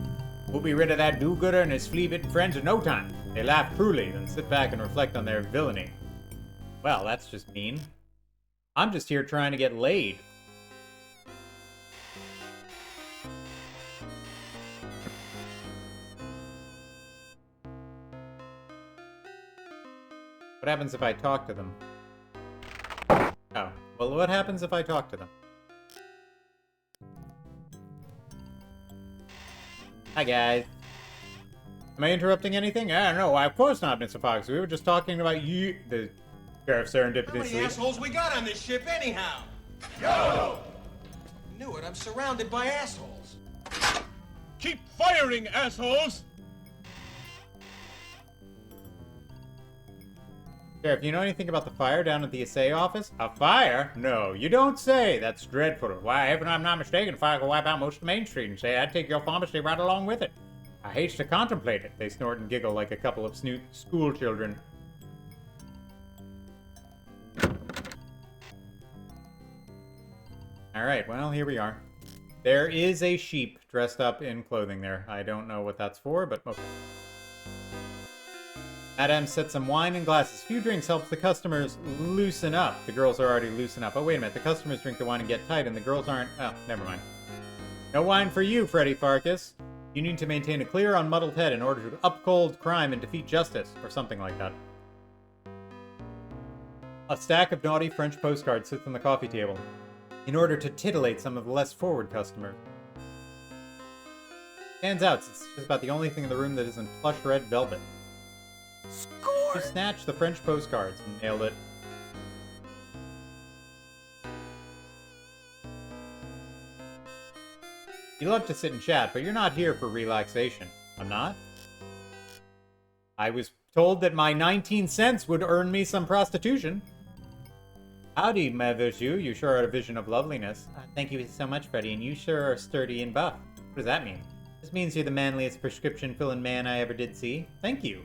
We'll be rid of that do-gooder and his flea-bitten friends in no time. They laugh cruelly, then sit back and reflect on their villainy. Well, that's just mean. I'm just here trying to get laid. What happens if I talk to them? Oh, well, what happens if I talk to them? Hi, guys. Am I interrupting anything? I don't know. Of course not, Mr. Fox. We were just talking about you, the Sheriff Serendipitously. How many assholes we got on this ship, anyhow? Yo! Knew it. I'm surrounded by assholes. Keep firing, assholes! Sheriff, you know anything about the fire down at the assay office? A fire? No, you don't say. That's dreadful. Why, if I'm not mistaken, fire could wipe out most of Main Street and say I'd take your pharmacy right along with it. I hate to contemplate it. They snort and giggle like a couple of school children. Alright, well, here we are. There is a sheep dressed up in clothing there. I don't know what that's for, but okay. Madame set some wine in glasses. Few drinks helps the customers loosen up. The girls are already loosen up. Oh, wait a minute. The customers drink the wine and get tight, and the girls aren't... Oh, never mind. No wine for you, Freddy Pharkas. You need to maintain a clear, unmuddled head in order to uphold crime and defeat justice, or something like that. A stack of naughty French postcards sits on the coffee table, in order to titillate some of the less forward customers. Stands out, it's just about the only thing in the room that isn't plush red velvet. Score! You snatched the French postcards and nailed it. You love to sit and chat, but you're not here for relaxation. I'm not? I was told that my 19 cents would earn me some prostitution. Howdy, monsieur. You sure are a vision of loveliness. Thank you so much, Freddy, and you sure are sturdy and buff. What does that mean? This means you're the manliest prescription-filling man I ever did see. Thank you.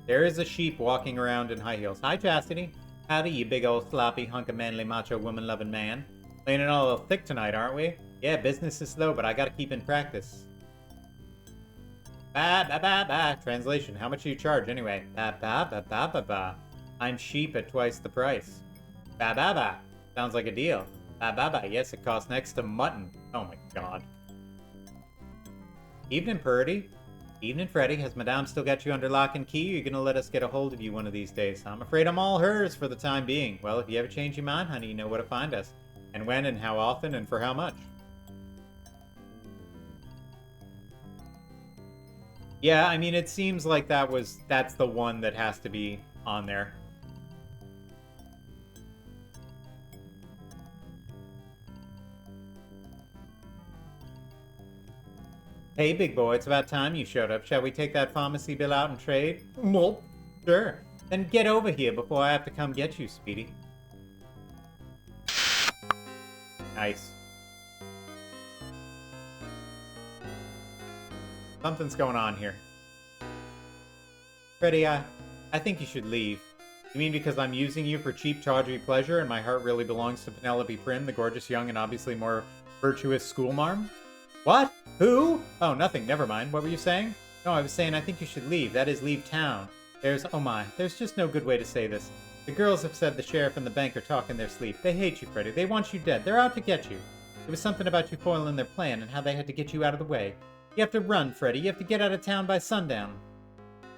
There is a sheep walking around in high heels. Hi, Chastity. Howdy, you big old sloppy hunk of manly macho woman-loving man. Playing it all a little thick tonight, aren't we? Yeah, business is slow, but I gotta keep in practice. Ba ba ba ba. Translation, how much do you charge anyway? Ba ba ba ba ba ba. I'm sheep at twice the price. Ba ba ba. Sounds like a deal. Ba ba ba. Yes, it costs next to mutton. Oh my god. Evening, Purdy. Evening, Freddy. Has Madame still got you under lock and key? Or are you gonna let us get a hold of you one of these days? I'm afraid I'm all hers for the time being. Well, if you ever change your mind, honey, you know where to find us. And when and how often and for how much. Yeah, I mean, it seems like that's the one that has to be on there. Hey, big boy, it's about time you showed up. Shall we take that pharmacy bill out and trade? Well, sure. Then get over here before I have to come get you, Speedy. Nice. Something's going on here. Freddy, I think you should leave. You mean because I'm using you for cheap, tawdry pleasure and my heart really belongs to Penelope Prim, the gorgeous, young, and obviously more virtuous schoolmarm? What? Who? Oh, nothing. Never mind. What were you saying? No, I was saying I think you should leave. That is, leave town. Oh my, there's just no good way to say this. The girls have said the sheriff and the bank are talking their sleep. They hate you, Freddy. They want you dead. They're out to get you. It was something about you foiling their plan and how they had to get you out of the way. You have to run, Freddy. You have to get out of town by sundown.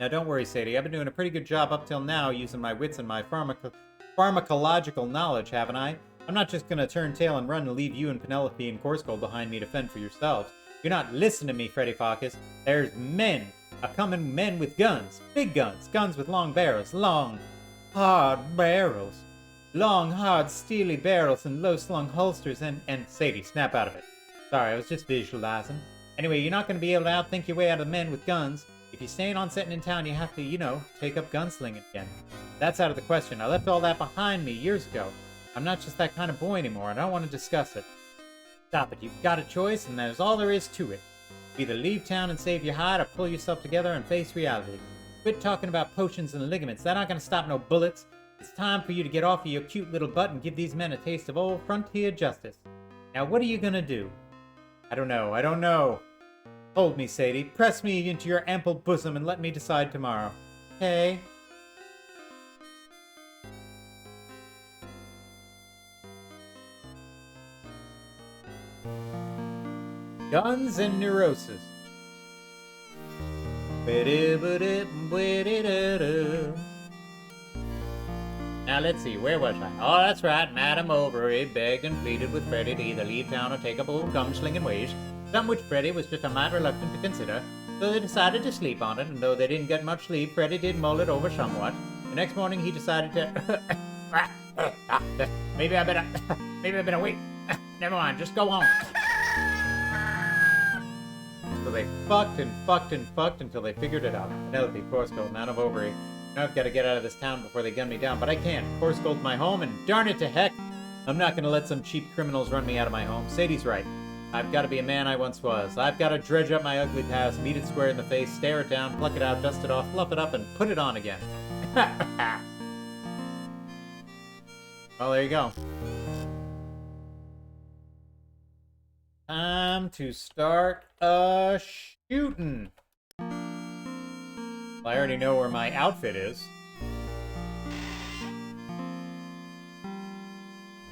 Now, don't worry, Sadie. I've been doing a pretty good job up till now using my wits and my pharmacological knowledge, haven't I? I'm not just gonna turn tail and run and leave you and Penelope and Corsgold behind me to fend for yourselves. You're not listening to me, Freddy Pharkas. There's men. A-coming men with guns. Big guns. Guns with long barrels. Long, hard barrels. Long, hard, steely barrels and low-slung holsters and Sadie, snap out of it. Sorry, I was just visualizing. Anyway, you're not going to be able to outthink your way out of men with guns. If you're staying on setting in town, you have to, you know, take up gunslinging again. That's out of the question. I left all that behind me years ago. I'm not just that kind of boy anymore. I don't want to discuss it. Stop it. You've got a choice, and that's all there is to it. Either leave town and save your hide, or pull yourself together and face reality. Quit talking about potions and ligaments. That aren't going to stop no bullets. It's time for you to get off of your cute little butt and give these men a taste of old frontier justice. Now, what are you going to do? I don't know. Hold me, Sadie. Press me into your ample bosom and let me decide tomorrow. Hey? Guns and neurosis. Now let's see, where was I? Oh, that's right, Madame Overy begged and pleaded with Freddy to either leave town or take up old gunslinging ways, something which Freddy was just a mite reluctant to consider, so they decided to sleep on it, and though they didn't get much sleep, Freddy did mull it over somewhat. The next morning he decided to... maybe I better wait. Never mind, just go home. So they fucked until they figured it out. Penelope, Corsgold, Madame Overy. Now I've got to get out of this town before they gun me down, but I can't. Corsgold's my home, and darn it to heck, I'm not going to let some cheap criminals run me out of my home. Sadie's right. I've got to be a man I once was. I've got to dredge up my ugly past, meet it square in the face, stare it down, pluck it out, dust it off, fluff it up, and put it on again. Well, there you go. Time to start shooting. Well, I already know where my outfit is.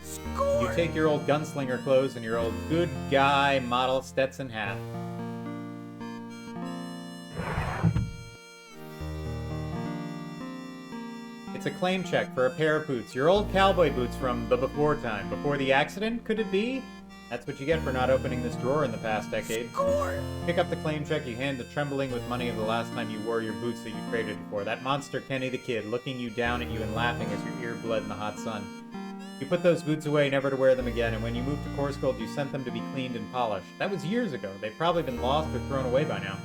Score! You take your old gunslinger clothes and your old good guy model Stetson hat. It's a claim check for a pair of boots. Your old cowboy boots from the before time. Before the accident, could it be? That's what you get for not opening this drawer in the past decade. Score! Pick up the claim check, you hand the trembling with money of the last time you wore your boots that you traded for. That monster Kenny the Kid, looking you down at you and laughing as your ear bled in the hot sun. You put those boots away, never to wear them again, and when you moved to Corsgold, you sent them to be cleaned and polished. That was years ago. They've probably been lost or thrown away by now.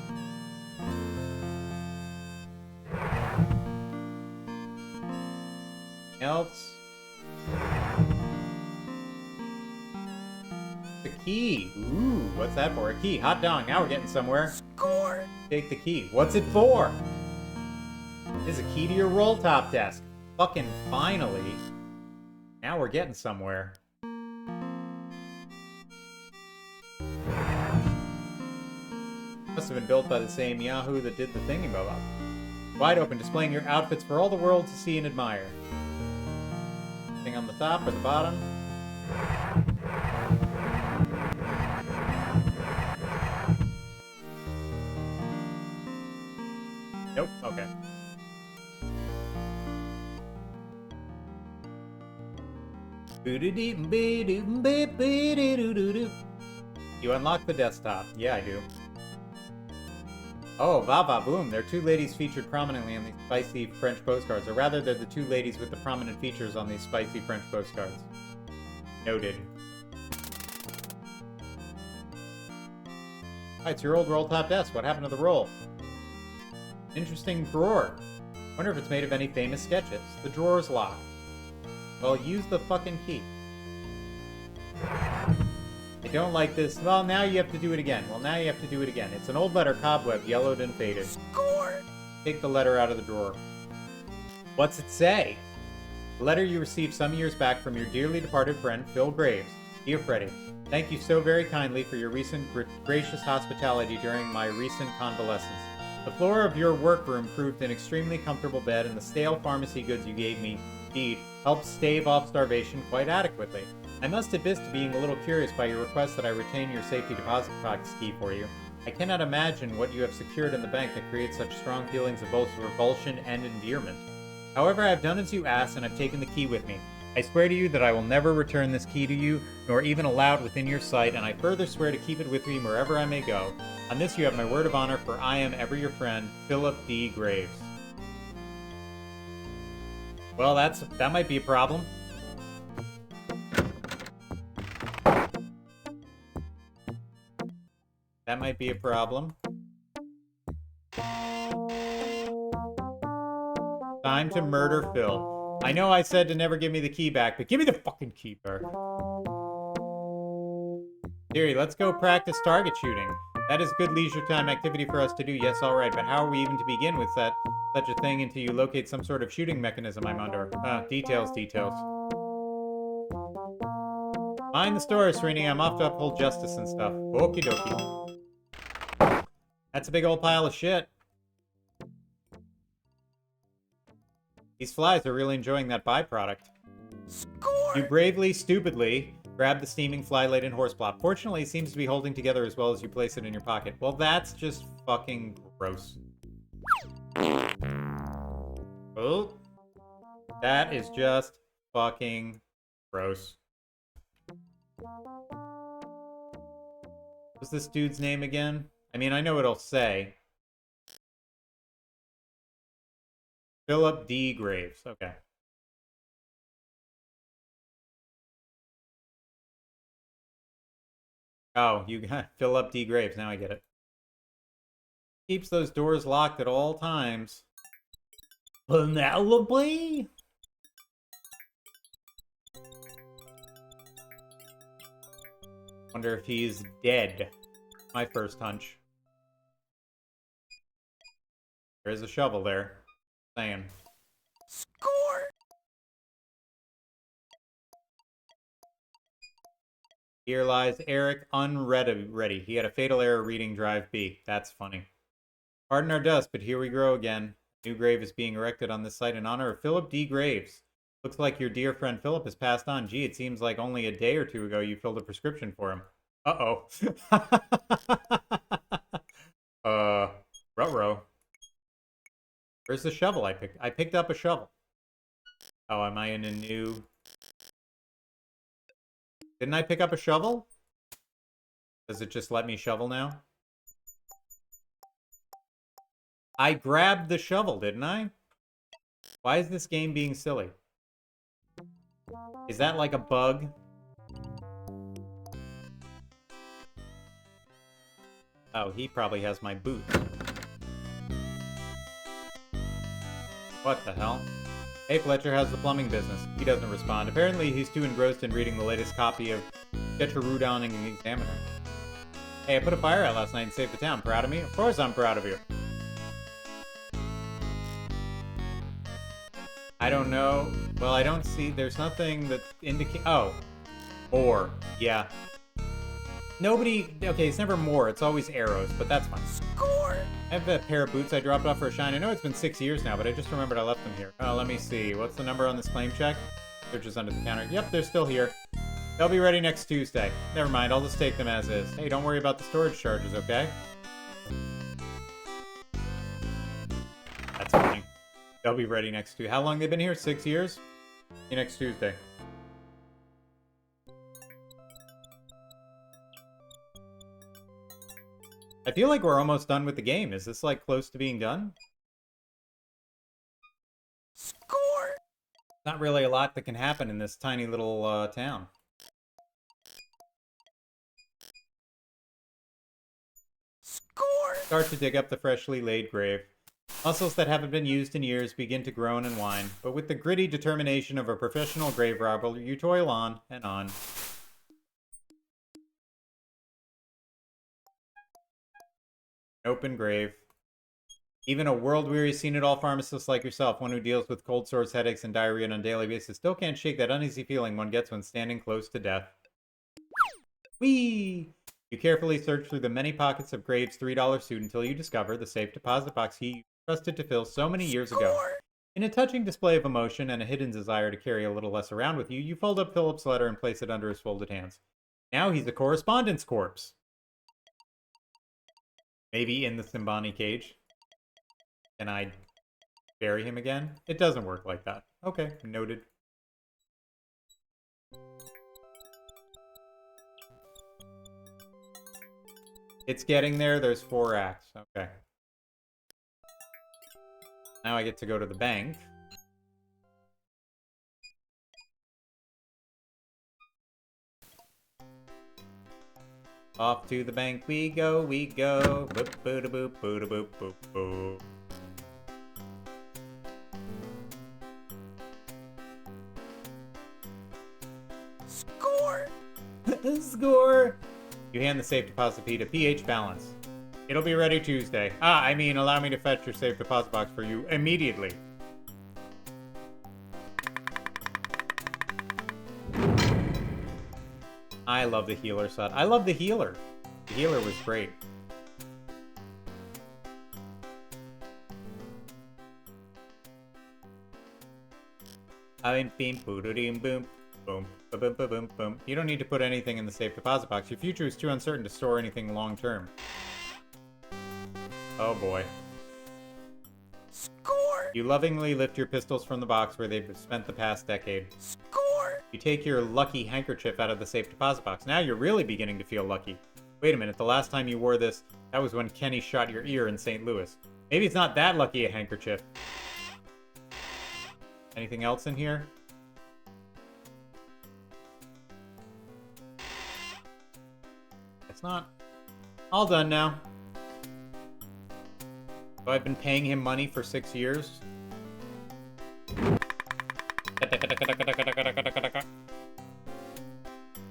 Else? The key. Ooh, what's that for? A key. Hot dog. Now we're getting somewhere. Score! Take the key. What's it for? It's a key to your roll top desk. Fucking finally. Now we're getting somewhere. Must have been built by the same Yahoo that did the thingy-bob. Wide open, displaying your outfits for all the world to see and admire. Thing on the top or the bottom? Nope, okay. You unlock the desktop. Yeah, I do. Oh, va va boom. There are two ladies featured prominently on these spicy French postcards. Or rather, they're the two ladies with the prominent features on these spicy French postcards. Noted. Oh, it's your old roll top desk. What happened to the roll? Interesting drawer. Wonder if it's made of any famous sketches. The drawer's locked. Well, use the fucking key. I don't like this. Well, now you have to do it again. Well, now you have to do it again. It's an old letter, cobweb, yellowed and faded. Score! Take the letter out of the drawer. What's it say? A letter you received some years back from your dearly departed friend, Phil Graves. Dear Freddy, thank you so very kindly for your recent gracious hospitality during my recent convalescence. The floor of your workroom proved an extremely comfortable bed, and the stale pharmacy goods you gave me, indeed, helped stave off starvation quite adequately. I must admit to being a little curious by your request that I retain your safety deposit box key for you. I cannot imagine what you have secured in the bank that creates such strong feelings of both revulsion and endearment. However, I have done as you asked, and I've taken the key with me. I swear to you that I will never return this key to you, nor even allow it within your sight, and I further swear to keep it with me wherever I may go. On this you have my word of honor, for I am ever your friend, Philip D. Graves. Well, that might be a problem. That might be a problem. Time to murder Phil. I know I said to never give me the key back, but give me the fucking key back. Siri, let's go practice target shooting. That is good leisure time activity for us to do. Yes, all right, but how are we even to begin with such a thing until you locate some sort of shooting mechanism, I'm under? Details. Mind the story, Srini. I'm off to uphold justice and stuff. Okie dokie. That's a big old pile of shit. These flies are really enjoying that byproduct. Score! You bravely, stupidly grab the steaming fly-laden horse plop. Fortunately, it seems to be holding together as well as you place it in your pocket. Well, that's just fucking gross. Oh. That is just fucking gross. What's this dude's name again? I mean, I know what it'll say. Philip D. Graves. Okay. Oh, you got Philip D. Graves. Now I get it. Keeps those doors locked at all times. Penelope? Wonder if he's dead. My first hunch. There's a shovel there. Saying. Score! Here lies Eric unready. He had a fatal error reading Drive B. That's funny. Pardon our dust, but here we grow again. A new grave is being erected on this site in honor of Philip D. Graves. Looks like your dear friend Philip has passed on. Gee, it seems like only a day or two ago you filled a prescription for him. Uh-oh. Ruh-roh. Where's the shovel I picked? I picked up a shovel. Oh, am I in a new... Didn't I pick up a shovel? Does it just let me shovel now? I grabbed the shovel, didn't I? Why is this game being silly? Is that like a bug? Oh, he probably has my boots. What the hell? Hey, Fletcher, how's the plumbing business? He doesn't respond. Apparently, he's too engrossed in reading the latest copy of Getcherudon and Examiner. Hey, I put a fire out last night and saved the town. Proud of me? Of course I'm proud of you. I don't know. Well, I don't see... There's nothing that indicates... Oh. Or. Yeah. Nobody... Okay, it's never more. It's always arrows, but that's fine. Score! I have a pair of boots I dropped off for a shine. I know it's been 6 years now, but I just remembered I left them here. Oh, let me see. What's the number on this claim check? They're just under the counter. Yep, they're still here. They'll be ready next Tuesday. Never mind, I'll just take them as is. Hey, don't worry about the storage charges, okay? That's funny. They'll be ready next Tuesday. How long they been here? 6 years? See you next Tuesday. I feel like we're almost done with the game. Is this, like, close to being done? Score! Not really a lot that can happen in this tiny little town. Score! Start to dig up the freshly laid grave. Muscles that haven't been used in years begin to groan and whine, but with the gritty determination of a professional grave robber, you toil on and on. Open grave. Even a world-weary, seen-it-all pharmacist like yourself, one who deals with cold sores, headaches, and diarrhea on a daily basis, still can't shake that uneasy feeling one gets when standing close to death. Whee! You carefully search through the many pockets of Graves' $3 suit until you discover the safe deposit box he trusted to fill so many years ago. In a touching display of emotion and a hidden desire to carry a little less around with you, you fold up Philip's letter and place it under his folded hands. Now he's a correspondence corpse. Maybe in the Simbani cage. Can I bury him again? It doesn't work like that. Okay, noted. It's getting there. There's 4 acts. Okay. Now I get to go to the bank. Off to the bank we go, we go. Boop, boop, boop, boop, boop, boop, boop. Score! Score! You hand the safe deposit key to PH Balance. It'll be ready Tuesday. I mean, allow me to fetch your safe deposit box for you immediately. I love the healer set. I love the healer. The healer was great. Boom, boom, boom, boom, boom, boom, boom. You don't need to put anything in the safe deposit box. Your future is too uncertain to store anything long term. Oh boy. Score! You lovingly lift your pistols from the box where they've spent the past decade. Score! You take your lucky handkerchief out of the safe deposit box. Now you're really beginning to feel lucky. Wait a minute, the last time you wore this, that was when Kenny shot your ear in St. Louis. Maybe it's not that lucky a handkerchief. Anything else in here? It's not. All done now. So I've been paying him money for 6 years.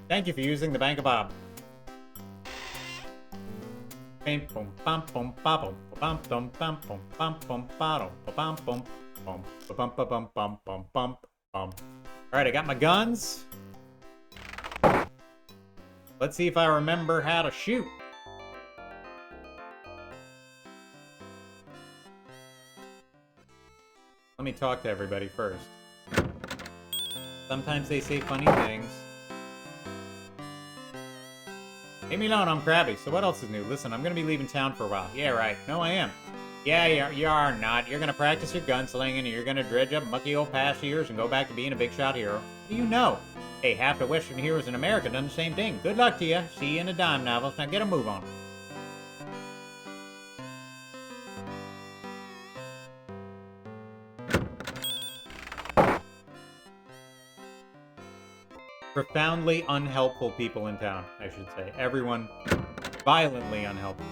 Thank you for using the Bank of Bob. Alright, I got my guns. Let's see if I remember how to shoot. Let me talk to everybody first. Sometimes they say funny things. Leave me alone, I'm crabby. So what else is new? Listen, I'm gonna be leaving town for a while. Yeah, right. No, I am. Yeah, you are not. You're gonna practice your gunslinging and you're gonna dredge up mucky old past years and go back to being a big shot hero. What do you know? Hey, half the Western heroes in America done the same thing. Good luck to you. See you in the dime novels. Now get a move on. Profoundly unhelpful people in town, I should say. Everyone violently unhelpful.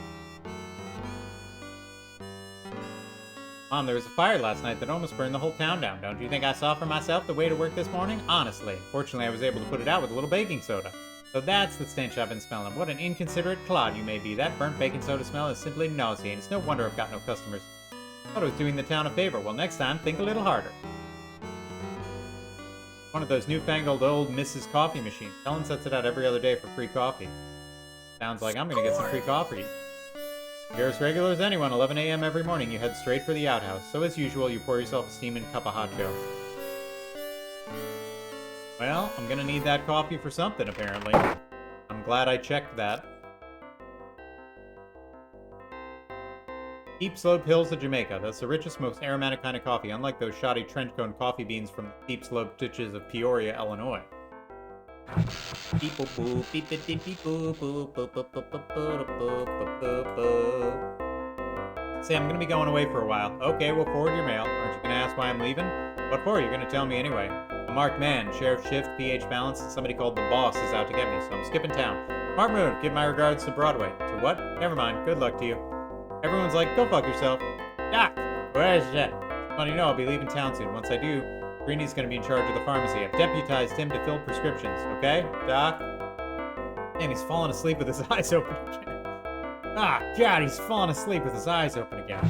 Mom, there was a fire last night that almost burned the whole town down. Don't you think I saw for myself the way to work this morning? Honestly. Fortunately, I was able to put it out with a little baking soda. So that's the stench I've been smelling. What an inconsiderate clod you may be. That burnt baking soda smell is simply nauseating. It's no wonder I've got no customers. I thought I was doing the town a favor. Well, next time, think a little harder. One of those newfangled old Mrs. Coffee machines. Helen sets it out every other day for free coffee. Sounds like I'm gonna get some free coffee. You're as regular as anyone. 11 a.m. every morning, you head straight for the outhouse. So as usual, you pour yourself a steaming cup of hot joe. Well, I'm gonna need that coffee for something, apparently. I'm glad I checked that. Steep Slope Hills of Jamaica. That's the richest, most aromatic kind of coffee, unlike those shoddy trench-cone coffee beans from the steep slope ditches of Peoria, Illinois. Say, I'm gonna be going away for a while. Okay, we'll forward your mail. Aren't you gonna ask why I'm leaving? What for? You're gonna tell me anyway. A marked man, Sheriff Shift, PH Balance, and somebody called the Boss is out to get me, so I'm skipping town. Mark Moon, give my regards to Broadway. To what? Never mind. Good luck to you. Everyone's like, go fuck yourself. Doc, where is that? Funny, you know, I'll be leaving town soon. Once I do, Greeny's gonna be in charge of the pharmacy. I've deputized him to fill prescriptions, okay? Doc? Damn, he's falling asleep with his eyes open again. Ah, God, he's falling asleep with his eyes open again.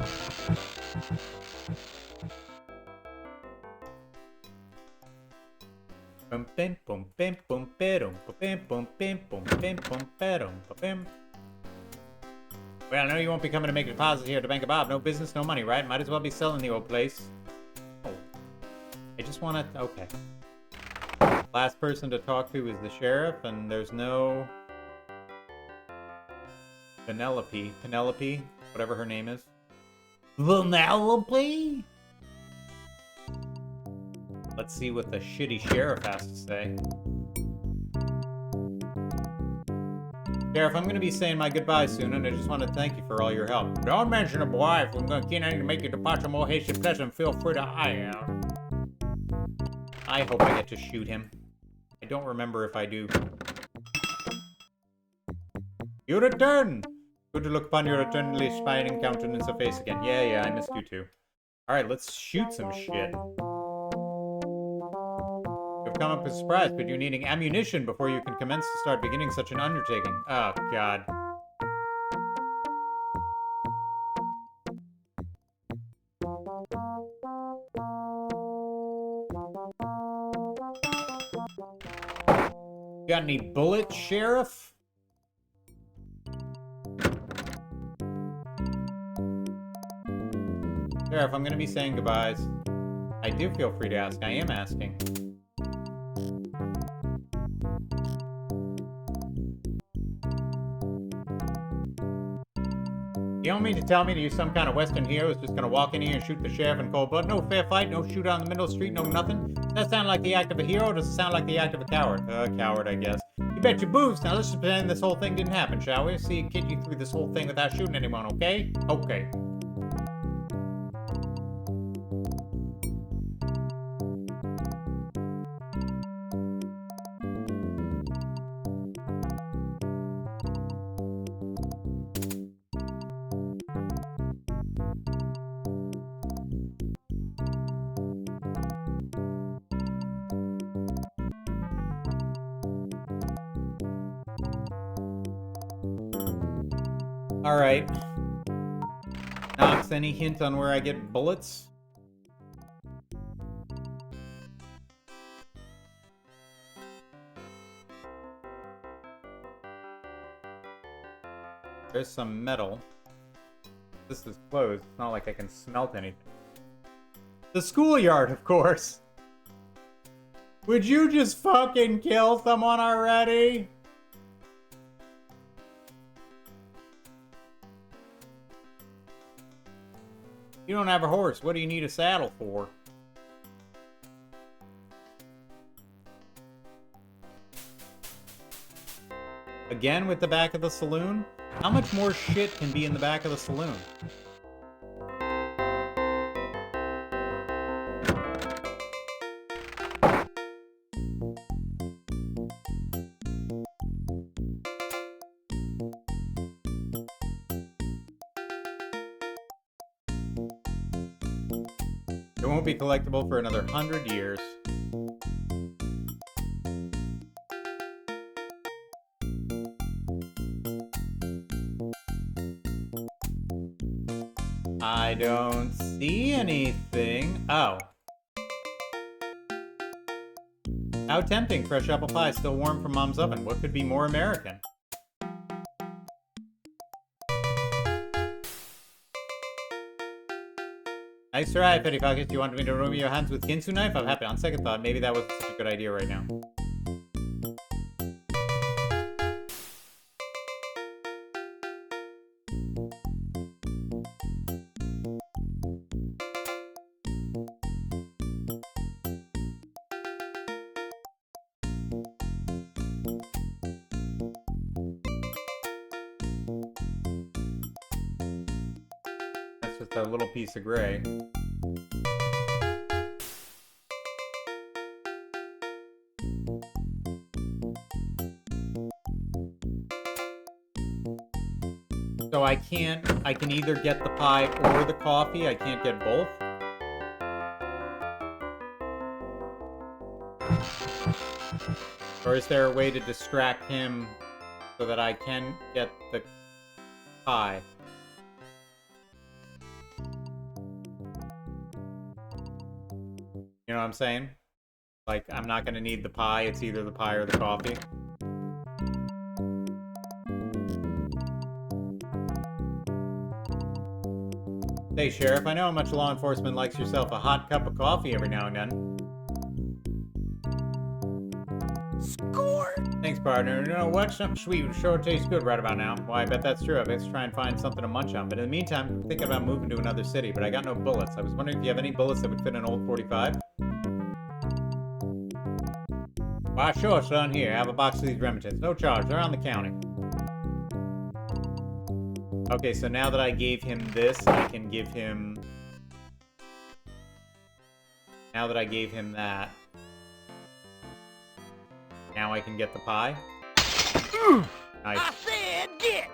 Well, I know you won't be coming to make a deposit here at the Bank of Bob. No business, no money, right? Might as well be selling the old place. Oh. I just want to... Okay. Last person to talk to is the sheriff, and there's no... Penelope, whatever her name is. Vanellope? Let's see what the shitty sheriff has to say. Sheriff, I'm going to be saying my goodbyes soon, and I just want to thank you for all your help. Don't mention a boy. If we're going to get anything to make your departure more hasty and pleasant, feel free to hire. I hope I get to shoot him. I don't remember if I do. You return. Good to look upon your eternally smiling countenance of face again. Yeah, I missed you too. Alright, let's shoot some shit. You've come up with a surprise, but you're needing ammunition before you can commence to start beginning such an undertaking. Oh, God. Got any bullets, Sheriff? Sheriff, I'm gonna be saying goodbyes. I do feel free to ask. I am asking. You don't mean to tell me that you're some kind of Western hero who's just gonna walk in here and shoot the sheriff in cold blood? No fair fight, no shootout in the middle of the street, no nothing? Does that sound like the act of a hero, or does it sound like the act of a coward? Coward, I guess. You bet your boobs. Now let's just pretend this whole thing didn't happen, shall we? See, get you through this whole thing without shooting anyone, okay? Okay. Alright. Knox, any hint on where I get bullets? There's some metal. This is closed. It's not like I can smelt anything. The schoolyard, of course! Would you just fucking kill someone already? You don't have a horse. What do you need a saddle for? Again with the back of the saloon? How much more shit can be in the back of the saloon? It won't be collectible for another 100 years. I don't see anything. Oh. How tempting, fresh apple pie still warm from Mom's oven. What could be more American? Nice try, Freddy Pharkas. You want me to ruin your hands with Ginsu knife? I'm happy. On second thought, maybe that wasn't such a good idea right now. That's just a little piece of gray. So I can either get the pie or the coffee. I can't get both. Or is there a way to distract him so that I can get the pie? You know what I'm saying? Like, I'm not gonna need the pie. It's either the pie or the coffee. Hey, Sheriff, I know how much law enforcement likes yourself a hot cup of coffee every now and then. Score! Thanks, partner. You know what? Something sweet would sure taste good right about now. Why, I bet that's true. I bet to try and find something to munch on. But in the meantime, I'm thinking about moving to another city, but I got no bullets. I was wondering if you have any bullets that would fit an old 45? Why, sure, son. Here, have a box of these Remingtons. No charge. They're on the counter. Okay, so now that I gave him this, I can give him... Now that I gave him that... Now I can get the pie. Nice. I said get!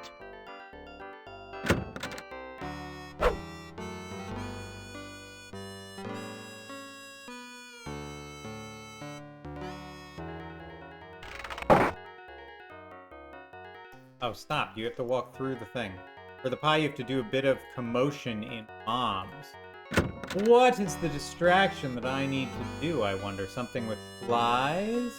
Oh, stop. You have to walk through the thing. For the pie, you have to do a bit of commotion in bombs. What is the distraction that I need to do, I wonder? Something with flies?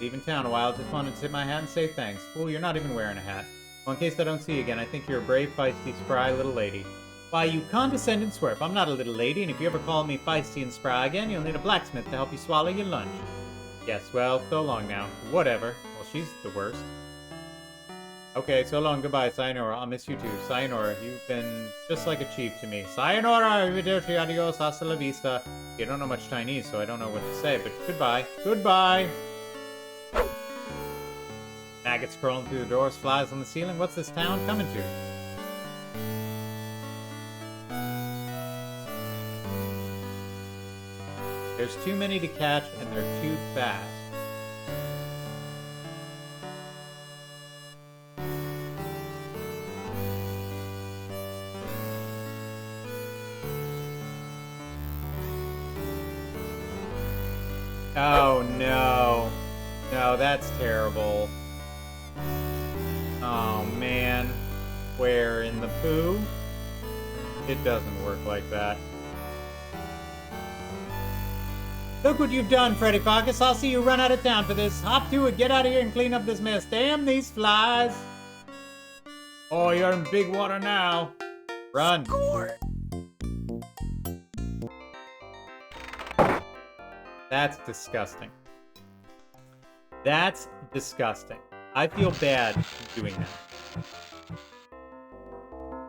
Leaving town a while, just wanted to tip my hat and say thanks. Fool, you're not even wearing a hat. Well, in case I don't see you again, I think you're a brave, feisty, spry little lady. Why, you condescending swerp, I'm not a little lady, and if you ever call me feisty and spry again, you'll need a blacksmith to help you swallow your lunch. Yes, well, so long now. Whatever. Well, she's the worst. Okay, so long. Goodbye, sayonara. I'll miss you too. Sayonara, you've been just like a chief to me. Sayonara, arrivederci, adios, hasta la vista. You don't know much Chinese, so I don't know what to say, but goodbye. Goodbye! Maggots crawling through the doors, flies on the ceiling. What's this town coming to? There's too many to catch, and they're too fast. Oh, no. No, that's terrible. Oh, man. Where in the poo? It doesn't work like that. Look what you've done, Freddy Pharkas. I'll see you run out of town for this. Hop to it, get out of here and clean up this mess. Damn these flies. Oh, you're in big water now. Run. Score! That's disgusting. That's disgusting. I feel bad doing that.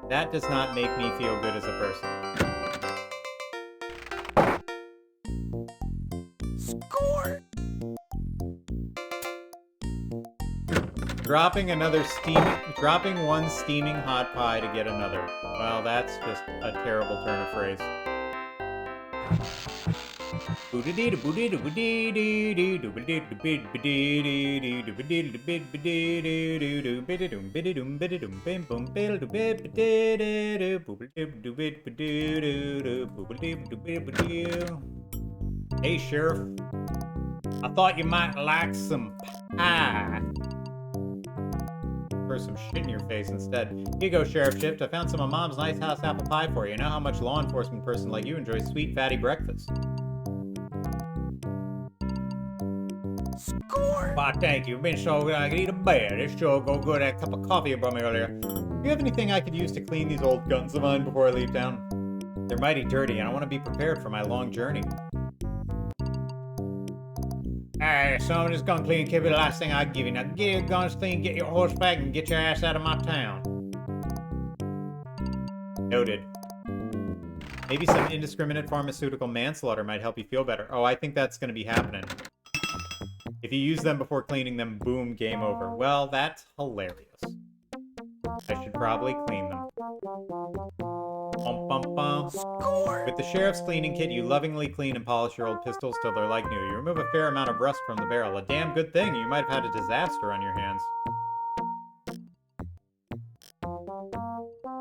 That does not make me feel good as a person. Score! Dropping one steaming hot pie to get another. Well, that's just a terrible turn of phrase. Hey, Sheriff. I thought you might like some pie. Throw some shit in your face instead. Here you go, Sheriff Shift. I found some of Mom's nice house apple pie for you. You know how much law enforcement person like you enjoys sweet, fatty breakfast. Score! Why, thank you. You've been so good I could eat a bear. This sure go good. That cup of coffee you brought me earlier. Do you have anything I could use to clean these old guns of mine before I leave town? They're mighty dirty, and I want to be prepared for my long journey. Alright, so I'm just gonna clean and keep it the last thing I give you. Now get your guns clean, get your horse back, and get your ass out of my town. Noted. Maybe some indiscriminate pharmaceutical manslaughter might help you feel better. Oh, I think that's gonna be happening. If you use them before cleaning them, boom, game over. Well, that's hilarious. I should probably clean them. Bum, bum, bum. Score! With the sheriff's cleaning kit, you lovingly clean and polish your old pistols till they're like new. You remove a fair amount of rust from the barrel. A damn good thing. You might have had a disaster on your hands.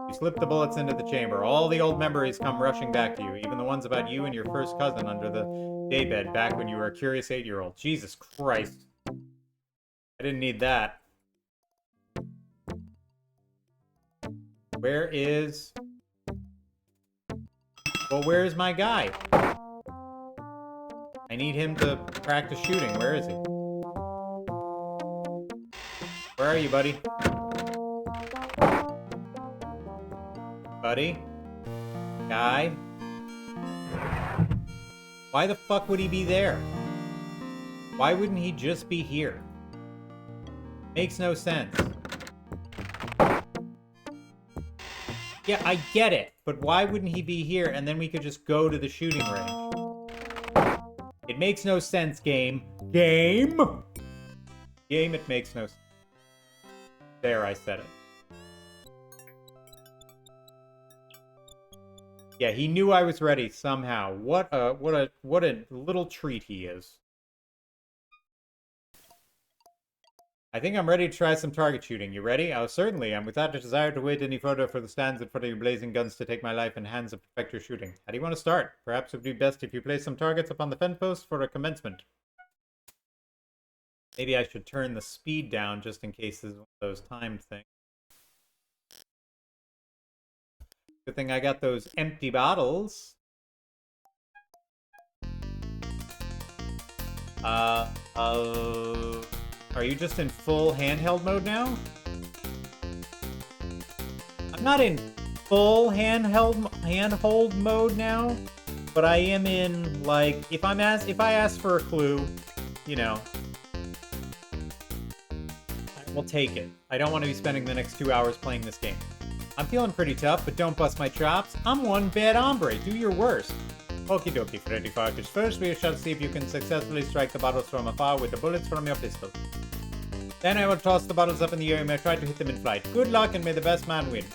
You slip the bullets into the chamber. All the old memories come rushing back to you, even the ones about you and your first cousin under the daybed back when you were a curious 8-year-old. Jesus Christ. I didn't need that. Where is... Well, where is my guy? I need him to practice shooting. Where is he? Where are you, buddy? Buddy? Guy? Why the fuck would he be there? Why wouldn't he just be here? Makes no sense. Yeah, I get it, but why wouldn't he be here and then we could just go to the shooting range? It makes no sense, game. Game? Game, it makes no sense. There, I said it. Yeah, he knew I was ready somehow. What a little treat he is. I think I'm ready to try some target shooting. You ready? Oh, certainly. I'm without a desire to wait any further for the stands in front of your blazing guns to take my life in hands and perfect your shooting. How do you want to start? Perhaps it would be best if you place some targets upon the fence post for a commencement. Maybe I should turn the speed down just in case this is one of those timed things. Good thing I got those empty bottles. Are you just in full handheld mode now? I'm not in full handhold mode now, but I am in, like, if I ask for a clue, you know, we'll take it. I don't want to be spending the next 2 hours playing this game. I'm feeling pretty tough, but don't bust my chops. I'm one bad hombre. Do your worst. Okie dokie, Freddy Pharkas. First, we shall see if you can successfully strike the bottles from afar with the bullets from your pistol. Then I will toss the bottles up in the air and may try to hit them in flight. Good luck and may the best man win.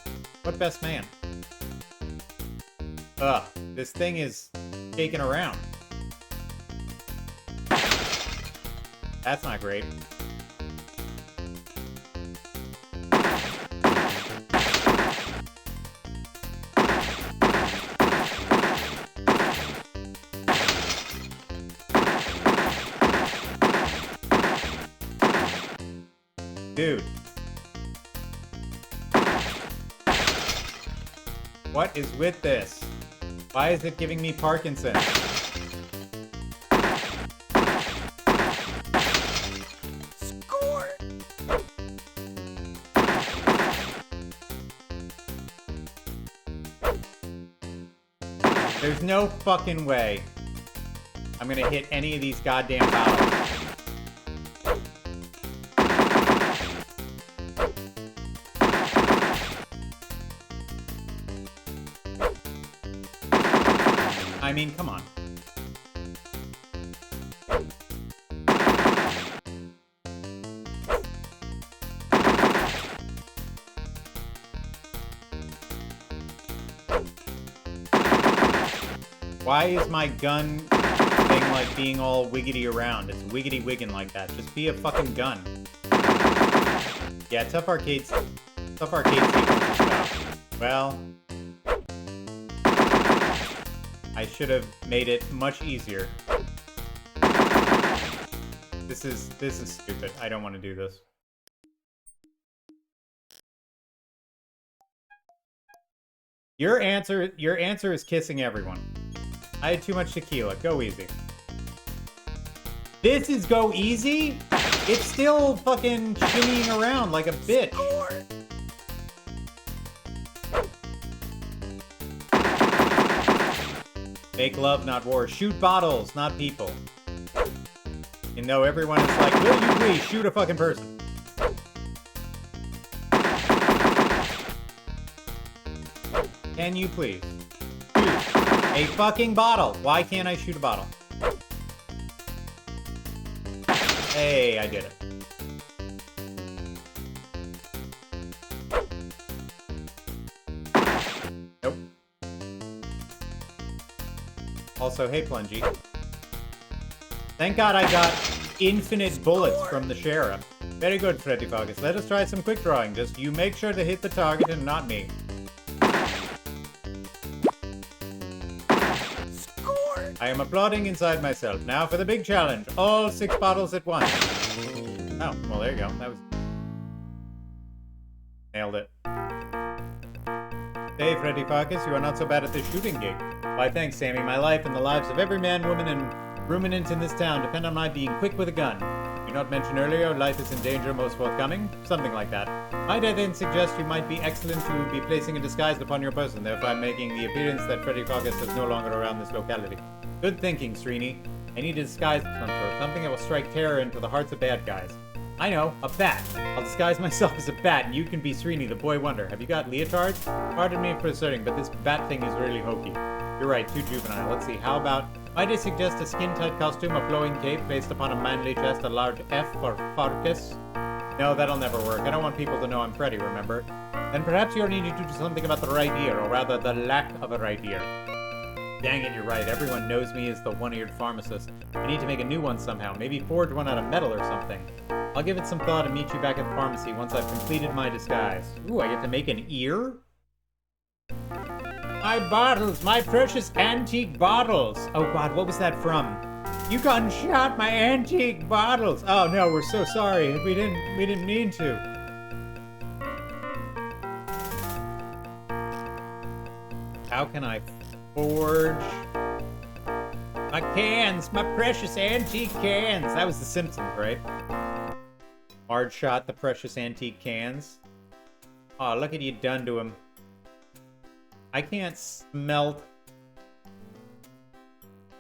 What best man? Ugh, this thing is shaking around. That's not great. Dude. What is with this? Why is it giving me Parkinson's? Score! There's no fucking way I'm gonna hit any of these goddamn bottles. I mean, come on. Why is my gun thing like being all wiggity around? It's wiggity wigging like that. Just be a fucking gun. Yeah, tough arcade sequences stuff. Well, I should have made it much easier. This is stupid. I don't want to do this. Your answer is kissing everyone. I had too much tequila. Go easy. This is go easy? It's still fucking shimmying around like a bitch. Make love, not war. Shoot bottles, not people. You know, everyone is like, will you please shoot a fucking person? Can you please shoot a fucking bottle? Why can't I shoot a bottle? Hey, I did it. Nope. Also, hey, Plungy. Thank God I got infinite bullets from the sheriff. Very good, Freddy Pharkas. Let us try some quick drawing. Just you make sure to hit the target and not me. Score! I am applauding inside myself. Now for the big challenge. All 6 bottles at once. Oh, well, there you go. That was... Nailed it. Hey, Freddy Pharkas, you are not so bad at this shooting gig. Why, thanks, Sammy. My life and the lives of every man, woman, and ruminant in this town depend on my being quick with a gun. You not mention earlier life is in danger most forthcoming? Something like that. Might I then suggest you might be excellent to be placing a disguise upon your person, thereby making the appearance that Freddy Pharkas is no longer around this locality. Good thinking, Srini. I need a disguise of some sort, something that will strike terror into the hearts of bad guys. I know, a bat. I'll disguise myself as a bat, and you can be Srini, the boy wonder. Have you got leotards? Pardon me for asserting, but this bat thing is really hokey. You're right, too juvenile. Let's see, how about... Might I suggest a skin-tight costume, a flowing cape placed upon a manly chest, a large F for Farkas? No, that'll never work. I don't want people to know I'm Freddy, remember? Then perhaps you'll need to do something about the right ear, or rather the lack of a right ear. Dang it, you're right. Everyone knows me as the one-eared pharmacist. I need to make a new one somehow. Maybe forge one out of metal or something. I'll give it some thought and meet you back at the pharmacy once I've completed my disguise. Ooh, I get to make an ear? My bottles! My precious antique bottles! Oh god, what was that from? You gunshot my antique bottles! Oh no, we're so sorry. We didn't mean to. How can I forge my cans, my precious antique cans? That was The Simpsons, right? Hard shot the precious antique cans. Oh, look at you done to him. I can't smelt.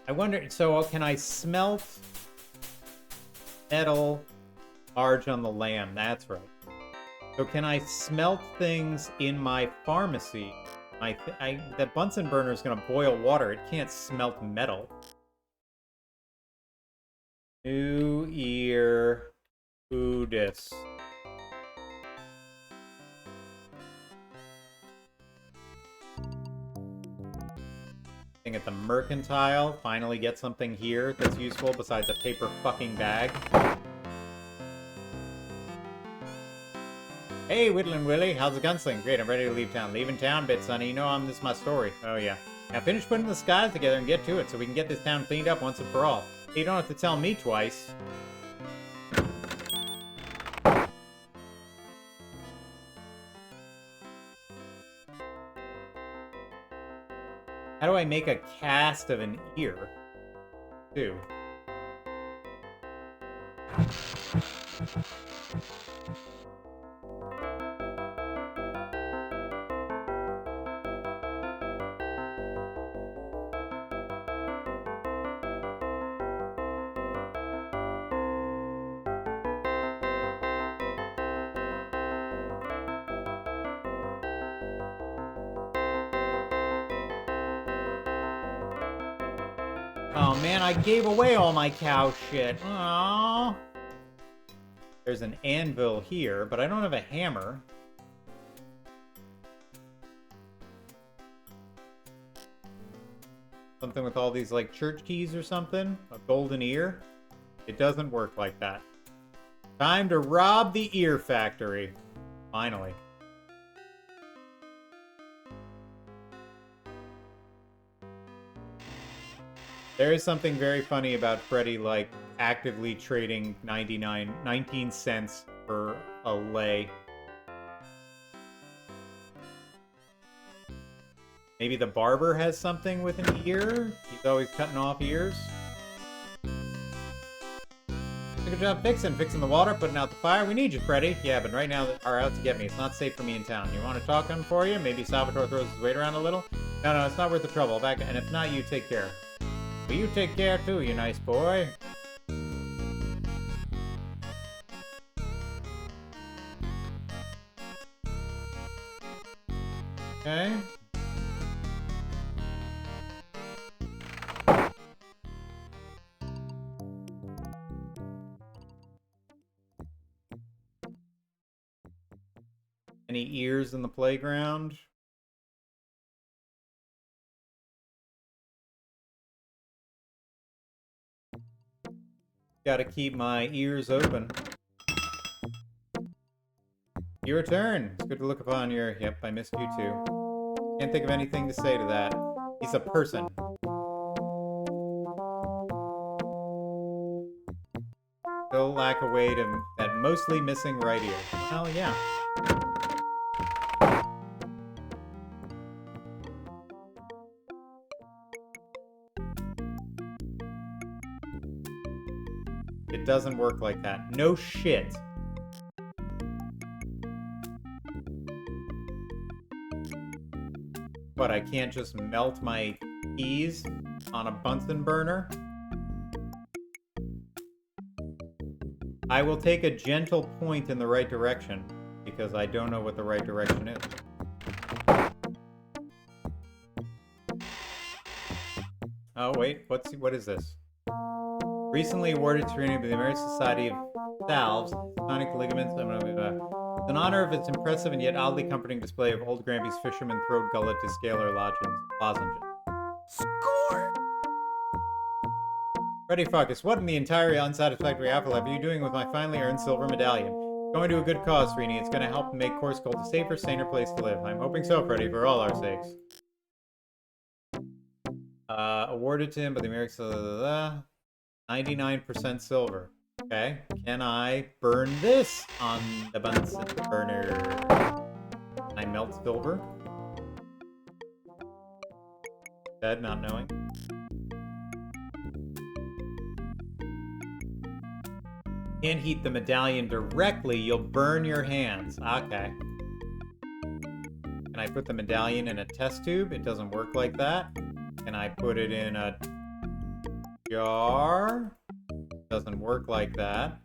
I wonder, so can I smelt metal large on the lamb? That's right. So can I smelt things in my pharmacy? The Bunsen burner is going to boil water. It can't smelt metal. New ear Buddhist. At the mercantile, finally get something here that's useful besides a paper fucking bag. Hey, Whittlin' Willie, how's the gunsling? Great, I'm ready to leave town. Leaving town, bit, sonny. You know this is my story. Oh yeah. Now finish putting the skies together and get to it so we can get this town cleaned up once and for all. You don't have to tell me twice. How do I make a cast of an ear? Too. Oh man, I gave away all my cow shit. Aww. There's an anvil here, but I don't have a hammer. Something with all these, like, church keys or something? A golden ear? It doesn't work like that. Time to rob the ear factory. Finally. There is something very funny about Freddy, like, actively trading 19 cents for a lei. Maybe the barber has something with an ear? He's always cutting off ears? Good job fixing the water, putting out the fire. We need you, Freddy. Yeah, but right now they are out to get me. It's not safe for me in town. You want to talk to him for you? Maybe Salvatore throws his weight around a little? No, it's not worth the trouble. Back, and if not, you take care. Well, you take care too, you nice boy. Okay. Any ears in the playground? Gotta keep my ears open. Your turn. It's good to look upon your... Yep, I missed you too. Can't think of anything to say to that. He's a person. Still lack a way to... that mostly missing right ear. Well, yeah. It doesn't work like that. No shit. But I can't just melt my keys on a Bunsen burner? I will take a gentle point in the right direction, because I don't know what the right direction is. Oh, wait, what is this? Recently awarded training by the American Society of Valves, sonic ligaments, in honor of its impressive and yet oddly comforting display of old Granby's fisherman throat gullet to scalar lozenges. Score! Freddy Pharkas, what in the entire unsatisfactory afterlife are you doing with my finally earned silver medallion? Going to a good cause, Srini. It's going to help make Course Gold a safer, saner place to live. I'm hoping so, Freddy, for all our sakes. Awarded to him by the American 99% silver. Okay. Can I burn this on the Bunsen burner? Can I melt silver? Dead, not knowing. Can't heat the medallion directly, you'll burn your hands. Okay. Can I put the medallion in a test tube? It doesn't work like that. Can I put it in a jar? Doesn't work like that.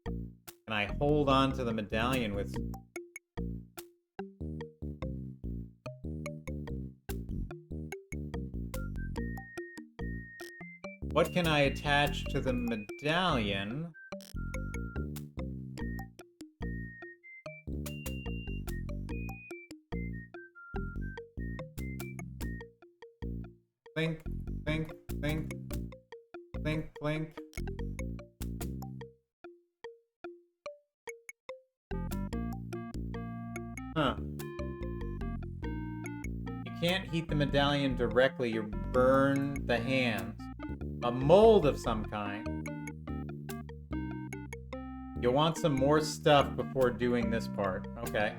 Can I hold on to the medallion with... What can I attach to the medallion? Think, think, think, think, think. Huh. You can't heat the medallion directly, you burn the hands. A mold of some kind. You'll want some more stuff before doing this part. Okay.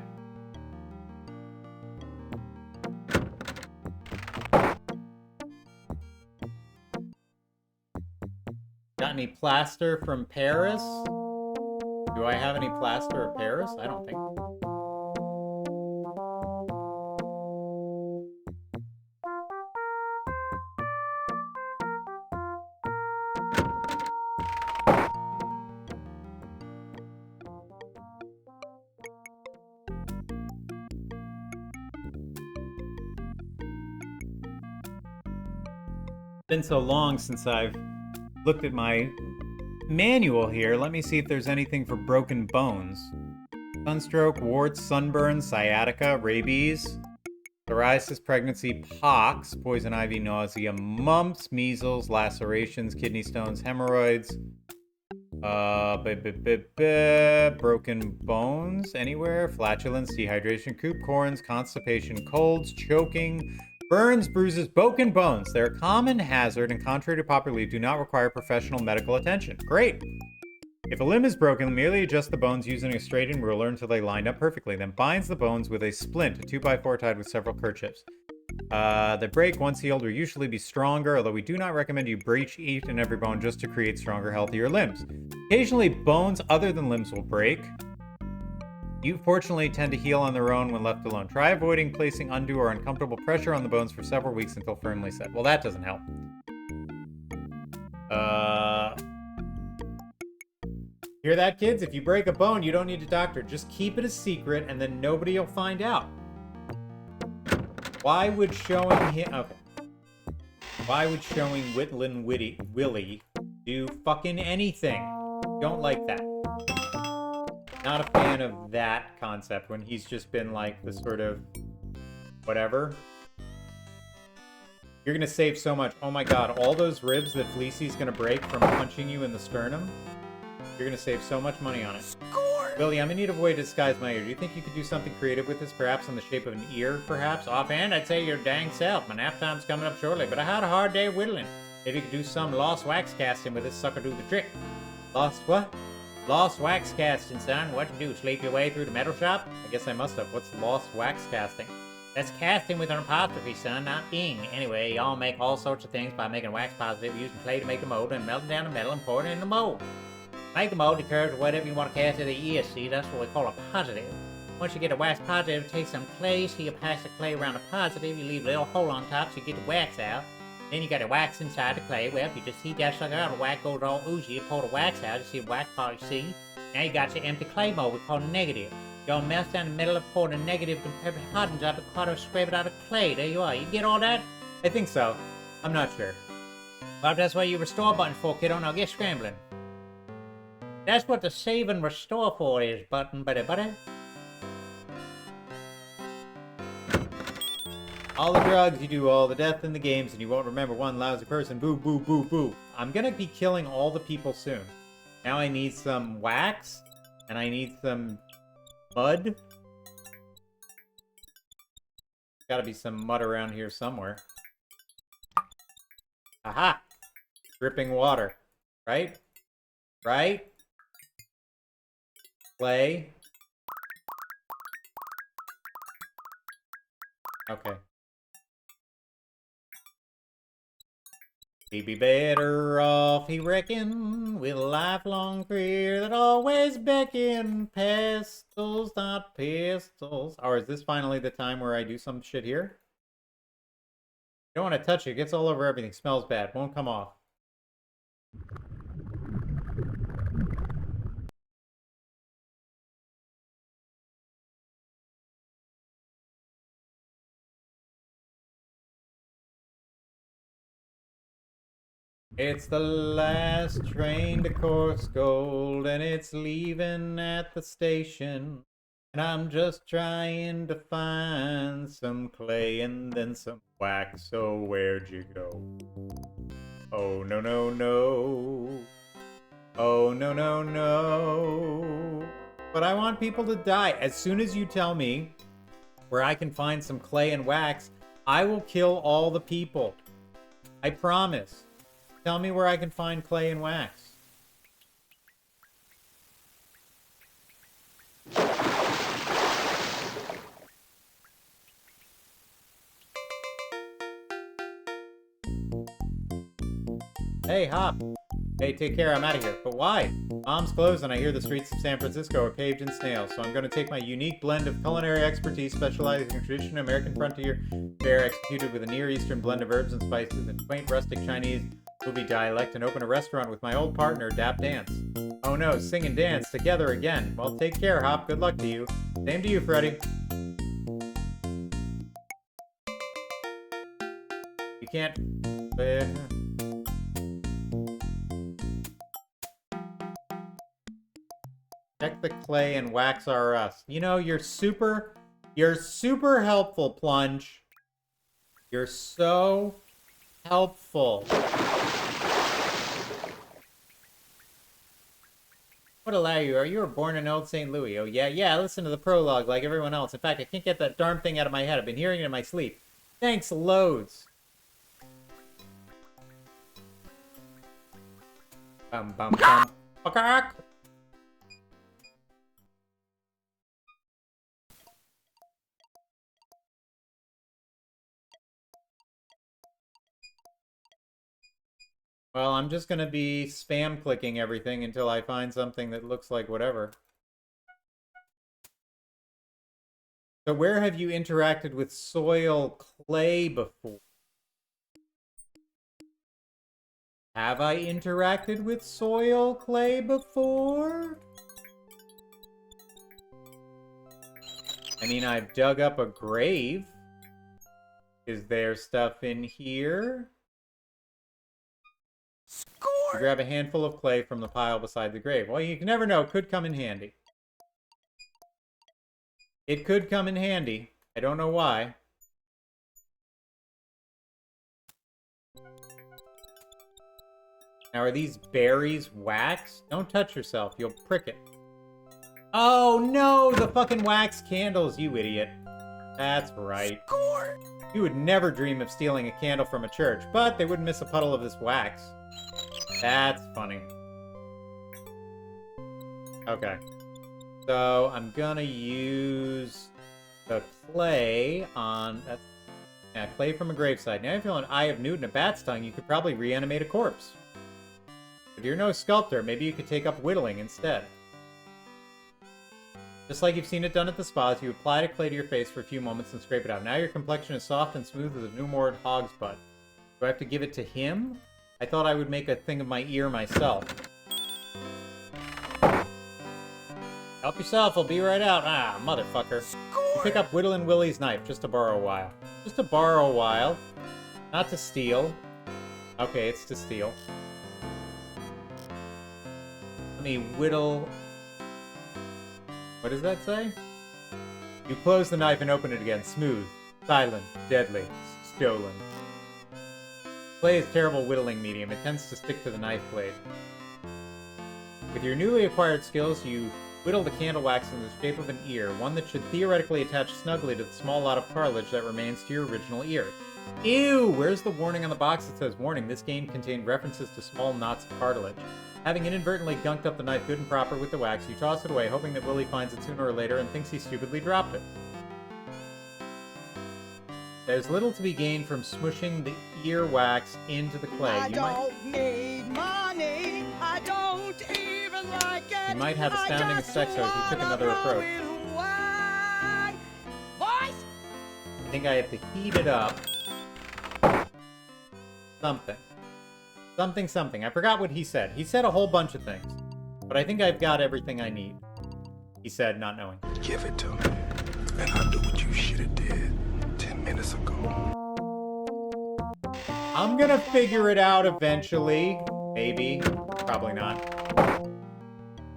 Got any plaster from Paris? Do I have any plaster of Paris? I don't think. Been so long since I've looked at my manual here. Let me see if there's anything for broken bones. Sunstroke, warts, sunburn, sciatica, rabies, psoriasis, pregnancy, pox, poison ivy, nausea, mumps, measles, lacerations, kidney stones, hemorrhoids, broken bones anywhere, flatulence, dehydration, coop corns, constipation, colds, choking, burns, bruises, broken bones. They're a common hazard and, contrary to popular belief, do not require professional medical attention. Great! If a limb is broken, merely adjust the bones using a straightened ruler until they line up perfectly. Then binds the bones with a splint, a 2x4 tied with several kerchiefs. The break, once healed, will usually be stronger, although we do not recommend you breach each and every bone just to create stronger, healthier limbs. Occasionally, bones other than limbs will break. You fortunately tend to heal on their own when left alone. Try avoiding placing undue or uncomfortable pressure on the bones for several weeks until firmly set. Well, that doesn't help. Hear that, kids? If you break a bone, you don't need a doctor. Just keep it a secret, and then nobody will find out. Why would showing him... Okay. Why would showing Whitlin Willie do fucking anything? Don't like that. Not a fan of that concept when he's just been like the sort of whatever. You're gonna save so much. Oh my god, all those ribs that Fleecy's gonna break from punching you in the sternum. You're gonna save so much money on it. Score! Billy, I'm in need of a way to disguise my ear. Do you think you could do something creative with this, perhaps in the shape of an ear, perhaps? Offhand, I'd say your dang self. My nap time's coming up shortly, but I had a hard day whittling. Maybe you could do some lost wax casting with this sucker do the trick. Lost what? Lost wax casting, son. What'd you do, sleep your way through the metal shop? I guess I must have. What's lost wax casting? That's casting with an apostrophe, son, not ing. Anyway, y'all make all sorts of things by making wax positive, using clay to make the mold, and melting down the metal and pouring it in the mold. Make a mold of curves or whatever you want to cast it at the ESC. That's what we call a positive. Once you get a wax positive, take some clay, so you pass the clay around the positive, you leave a little hole on top so you get the wax out. Then you got the wax inside the clay. Well, you just heat that sucker out, the wax goes all oozy, you pull the wax out, you see the wax part you see. Now you got your empty clay mold, we call it negative. You'll melt down the middle and pour the negative compared to hardens out the quarter, scrape it out of clay. There you are. You get all that? I think so. I'm not sure. Well, that's why you restore button for, kiddo. Now get scrambling. That's what the save and restore for is, button, buddy. All the drugs, you do all the death in the games, and you won't remember one lousy person. Boo, boo, boo, boo. I'm gonna be killing all the people soon. Now I need some wax, and I need some mud. Gotta be some mud around here somewhere. Aha! Dripping water. Right? Right? Clay. Okay. He'd be better off, he reckoned, with a lifelong fear that always beckoned. Pistols, not pistols. Or is this finally the time where I do some shit here? You don't want to touch it. It gets all over everything. Smells bad. Won't come off. It's the last train to Course Gold, and it's leaving at the station. And I'm just trying to find some clay and then some wax. So where'd you go? Oh, no, no, no. Oh, no, no, no. But I want people to die. As soon as you tell me where I can find some clay and wax, I will kill all the people. I promise. Tell me where I can find clay and wax. Hey, Hop. Hey, take care, I'm out of here. But why? Mom's closed and I hear the streets of San Francisco are paved in snails, so I'm going to take my unique blend of culinary expertise specializing in traditional American frontier fare executed with a Near Eastern blend of herbs and spices and quaint rustic Chinese movie dialect and open a restaurant with my old partner, Dap Dance. Oh no, sing and dance together again. Well, take care, Hop. Good luck to you. Same to you, Freddy. You can't... Check the clay and wax are us. You know, you're super helpful, Plunge. You're so helpful. What allow you? You were born in old St. Louis. Oh, yeah, listen to the prologue like everyone else. In fact, I can't get that darn thing out of my head. I've been hearing it in my sleep. Thanks loads. Bum, bum, bum. Okay. Well, I'm just going to be spam clicking everything until I find something that looks like whatever. So where have you interacted with soil clay before? Have I interacted with soil clay before? I mean, I've dug up a grave. Is there stuff in here? Score! You grab a handful of clay from the pile beside the grave. Well, you can never know. It could come in handy. It could come in handy. I don't know why. Now, are these berries wax? Don't touch yourself. You'll prick it. Oh, no! The fucking wax candles, you idiot. That's right. Score! You would never dream of stealing a candle from a church, but they wouldn't miss a puddle of this wax. That's funny. Okay. So, I'm gonna use the clay on... That's, yeah, clay from a gravesite. Now, if you have an Eye of Newt and a bat's tongue, you could probably reanimate a corpse. If you're no sculptor, maybe you could take up whittling instead. Just like you've seen it done at the spas, you apply the clay to your face for a few moments and scrape it out. Now your complexion is soft and smooth as a new-moored hog's butt. Do I have to give it to him? I thought I would make a thing of my ear myself. Help yourself, I'll be right out. Ah, motherfucker. You pick up Whittlin' Willie's knife, just to borrow a while. Just to borrow a while. Not to steal. Okay, it's to steal. Let me whittle... What does that say? You close the knife and open it again. Smooth, silent, deadly, stolen. Clay is terrible whittling medium. It tends to stick to the knife blade. With your newly acquired skills, you whittle the candle wax in the shape of an ear, one that should theoretically attach snugly to the small lot of cartilage that remains to your original ear. Ew! Where's the warning on the box that says, warning, this game contained references to small knots of cartilage. Having inadvertently gunked up the knife good and proper with the wax, you toss it away, hoping that Willie finds it sooner or later and thinks he stupidly dropped it. There's little to be gained from smushing the ear wax into the clay. I don't need money. I don't even like it. You might have astounding effects if you took another approach. Boys! I think I have to heat it up. Something. Something. I forgot what he said. He said a whole bunch of things. But I think I've got everything I need. He said, not knowing. Give it to me, and I'll do what you should have did 10 minutes ago. I'm gonna figure it out eventually. Maybe. Probably not.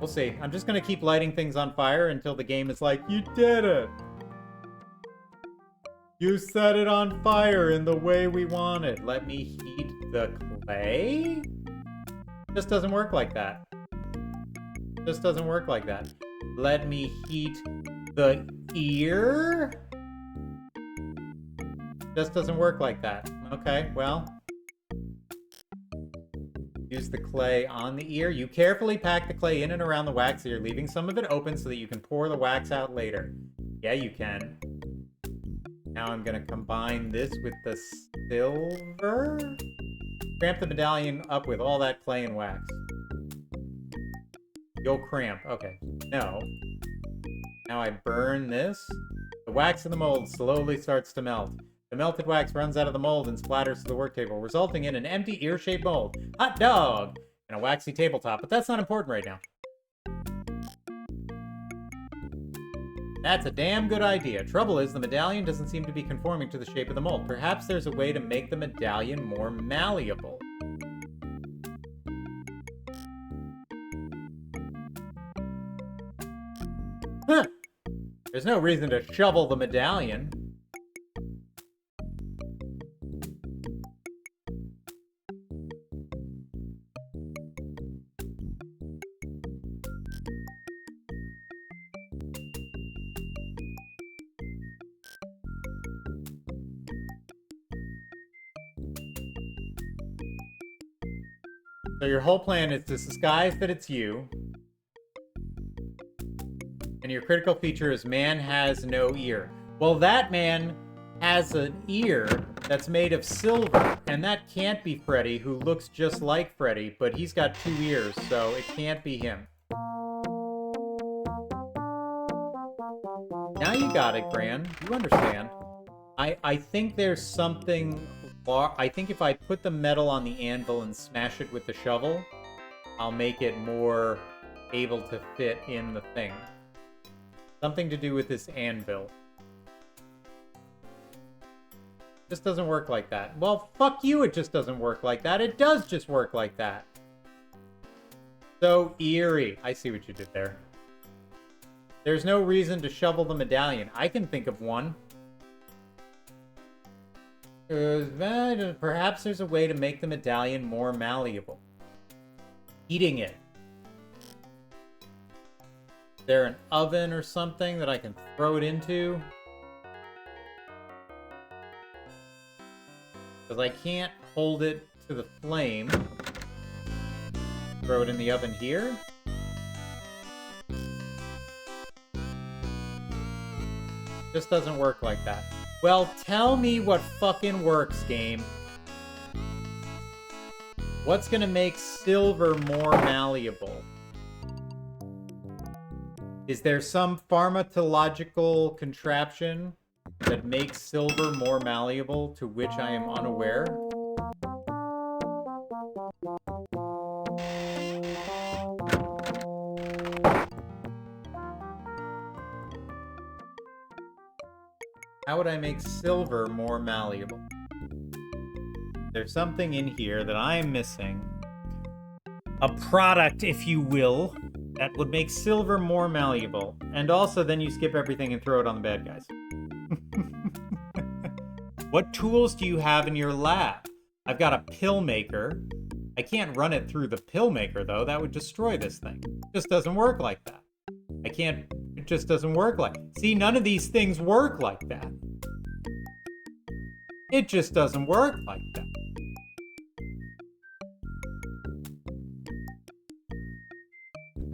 We'll see. I'm just gonna keep lighting things on fire until the game is like, you did it! You set it on fire in the way we wanted. Let me heat the clay? Just doesn't work like that. Just doesn't work like that. Let me heat the ear? Just doesn't work like that. Okay, well. Use the clay on the ear. You carefully pack the clay in and around the wax ear, leaving some of it open so that you can pour the wax out later. Yeah, you can. Now I'm going to combine this with the silver. Cramp the medallion up with all that clay and wax. You'll cramp. Okay. No. Now I burn this. The wax in the mold slowly starts to melt. The melted wax runs out of the mold and splatters to the work table, resulting in an empty ear-shaped mold. Hot dog! And a waxy tabletop, but that's not important right now. That's a damn good idea. Trouble is, the medallion doesn't seem to be conforming to the shape of the mold. Perhaps there's a way to make the medallion more malleable. Huh! There's no reason to shovel the medallion. So your whole plan is to disguise that it's you. And your critical feature is man has no ear. Well, that man has an ear that's made of silver. And that can't be Freddy, who looks just like Freddy, but he's got 2 ears, so it can't be him. Now you got it, Gran. You understand. I think there's something... I think if I put the metal on the anvil and smash it with the shovel, I'll make it more able to fit in the thing. Something to do with this anvil. Just doesn't work like that. Well, fuck you, it just doesn't work like that. It does just work like that. So eerie. I see what you did there. There's no reason to shovel the medallion. I can think of one. Perhaps there's a way to make the medallion more malleable. Heating it. Is there an oven or something that I can throw it into? Because I can't hold it to the flame. Throw it in the oven here. Just doesn't work like that. Well, tell me what fucking works, game. What's gonna make silver more malleable? Is there some pharmacological contraption that makes silver more malleable to which I am unaware? How would I make silver more malleable? There's something in here that I am missing. A product, if you will, that would make silver more malleable. And also then you skip everything and throw it on the bad guys. What tools do you have in your lab? I've got a pill maker. I can't run it through the pill maker though. That would destroy this thing. It just doesn't work like that. It just doesn't work like. See, none of these things work like that. It just doesn't work like that.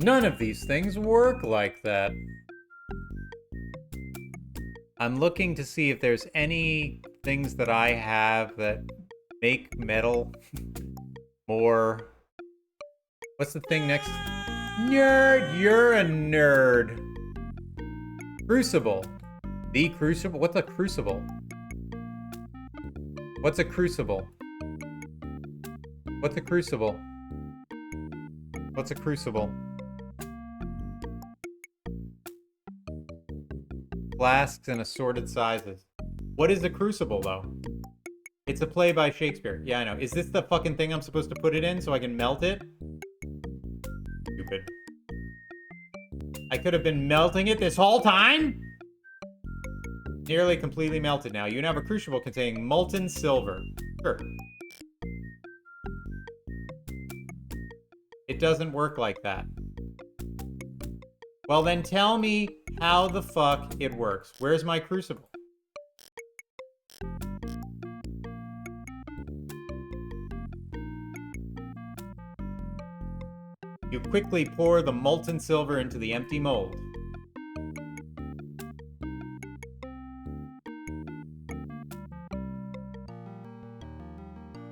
None of these things work like that. I'm looking to see if there's any things that I have that make metal more... What's the thing next? Nerd! You're a nerd! Crucible. The crucible? What's a crucible? What's a crucible? What's a crucible? What's a crucible? Flasks in assorted sizes. What is a crucible, though? It's a play by Shakespeare. Yeah, I know. Is this the fucking thing I'm supposed to put it in so I can melt it? Stupid. I could have been melting it this whole time? Nearly completely melted now. You now have a crucible containing molten silver. Sure. It doesn't work like that. Well, then tell me how the fuck it works. Where's my crucible? You quickly pour the molten silver into the empty mold.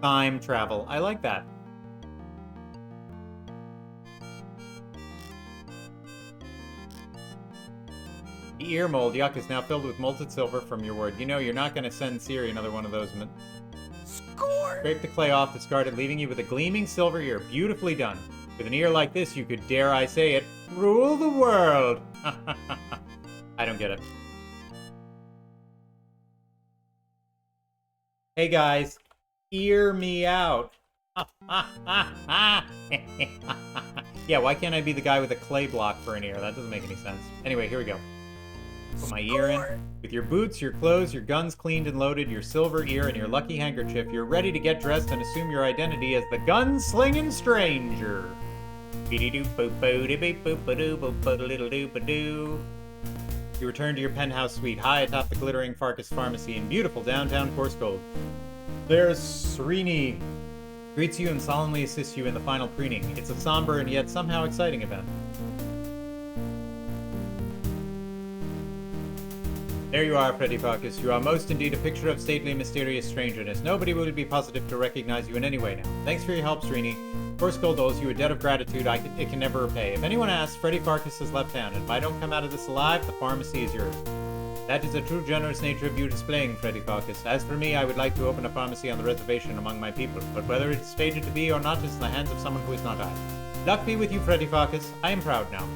Time travel. I like that. The ear mold, yuck, is now filled with molten silver from your word. You know, you're not going to send Siri another one of those. Score! Scrape the clay off, discard it, leaving you with a gleaming silver ear. Beautifully done. With an ear like this, you could, dare I say it, rule the world. I don't get it. Hey guys, hear me out. Yeah, why can't I be the guy with a clay block for an ear? That doesn't make any sense. Anyway, here we go. Put my ear in. With your boots, your clothes, your guns cleaned and loaded, your silver ear, and your lucky handkerchief, you're ready to get dressed and assume your identity as the gun-slinging stranger. You return to your penthouse suite high atop the glittering Pharkas Pharmacy in beautiful downtown Corsgold. There's Srini. Greets you and solemnly assists you in the final preening. It's a somber and yet somehow exciting event. There you are, Freddy Pharkas. You are most indeed a picture of stately, mysterious strangeness. Nobody will be positive to recognize you in any way now. Thanks for your help, Srini. Corsgold owes you a debt of gratitude it can never repay. If anyone asks, Freddy Pharkas has left town, and if I don't come out of this alive, the pharmacy is yours. That is a true generous nature of you displaying, Freddy Pharkas. As for me, I would like to open a pharmacy on the reservation among my people, but whether it is fated to be or not is in the hands of someone who is not I. Luck be with you, Freddy Pharkas. I am proud now.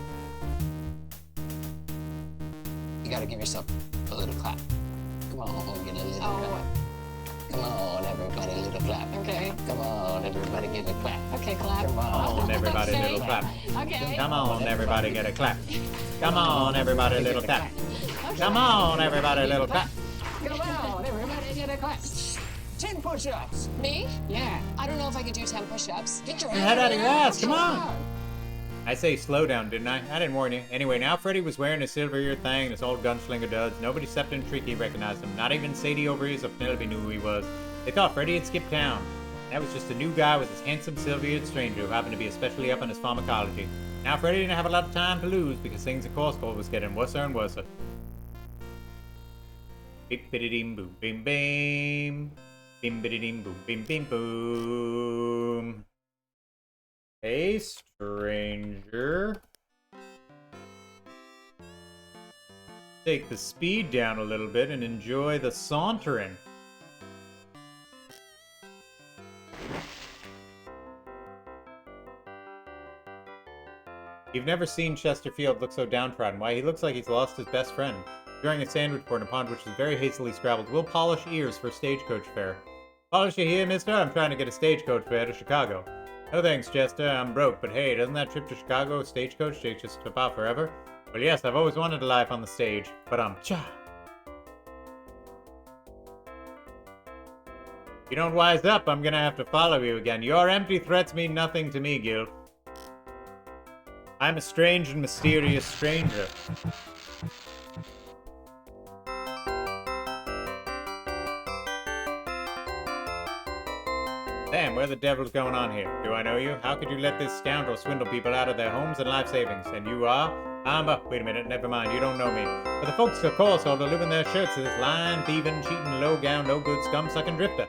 You gotta give yourself a little clap. Come on, get a little clap. Come on, everybody, a little clap. Okay. Come on, everybody, get a clap. Okay, clap. Come on, everybody, Okay. little clap. Okay. Come on, everybody, get a clap. Come on, everybody, little clap. Come on, everybody, little clap. Come on, everybody, get a clap. 10 push-ups. Me? Yeah. I don't know if I could do 10 push-ups. Get your Head out of your ass, come on. I say slow down, didn't I? I didn't warn you. Anyway, now Freddy was wearing his silver ear thing and his old gunslinger duds. Nobody except in Tricky recognized him. Not even Sadie over ears of Penelope knew who he was. They thought Freddy had skipped town. That was just a new guy with his handsome silver-eared stranger who happened to be especially up on his pharmacology. Now Freddy didn't have a lot of time to lose because things at Corsgold was getting worse and worse. Bip-bidi-dim boom bim bim. Bim bidi dim boom bim bim boom. Hey, stranger. Take the speed down a little bit and enjoy the sauntering. You've never seen Chesterfield look so downtrodden. Why, he looks like he's lost his best friend. During a sandwich board upon which is very hastily scrabbled. We'll polish ears for stagecoach fare. Polish you here, mister? I'm trying to get a stagecoach fare to Chicago. No thanks, Chester. I'm broke. But hey, doesn't that trip to Chicago stagecoach take just about forever? Well, yes, I've always wanted a life on the stage. But cha. If you don't wise up, I'm gonna have to follow you again. Your empty threats mean nothing to me, Gil. I'm a strange and mysterious stranger. Damn, where the devil's going on here? Do I know you? How could you let this scoundrel swindle people out of their homes and life savings? And you are? Wait a minute, never mind, you don't know me. But the folks of course all live in their shirts to this lying, thieving, cheating, low-gown, no-good, scum-sucking drifter.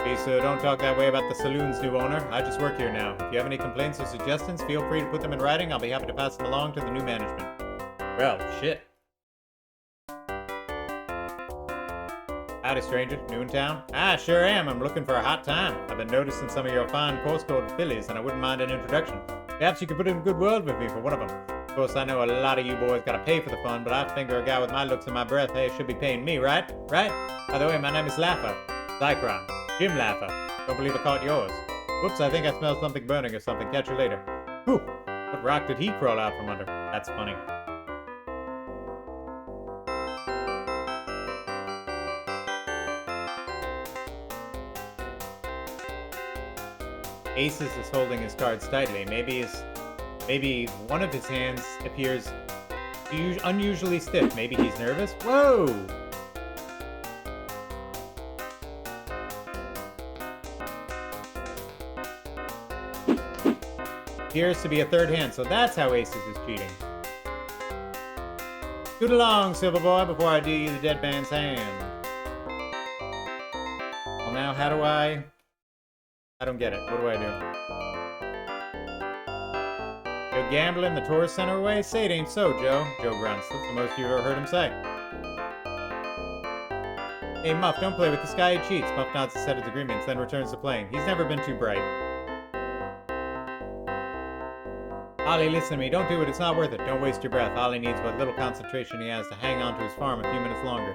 Please, sir, don't talk that way about the saloon's new owner. I just work here now. If you have any complaints or suggestions, feel free to put them in writing. I'll be happy to pass them along to the new management. Well, shit. Howdy, stranger. New in town? I sure am. I'm looking for a hot time. I've been noticing some of your fine course-code fillies, and I wouldn't mind an introduction. Perhaps you could put in a good word with me for one of them. Of course, I know a lot of you boys gotta pay for the fun, but I figure a guy with my looks and my breath, hey, should be paying me, right? Right? By the way, my name is Laffer. Zychron. Jim Laffer. Don't believe I caught yours. Whoops, I think I smelled something burning or something. Catch you later. Whew. What rock did he crawl out from under? That's funny. Aces is holding his cards tightly. Maybe one of his hands appears unusually stiff. Maybe he's nervous? Whoa! Appears to be a third hand, so that's how Aces is cheating. Scoot along, Silver Boy, before I do you the dead man's hand. Well, now, how do I don't get it. What do I do? You're gambling the tourist center away? Say it ain't so, Joe. Joe grunts. That's the most you've ever heard him say. Hey, Muff, don't play with this guy. He cheats. Muff nods his head at agreements, then returns to playing. He's never been too bright. Ollie, listen to me. Don't do it. It's not worth it. Don't waste your breath. Ollie needs what little concentration he has to hang on to his farm a few minutes longer.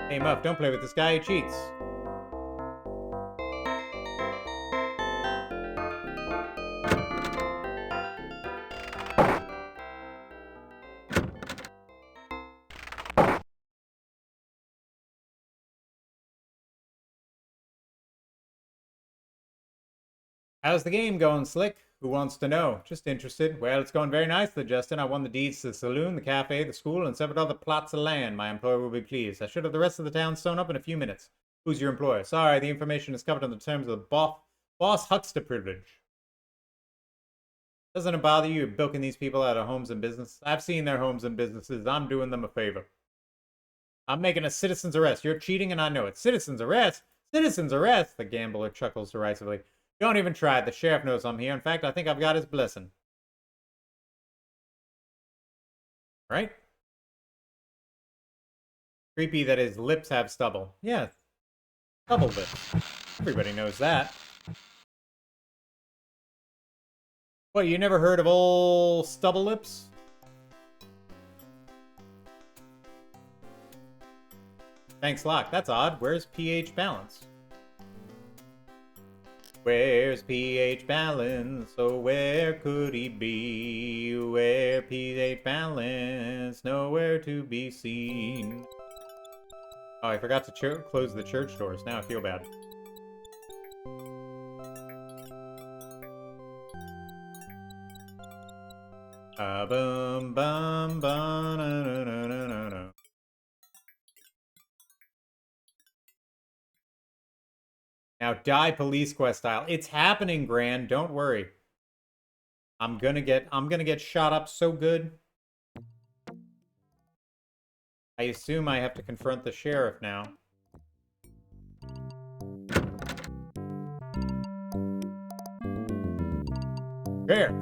Hey, Muff, don't play with this guy. He cheats. How's the game going, Slick? Who wants to know? Just interested. Well, it's going very nicely, Justin. I won the deeds to the saloon, the cafe, the school, and several other plots of land. My employer will be pleased. I should have the rest of the town sewn up in a few minutes. Who's your employer? Sorry, the information is covered on the terms of the boss huckster privilege. Doesn't it bother you bilking these people out of homes and business? I've seen their homes and businesses. I'm doing them a favor. I'm making a citizen's arrest. You're cheating and I know it. Citizen's arrest? Citizen's arrest? The gambler chuckles derisively. Don't even try it. The sheriff knows I'm here. In fact, I think I've got his blessing. Right? Creepy that his lips have stubble. Yeah. Stubble lips. Everybody knows that. What, you never heard of old stubble lips? Thanks, Locke. That's odd. Where's pH balance? Where's pH balance? Oh, where could he be? Where pH balance? Nowhere to be seen. Oh, I forgot to close the church doors. Now I feel bad. Bum bum bum na na na na na na. Now die police quest style. It's happening, Gran. Don't worry. I'm gonna get shot up so good. I assume I have to confront the sheriff now. Sheriff.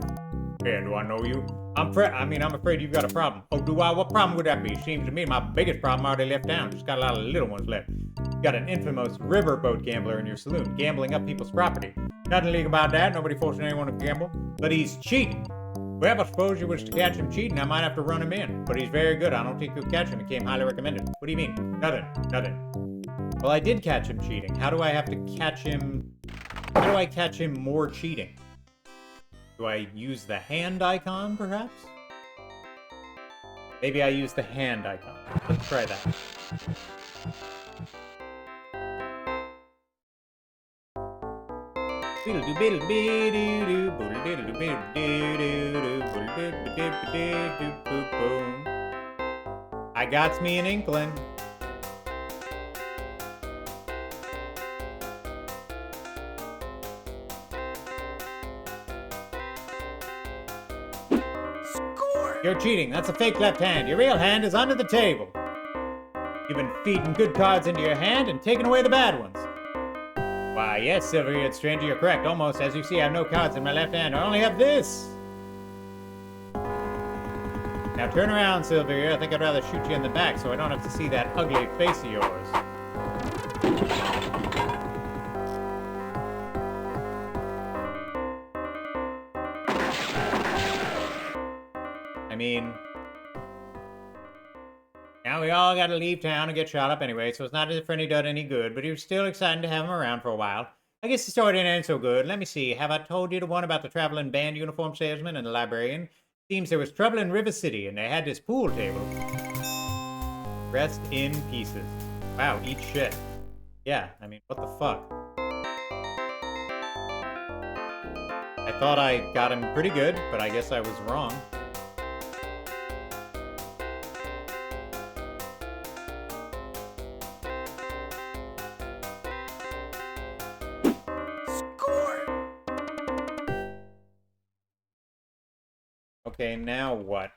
Yeah, do I know you? I'm afraid you've got a problem. Oh, do I? What problem would that be? Seems to me my biggest problem already left town. Just got a lot of little ones left. You got an infamous riverboat gambler in your saloon, gambling up people's property. Nothing illegal about that. Nobody forcing anyone to gamble. But he's cheating. Well, I suppose you was to catch him cheating, I might have to run him in. But he's very good. I don't think you'll catch him. He came highly recommended. What do you mean? Nothing. Well, I did catch him cheating. How do I have to catch him? How do I catch him more cheating? Do I use the hand icon, perhaps? Maybe I use the hand icon. Let's try that. I got me an inkling. You're cheating. That's a fake left hand. Your real hand is under the table. You've been feeding good cards into your hand and taking away the bad ones. Why, yes, silver-eared stranger, you're correct. Almost. As you see, I have no cards in my left hand. I only have this. Now turn around, silver-ear. I think I'd rather shoot you in the back so I don't have to see that ugly face of yours. I mean, now we all gotta leave town and get shot up anyway, so it's not as if Freddy done any good, but he was still exciting to have him around for a while. I guess the story didn't end so good. Let me see, have I told you the one about the traveling band uniform salesman and the librarian? Seems there was trouble in River City, and they had this pool table. Rest in pieces. Wow, eat shit. Yeah, I mean, what the fuck? I thought I got him pretty good, but I guess I was wrong. Okay, now what?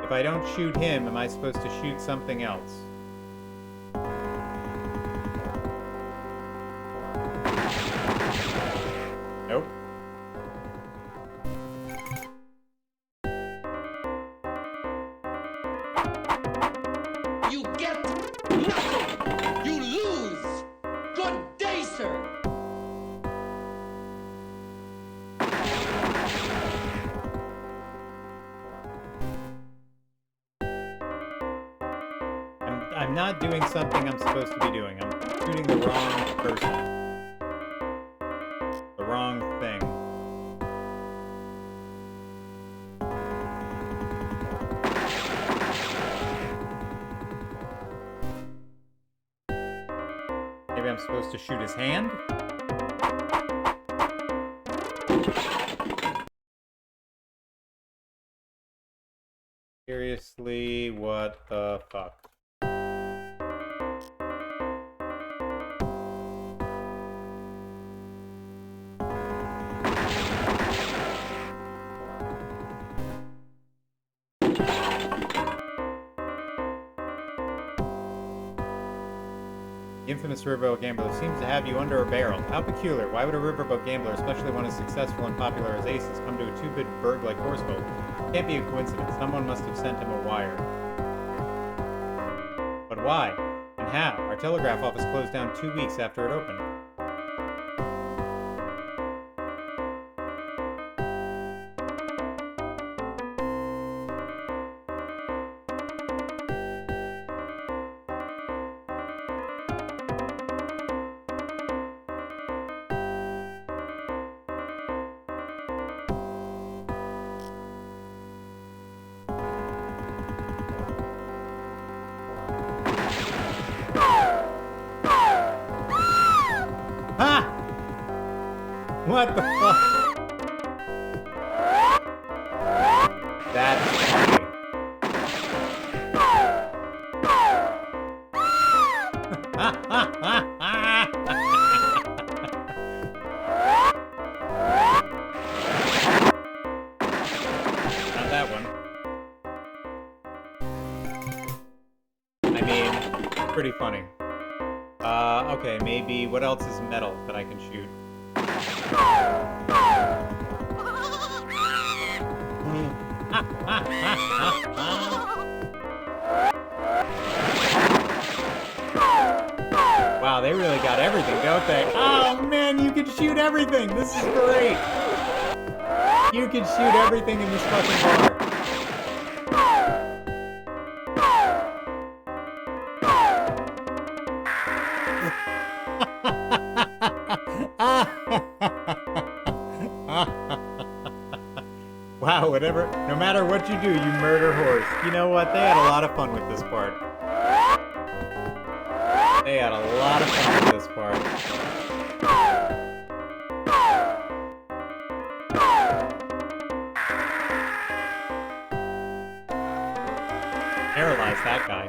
If I don't shoot him, am I supposed to shoot something else? Nope. You get nothing! You lose! Good day, sir! I'm not doing something I'm supposed to be doing. I'm shooting the wrong person. The wrong thing. Maybe I'm supposed to shoot his hand? Seriously, what the fuck? The infamous riverboat gambler seems to have you under a barrel. How peculiar. Why would a riverboat gambler, especially one as successful and popular as Ace, come to a two-bit burg like Horseboat? Can't be a coincidence. Someone must have sent him a wire. But why? And how? Our telegraph office closed down 2 weeks after it opened. What the fuck? That's funny. Not that one. I mean... pretty funny. Okay, maybe what else is metal that I can shoot? Wow, they really got everything, don't they? Oh man, you can shoot everything! This is great! You can shoot everything in this fucking bar. Wow, whatever. No matter what you do, you murder horse. You know what? They had a lot of fun with this part. They had a lot of fun with this part. Paralyze that guy.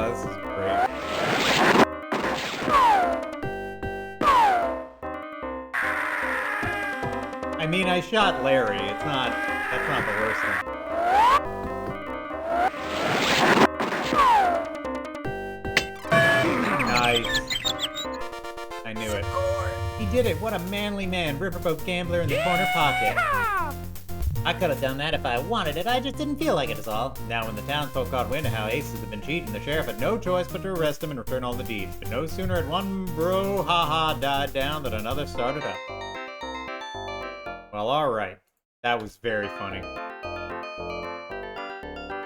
This is great. I mean, I shot Larry. That's not the worst thing. Nice. I knew it. He did it. What a manly man. Riverboat gambler in the corner pocket. I could have done that if I wanted it, I just didn't feel like it is all. Now when the townsfolk got wind of how Aces had been cheating, the sheriff had no choice but to arrest him and return all the deeds. But no sooner had one brouhaha died down than another started up. Well, alright. That was very funny.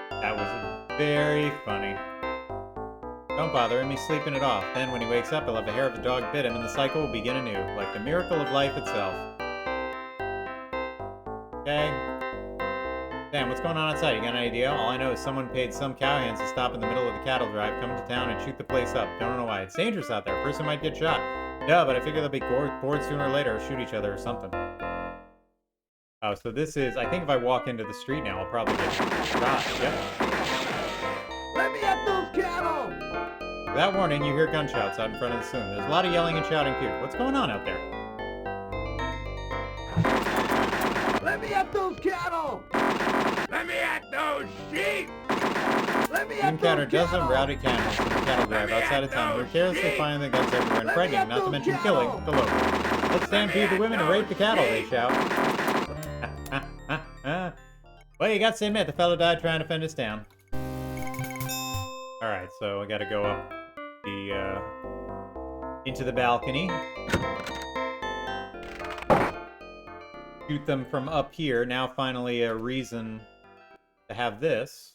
That was very funny. Don't bother him, he's sleeping it off. Then when he wakes up, he'll have the hair of a dog bit him and the cycle will begin anew, like the miracle of life itself. Okay. Damn, what's going on outside? You got an idea? All I know is someone paid some cowhands to stop in the middle of the cattle drive, come into town, and shoot the place up. Don't know why. It's dangerous out there. A person might get shot. Yeah, but I figure they'll be bored sooner or later, or shoot each other or something. Oh, so this is... I think if I walk into the street now, I'll probably get shot. Yep. Let me at those cattle! Without warning, you hear gunshots out in front of the saloon. There's a lot of yelling and shouting, too. What's going on out there? Let me at those cattle! Let me at those sheep! Let me You at encounter those dozens of cattle! rowdy cannibals in the cattle drive outside of town who are carelessly finding the guns everywhere and frightening, not to mention killing, the locals. Let's stampede the women and rape the cattle, they shout. Well, you got to admit, the fellow died trying to fend us down. Alright, so I gotta go up the, into the balcony. Shoot them from up here. Now finally a reason to have this.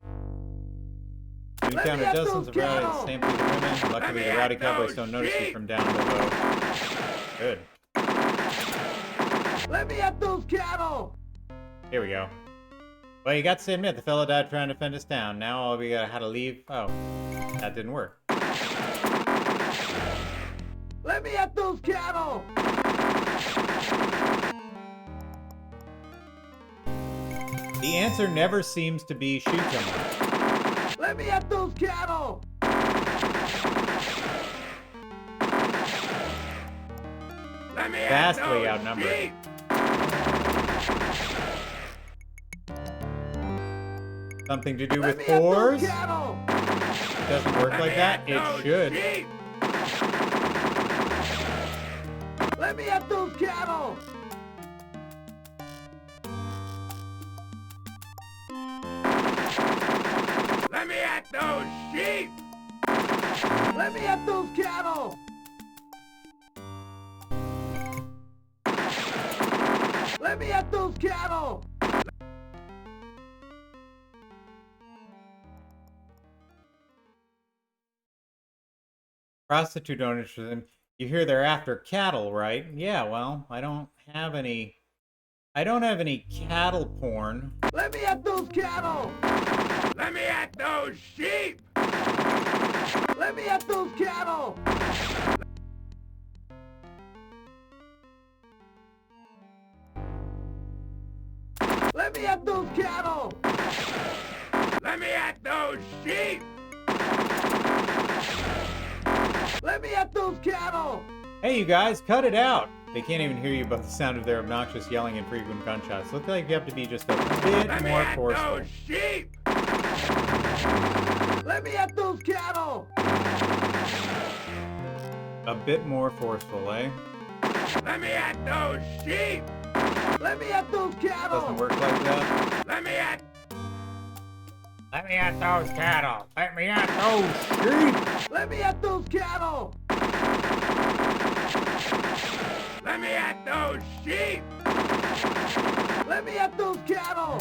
You encounter dozens of rowdy stampede the women. Luckily the rowdy cowboys don't notice you from down below. Good. Let me at those cattle! Here we go. Well, you got to admit, the fellow died trying to fend us down. Now all we got how to leave. Oh, that didn't work. Let me at those cattle! The answer never seems to be shoot someone. Let me at those cattle! Let me Vastly outnumbered. Something to do with whores? It doesn't work like that? It should. Let me at those cattle! Let me at those sheep! Let me at those cattle! Let me at those cattle! Prostitute owners for them. You hear they're after cattle, right? Yeah, well, I don't have any cattle porn. Let me at those cattle! Let me at those sheep! Let me at those cattle! Let me at those cattle! Let me at those sheep! Let me at those cattle! Hey, you guys, cut it out! They can't even hear you by the sound of their obnoxious yelling and frequent gunshots. Looks like you have to be just a bit more forceful. Those sheep! Let me at those cattle! A bit more forceful, eh? Let me at those sheep! Let me at those cattle! Doesn't work like that. Let me at... Let me at those cattle. Let me at those sheep. Let me at those cattle! Let me at those sheep! Let me at those cattle!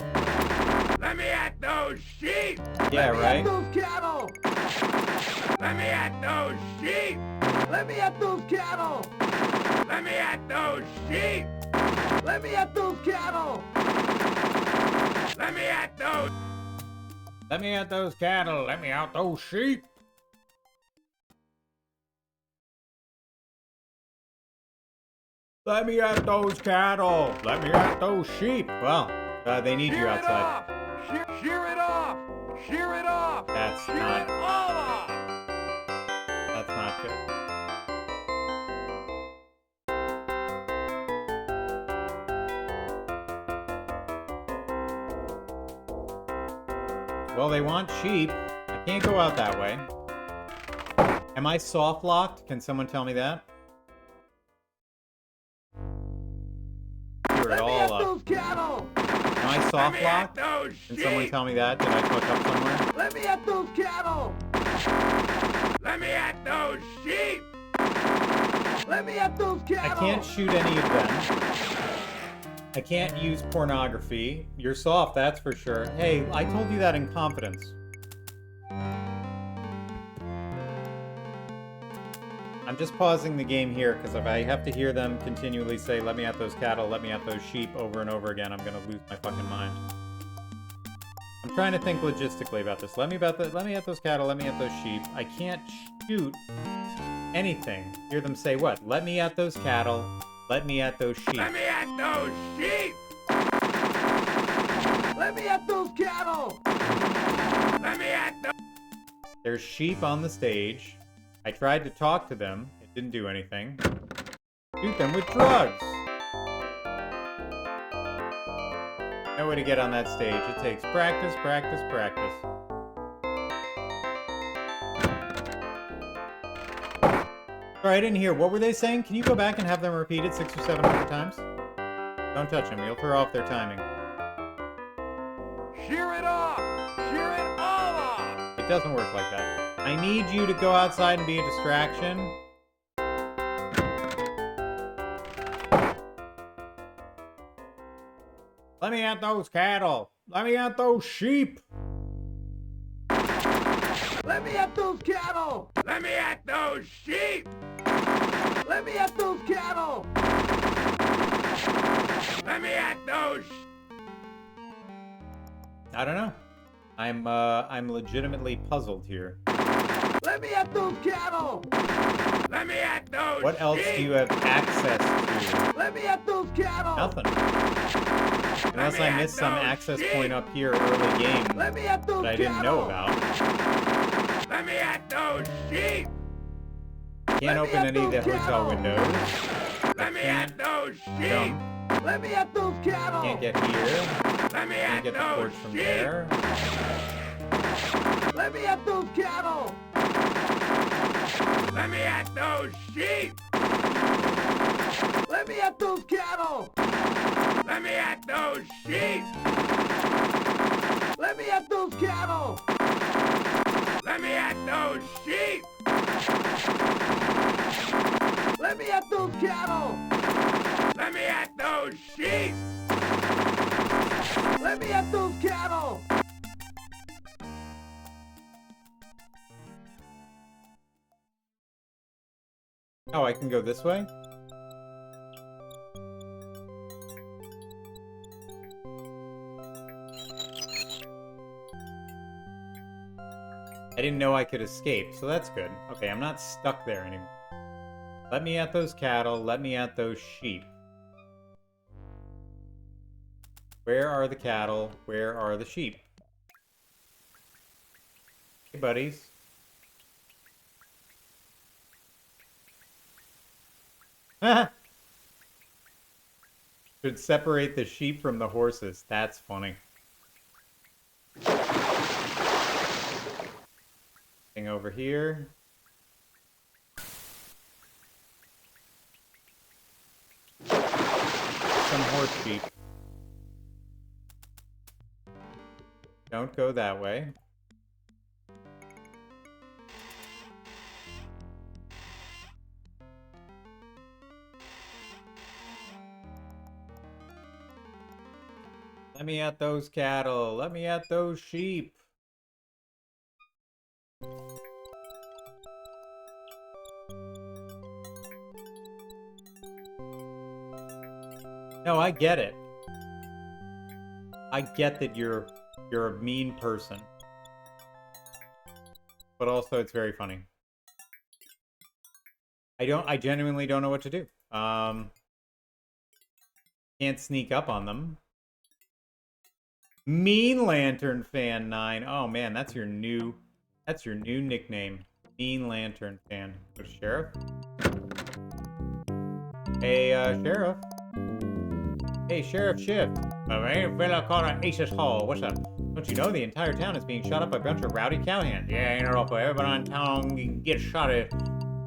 Let me at those sheep! Yeah, right? Let me at those cattle! Let me at those sheep! Let me at those cattle! Let me at those sheep! Let me at those cattle! Let me at those... Let me at those cattle. Let me out those sheep. Let me at those cattle. Let me at those sheep. Well, they need you outside. Shear it off! Shear it off! That's Shear not. it all off! That's not good. Well, they want sheep. I can't go out that way. Am I soft locked? Can someone tell me that? You're it all up. Those cattle! Am I soft locked? Can someone tell me that? Did I fuck up somewhere? Let me at those cattle! Let me at those sheep! Let me at those cattle! I can't shoot any of them. I can't use pornography. You're soft, that's for sure. Hey, I told you that in confidence. I'm just pausing the game here because if I have to hear them continually say, let me at those cattle, let me at those sheep over and over again, I'm gonna lose my fucking mind. I'm trying to think logistically about this. Let me at those cattle, let me at those sheep. I can't shoot anything. Hear them say what? Let me at those cattle, let me at those sheep. Let me at those sheep! Let me at those cattle! Let me at those... There's sheep on the stage. I tried to talk to them. It didn't do anything. Shoot them with drugs! No way to get on that stage. It takes practice, practice, practice. Sorry, I didn't hear. What were they saying? Can you go back and have them repeated 600 or 700 times? Don't touch them. You'll throw off their timing. Shear it off! Shear it all off! It doesn't work like that. I need you to go outside and be a distraction. Let me at those cattle. Let me at those sheep. Let me at those cattle! Let me at those sheep! Let me at those cattle! Let me at those... I don't know. I'm legitimately puzzled here. Let me at those cattle! Let me at those What else do you have access to? Let me at those cattle! Nothing. Unless I missed some access point up here early game Let me at those that I didn't know about. Let me at those sheep! Can't open any of the hotel windows. Let me at those sheep! Jump. Let me at those cattle! Can't get here. Let me Can't at get the those porch from sheep! there. Let me at those cattle! Let me at those sheep! Let me at those cattle! Let me at those sheep! Let me at those cattle! Let me at those sheep! Let me at those cattle! Let me at those sheep! Let me at those cattle! Oh, I can go this way? I didn't know I could escape, so that's good. Okay, I'm not stuck there anymore. Let me at those cattle, let me at those sheep. Where are the cattle? Where are the sheep? Hey, buddies. Should separate the sheep from the horses. That's funny. Thing over here. Some horse sheep. Don't go that way. Let me at those cattle. Let me at those sheep. No, I get it. I get that you're a mean person. But also it's very funny. I genuinely don't know what to do. Can't sneak up on them. Mean Lantern Fan 9. Oh man, that's your new nickname. Mean Lantern Fan. Go to Sheriff. Hey, Sheriff. Hey, Sheriff Shift. A fella called Ace's Hall. What's up? Don't you know the entire town is being shot up by a bunch of rowdy cowhands? Yeah, ain't it awful. Everybody in town get shot at.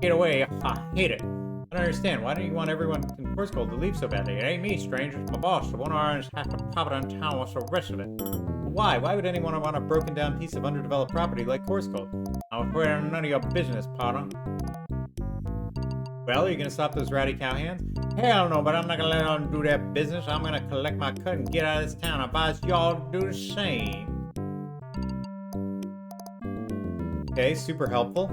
Get away. I hate it. I don't understand. Why do you want everyone in Course Gold to leave so badly? It ain't me, stranger. It's my boss. The one of ours has to pop it on town. What's the rest of it? Why? Why would anyone want a broken down piece of underdeveloped property like Course Gold? I'm afraid I'm none of your business, partner. Well, are you gonna stop those rowdy cowhands? Hell no, but I'm not gonna let them do their business. I'm gonna collect my cut and get out of this town. I advise y'all to do the same. Okay, super helpful.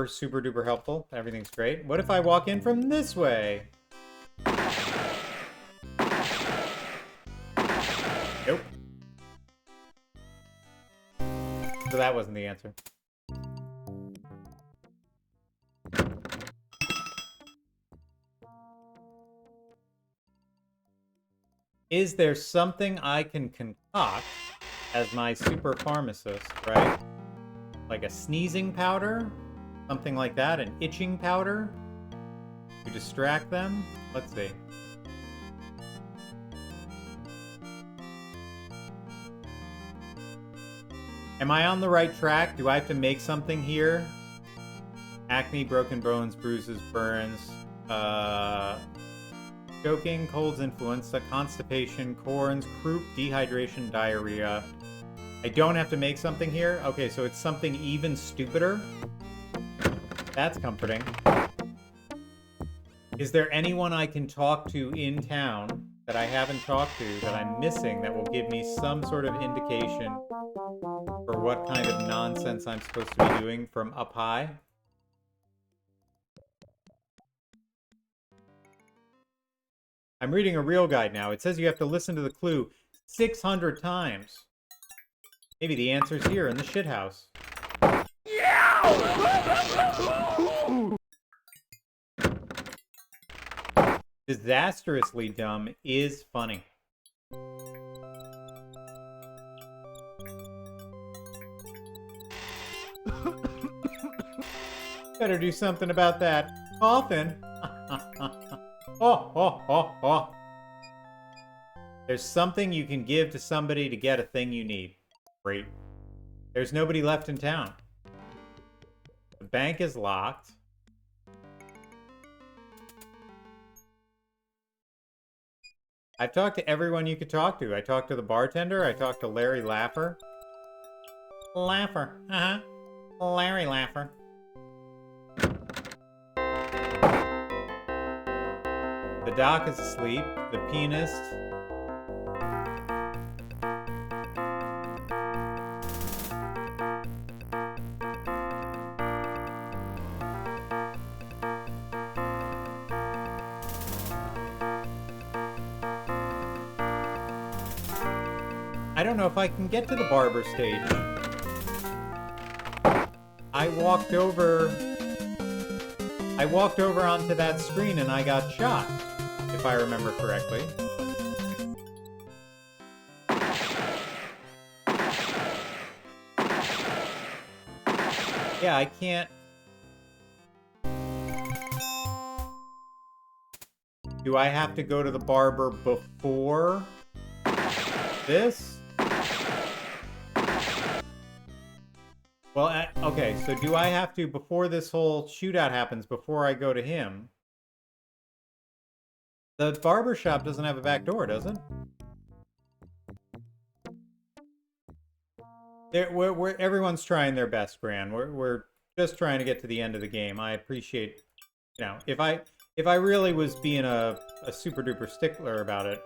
Super duper helpful. Everything's great. What if I walk in from this way? Nope. So that wasn't the answer. Is there something I can concoct as my super pharmacist, right? Like a sneezing powder? Something like that? An itching powder? To distract them? Let's see. Am I on the right track? Do I have to make something here? Acne, broken bones, bruises, burns, choking, colds, influenza, constipation, corns, croup, dehydration, diarrhea. I don't have to make something here? Okay, so it's something even stupider? That's comforting. Is there anyone I can talk to in town that I haven't talked to that I'm missing that will give me some sort of indication for what kind of nonsense I'm supposed to be doing from up high? I'm reading a real guide now. It says you have to listen to the clue 600 times. Maybe the answer's here in the shithouse. Disastrously dumb is funny. Better do something about that coughing. Oh. There's something you can give to somebody to get a thing you need. Great. There's nobody left in town. The bank is locked. I've talked to everyone you could talk to. I talked to the bartender. I talked to Larry Laffer. Laffer. Larry Laffer. The doc is asleep. The pianist. I don't know if I can get to the barber stage. I walked over onto that screen and I got shot, if I remember correctly. Yeah, I can't Do I have to go to the barber before this? Well, okay, so do I have to, before this whole shootout happens, before I go to him? The barber shop doesn't have a back door, does it? Everyone's trying their best, Bran. We're just trying to get to the end of the game. I appreciate, you know, if I really was being a super duper stickler about it.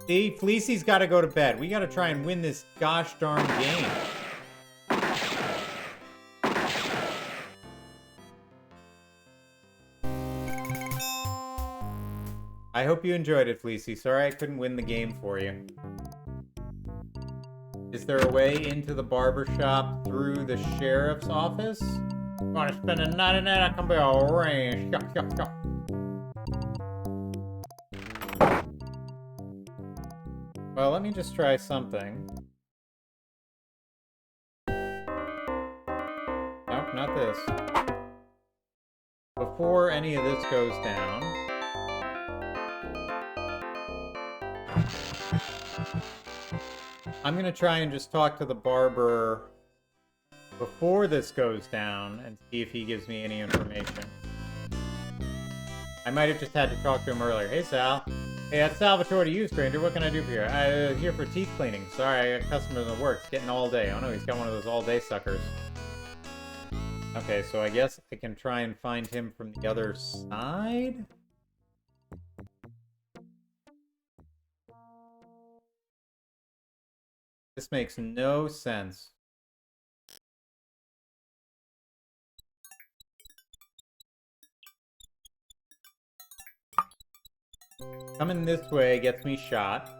See, Fleecy's got to go to bed. We got to try and win this gosh darn game. I hope you enjoyed it, Fleecy. Sorry I couldn't win the game for you. Is there a way into the barber shop through the sheriff's office? Want to spend a night in there? I can be all range. Well, let me just try something. Nope, not this. Before any of this goes down... I'm gonna try and just talk to the barber before this goes down and see if he gives me any information. I might have just had to talk to him earlier. Hey, Sal. Hey, that's Salvatore to you, stranger. What can I do for you? I'm here for teeth cleaning. Sorry, I got customers at work. It's getting all day. Oh no, he's got one of those all-day suckers. Okay, so I guess I can try and find him from the other side? This makes no sense. Coming this way gets me shot.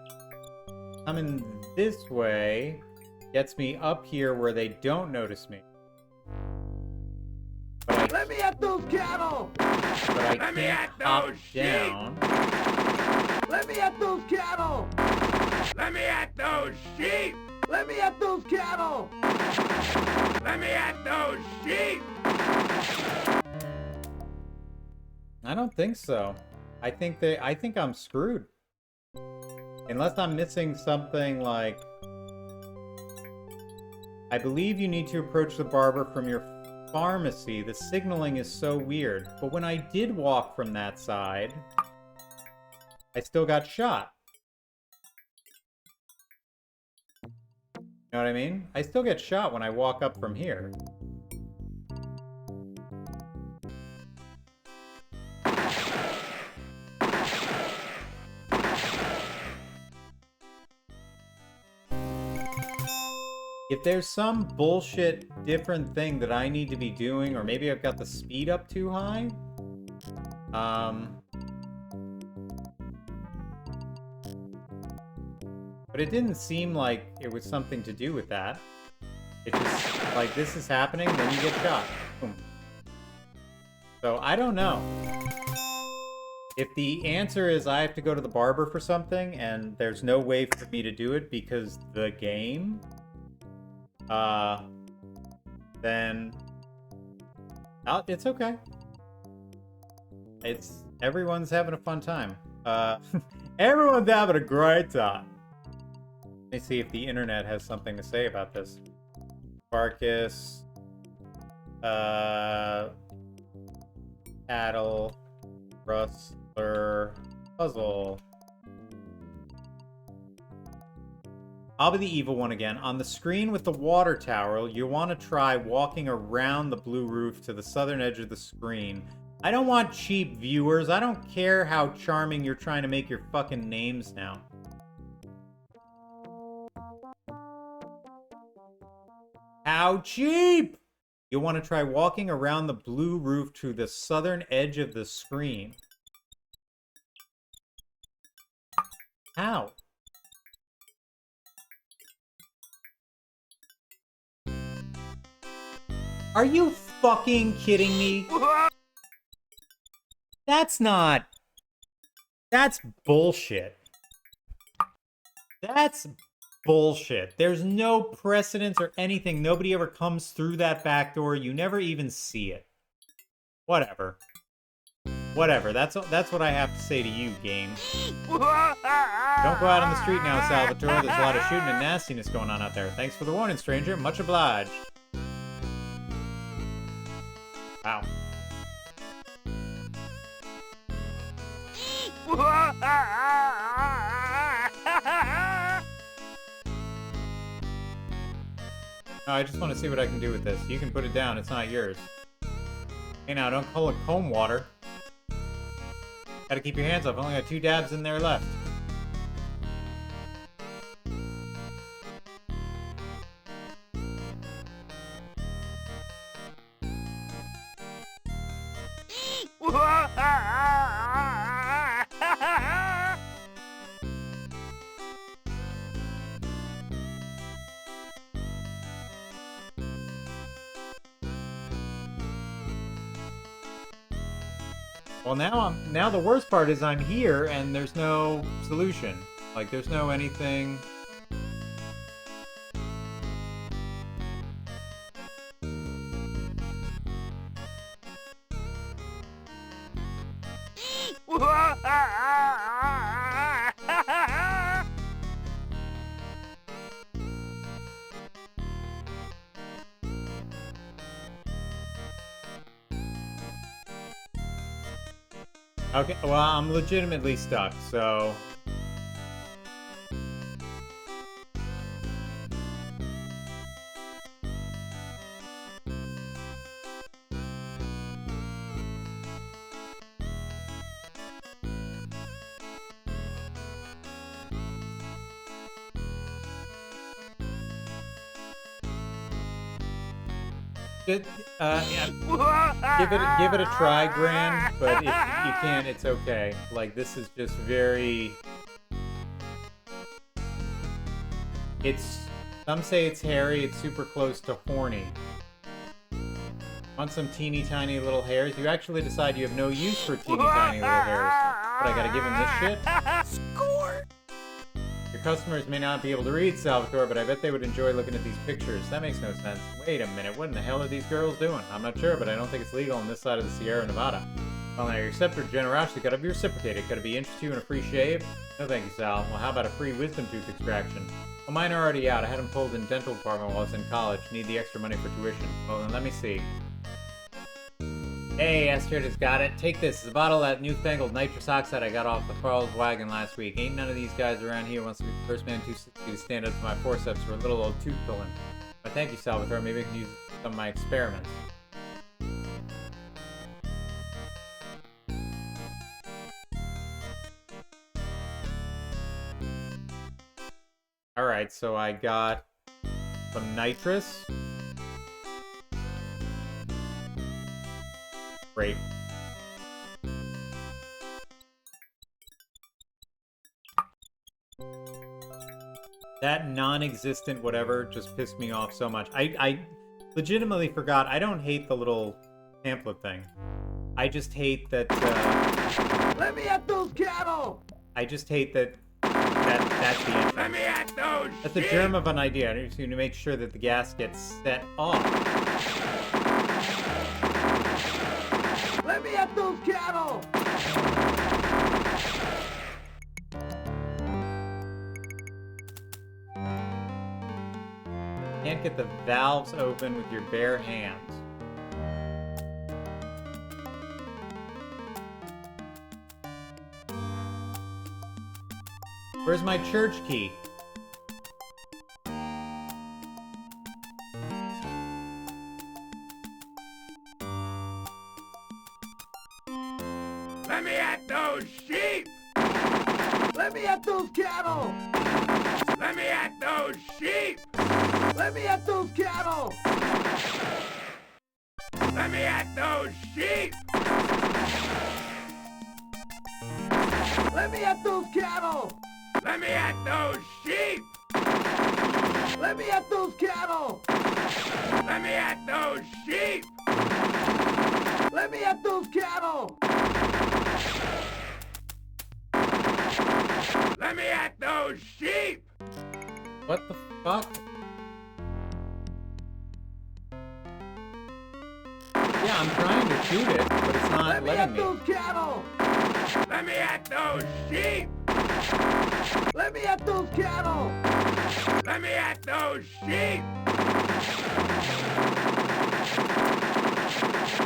Coming this way gets me up here where they don't notice me. Let me at those cattle! But I can't hop down. Let me at those cattle! Let me at those sheep! Let me at those cattle! Let me at those sheep! I don't think so. I think I'm screwed. Unless I'm missing something like... I believe you need to approach the barber from your pharmacy. The signaling is so weird. But when I did walk from that side, I still got shot. You know what I mean? I still get shot when I walk up from here. If there's some bullshit different thing that I need to be doing, or maybe I've got the speed up too high, but it didn't seem like it was something to do with that. It's just like this is happening, then you get shot. Boom. So I don't know. If the answer is I have to go to the barber for something and there's no way for me to do it because the game, then it's okay. Everyone's having a fun time. Everyone's having a great time. Let me see if the internet has something to say about this. Pharkas, cattle, rustler, puzzle. I'll be the evil one again. On the screen with the water tower, you want to try walking around the blue roof to the southern edge of the screen. I don't want cheap viewers. I don't care how charming you're trying to make your fucking names now. How cheap! You'll want to try walking around the blue roof to the southern edge of the screen. How? Are you fucking kidding me? That's bullshit. That's bullshit. There's no precedence or anything. Nobody ever comes through that back door. You never even see it. Whatever. Whatever, that's what I have to say to you, game. Don't go out on the street now, Salvatore. There's a lot of shooting and nastiness going on out there. Thanks for the warning, stranger. Much obliged. Wow. No, I just want to see what I can do with this. You can put it down. It's not yours. Hey, now, don't call it comb water. Gotta keep your hands off. I've only got 2 dabs in there left. Well, now the worst part is I'm here and there's no solution. Like, there's no anything. Okay, well, I'm legitimately stuck, so... Yeah, give it a try, Gran, but if you can't, it's okay. Like, this is just very... Some say it's hairy, it's super close to horny. Want some teeny tiny little hairs? You actually decide you have no use for teeny tiny little hairs. But I gotta give him this shit? Score! Your customers may not be able to read, Salvatore, but I bet they would enjoy looking at these pictures. That makes no sense. Wait a minute, what in the hell are these girls doing? I'm not sure, but I don't think it's legal on this side of the Sierra Nevada. Well, now, your acceptor generosity gotta be reciprocated. Could it be interest to you in a free shave? No thank you, Sal. Well, how about a free wisdom tooth extraction? Well, mine are already out. I had them pulled in dental department while I was in college. Need the extra money for tuition. Well, then let me see. Hey, Esther just got it. Take this. It's a bottle of that newfangled nitrous oxide I got off the Carl's wagon last week. Ain't none of these guys around here wants to be the first man to stand up to my forceps for a little old tooth pulling. But thank you, Salvatore. Maybe I can use some of my experiments. Alright, so I got some nitrous. Great. That non-existent whatever just pissed me off so much. I legitimately forgot. I don't hate the little pamphlet thing. I just hate that, Let me at those cattle! I just hate that that's the entrance. Let me at those That's the germ of an idea. I just need to make sure that the gas gets set off. Let me at those cattle! Can't get the valves open with your bare hands. Where's my church key? Let me at those sheep! Let me at those cattle! Let me at those sheep! Let me at those cattle! Let me at those sheep! Let me at those cattle! Let me at those sheep! Let me at those cattle! Let me at those sheep! Let me at those cattle! Let me at those sheep! What the fuck? Yeah, I'm trying to shoot it, but it's not. not letting me. Those cattle! Let me at those sheep! Let me at those cattle! Let me at those sheep!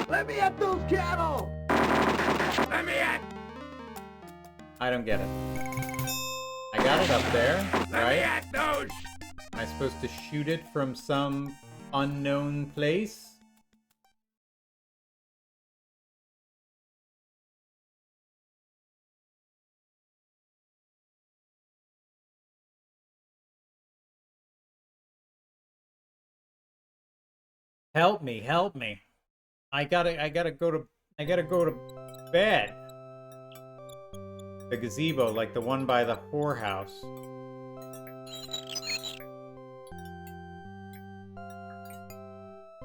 Let me at those cattle! Let me at... I don't get it. I got it up there, Let me right? at those... Am I supposed to shoot it from some unknown place? Help me, help me. I gotta go to bed. The gazebo, like the one by the whorehouse.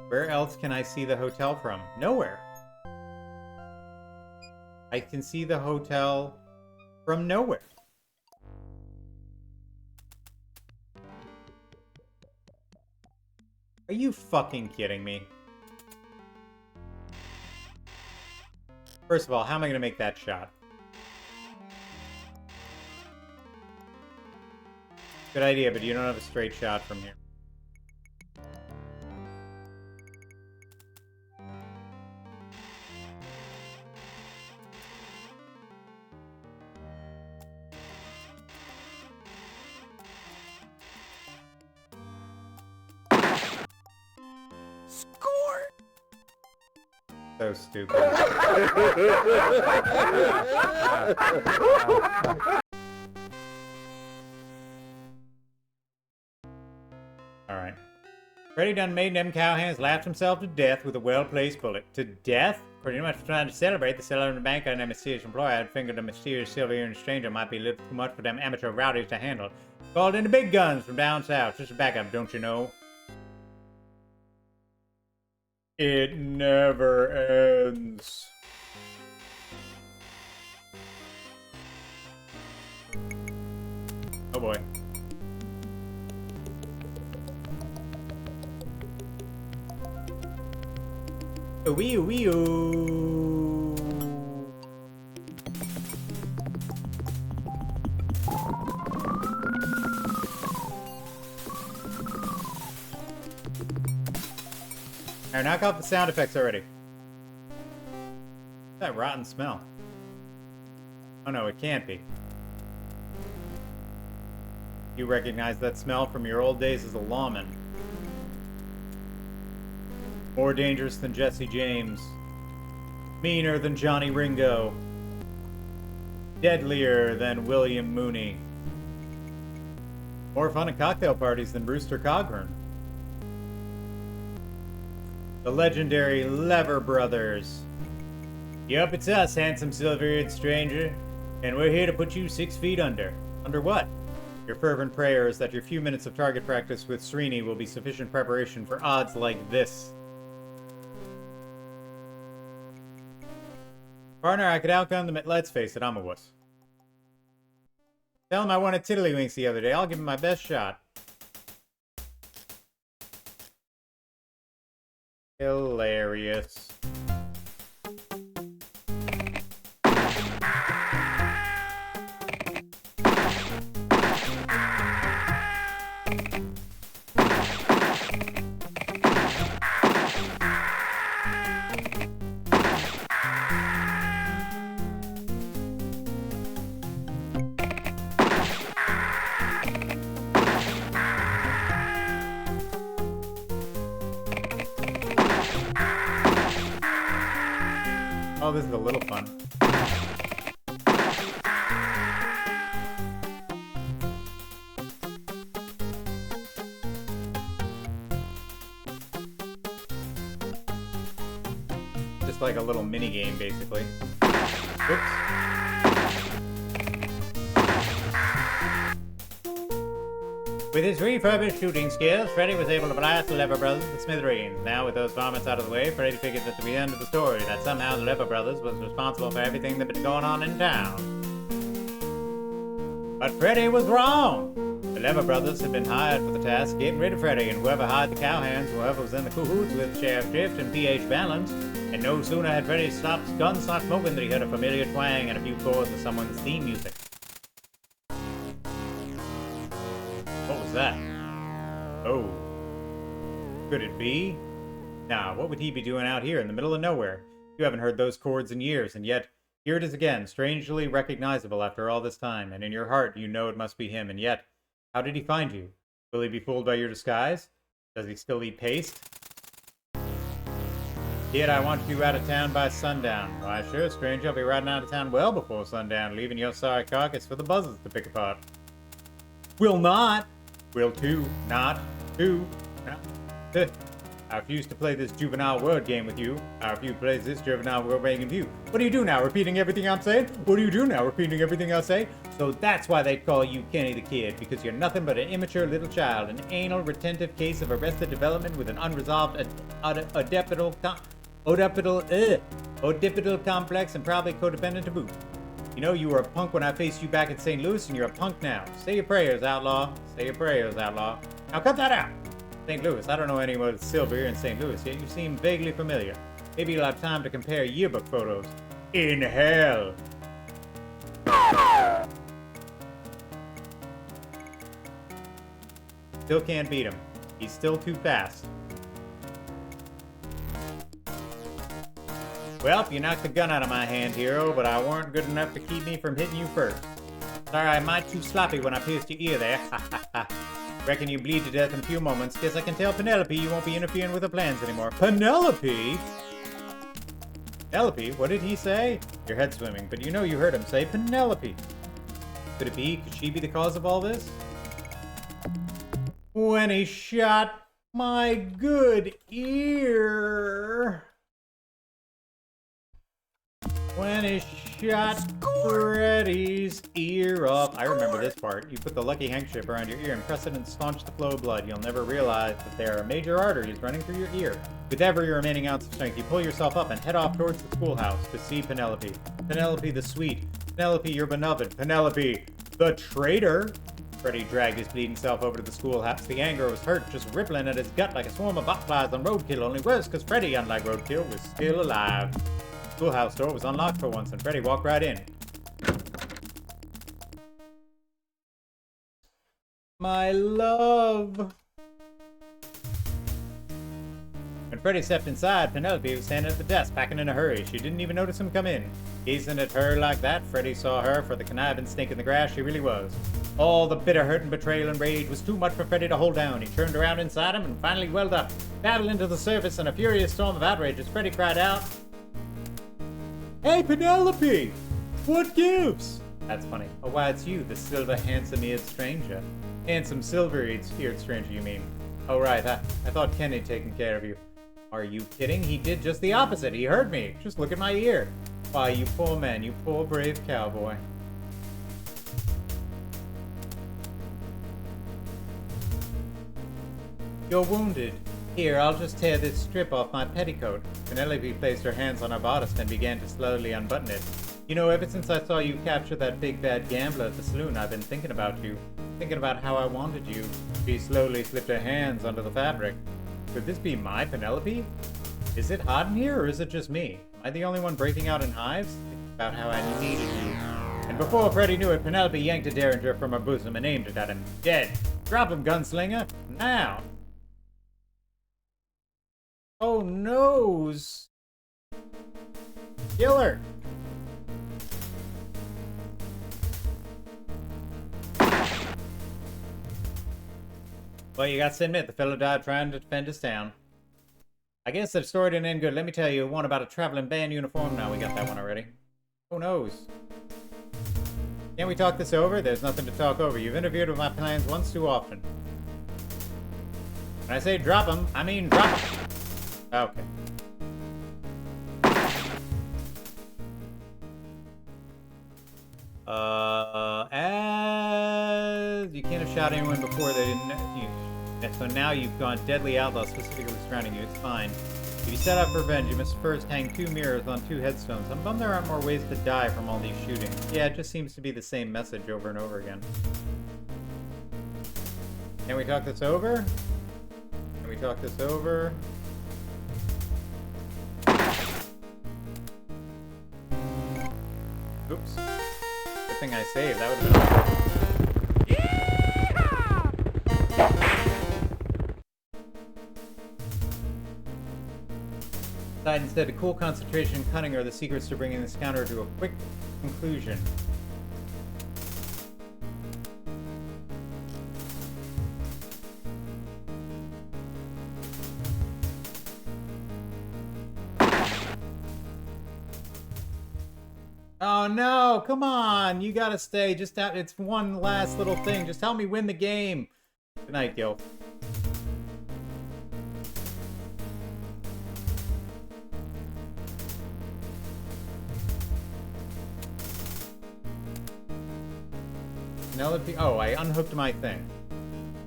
Where else can I see the hotel from? Nowhere. I can see the hotel from nowhere. Are you fucking kidding me? First of all, how am I going to make that shot? Good idea, but you don't have a straight shot from here. So stupid. Alright. Freddy done made them cowhands laughed himself to death with a well-placed bullet. To death? Pretty much trying to celebrate the seller in the bank and their mysterious employer had fingered a mysterious silver-earing stranger might be a little too much for them amateur rowdies to handle. Called in the big guns from down south. Just a backup, don't you know? It never ends. Oh boy. Wee wee oo. Alright, knock off the sound effects already. That rotten smell. Oh no, it can't be. You recognize that smell from your old days as a lawman. More dangerous than Jesse James. Meaner than Johnny Ringo. Deadlier than William Mooney. More fun at cocktail parties than Brewster Cogburn. The legendary Lever Brothers. Yup, it's us, handsome silver-eared stranger. And we're here to put you 6 feet under. Under what? Your fervent prayer is that your few minutes of target practice with Srini will be sufficient preparation for odds like this. Partner, I could outgun them at Let's Face it, I'm a wuss. Tell him I won at Tiddlywinks the other day. I'll give him my best shot. Hilarious. Oh, this is a little fun. Just like a little mini game, basically. Whoops. With his refurbished shooting skills, Freddy was able to blast the Lever Brothers to smithereens. Now, with those varmints out of the way, Freddy figured that to be the end of the story, that somehow the Lever Brothers was responsible for everything that had been going on in town. But Freddy was wrong! The Lever brothers had been hired for the task getting rid of Freddy, and whoever hired the cowhands, whoever was in the cahoots with Sheriff Drift and pH Balance, and no sooner had Freddy stopped smoking than he heard a familiar twang and a few chords of someone's theme music. What was that? Oh. Could it be? Nah, what would he be doing out here in the middle of nowhere? You haven't heard those chords in years, and yet here it is again, strangely recognizable after all this time, and in your heart you know it must be him, and yet, how did he find you? Will he be fooled by your disguise? Does he still eat paste? Kid, I want you out of town by sundown. Why, sure, stranger, I'll be riding out of town well before sundown, leaving your sorry carcass for the buzzards to pick apart. Will not. Will to. Not. To. Not. I refuse to play this juvenile word game with you. I refuse to play this juvenile word game with you. What do you do now, repeating everything I'm saying? What do you do now, repeating everything I say? So that's why they call you Kenny the Kid, because you're nothing but an immature little child, an anal retentive case of arrested development with an unresolved oedipal complex and probably codependent to boot. You know, you were a punk when I faced you back in St. Louis, and you're a punk now. Say your prayers, outlaw. Say your prayers, outlaw. Now cut that out. St. Louis. I don't know anyone with silver here in St. Louis, yet you seem vaguely familiar. Maybe you'll have time to compare yearbook photos. In hell! Still can't beat him. He's still too fast. Well, you knocked the gun out of my hand, hero, but I weren't good enough to keep me from hitting you first. Sorry, I might too sloppy when I pierced your ear there. Ha ha ha. Reckon you bleed to death in a few moments. Guess I can tell Penelope you won't be interfering with her plans anymore. Penelope? Penelope? What did he say? Your head's swimming, but you know you heard him say Penelope. Could it be? Could she be the cause of all this? When he shot my good ear. When he shot Freddy's ear off. I remember this part. You put the lucky handkerchief around your ear and press it and staunch the flow of blood. You'll never realize that there are major arteries running through your ear. With every remaining ounce of strength, you pull yourself up and head off towards the schoolhouse to see Penelope. Penelope the sweet. Penelope your beloved. Penelope the traitor. Freddy dragged his bleeding self over to the schoolhouse. The anger was hurt, just rippling at his gut like a swarm of botflies on roadkill, only worse because Freddy, unlike roadkill, was still alive. The schoolhouse door was unlocked for once, and Freddy walked right in. My love. When Freddy stepped inside, Penelope was standing at the desk, packing in a hurry. She didn't even notice him come in. Gazing at her like that, Freddy saw her for the conniving snake in the grass she really was. All the bitter hurt and betrayal and rage was too much for Freddy to hold down. He turned around inside him and finally welled up, battled into the surface in a furious storm of outrage as Freddy cried out, "Hey, Penelope! What gives?" That's funny. Oh, why, it's you, the silver, handsome-eared stranger. Handsome, silver-eared stranger, you mean? Oh, right, I thought Kenny'd taken care of you. Are you kidding? He did just the opposite. He heard me. Just look at my ear. Why, you poor man, you poor brave cowboy. You're wounded. Here, I'll just tear this strip off my petticoat. Penelope placed her hands on her bodice and began to slowly unbutton it. You know, ever since I saw you capture that big bad gambler at the saloon, I've been thinking about you. Thinking about how I wanted you. She slowly slipped her hands under the fabric. Could this be my Penelope? Is it hot in here, or is it just me? Am I the only one breaking out in hives? Thinking about how I needed you. And before Freddy knew it, Penelope yanked a derringer from her bosom and aimed it at him. Dead. Drop him, gunslinger. Now. Oh, noes. Kill her. Well, you got to admit, the fellow died trying to defend his town. I guess the story didn't end good. Let me tell you one about a traveling band uniform. No, we got that one already. Who knows? Can't we talk this over? There's nothing to talk over. You've interfered with my plans once too often. When I say drop them, I mean drop them. Okay. As you can't have shot anyone before they didn't know you. So now you've gone deadly outlaw specifically surrounding you. It's fine. If you set out for revenge, you must first hang 2 mirrors on 2 headstones. I'm bummed there aren't more ways to die from all these shootings. Yeah, it just seems to be the same message over and over again. Can we talk this over? Can we talk this over? Oops. Good thing I saved. That would have been Decide instead to cool, concentration, and cunning are the secrets to bringing this counter to a quick conclusion. Oh no, come on, you gotta stay. Just it's one last little thing. Just help me win the game. Good night, Gil. Penelope, oh, I unhooked my thing.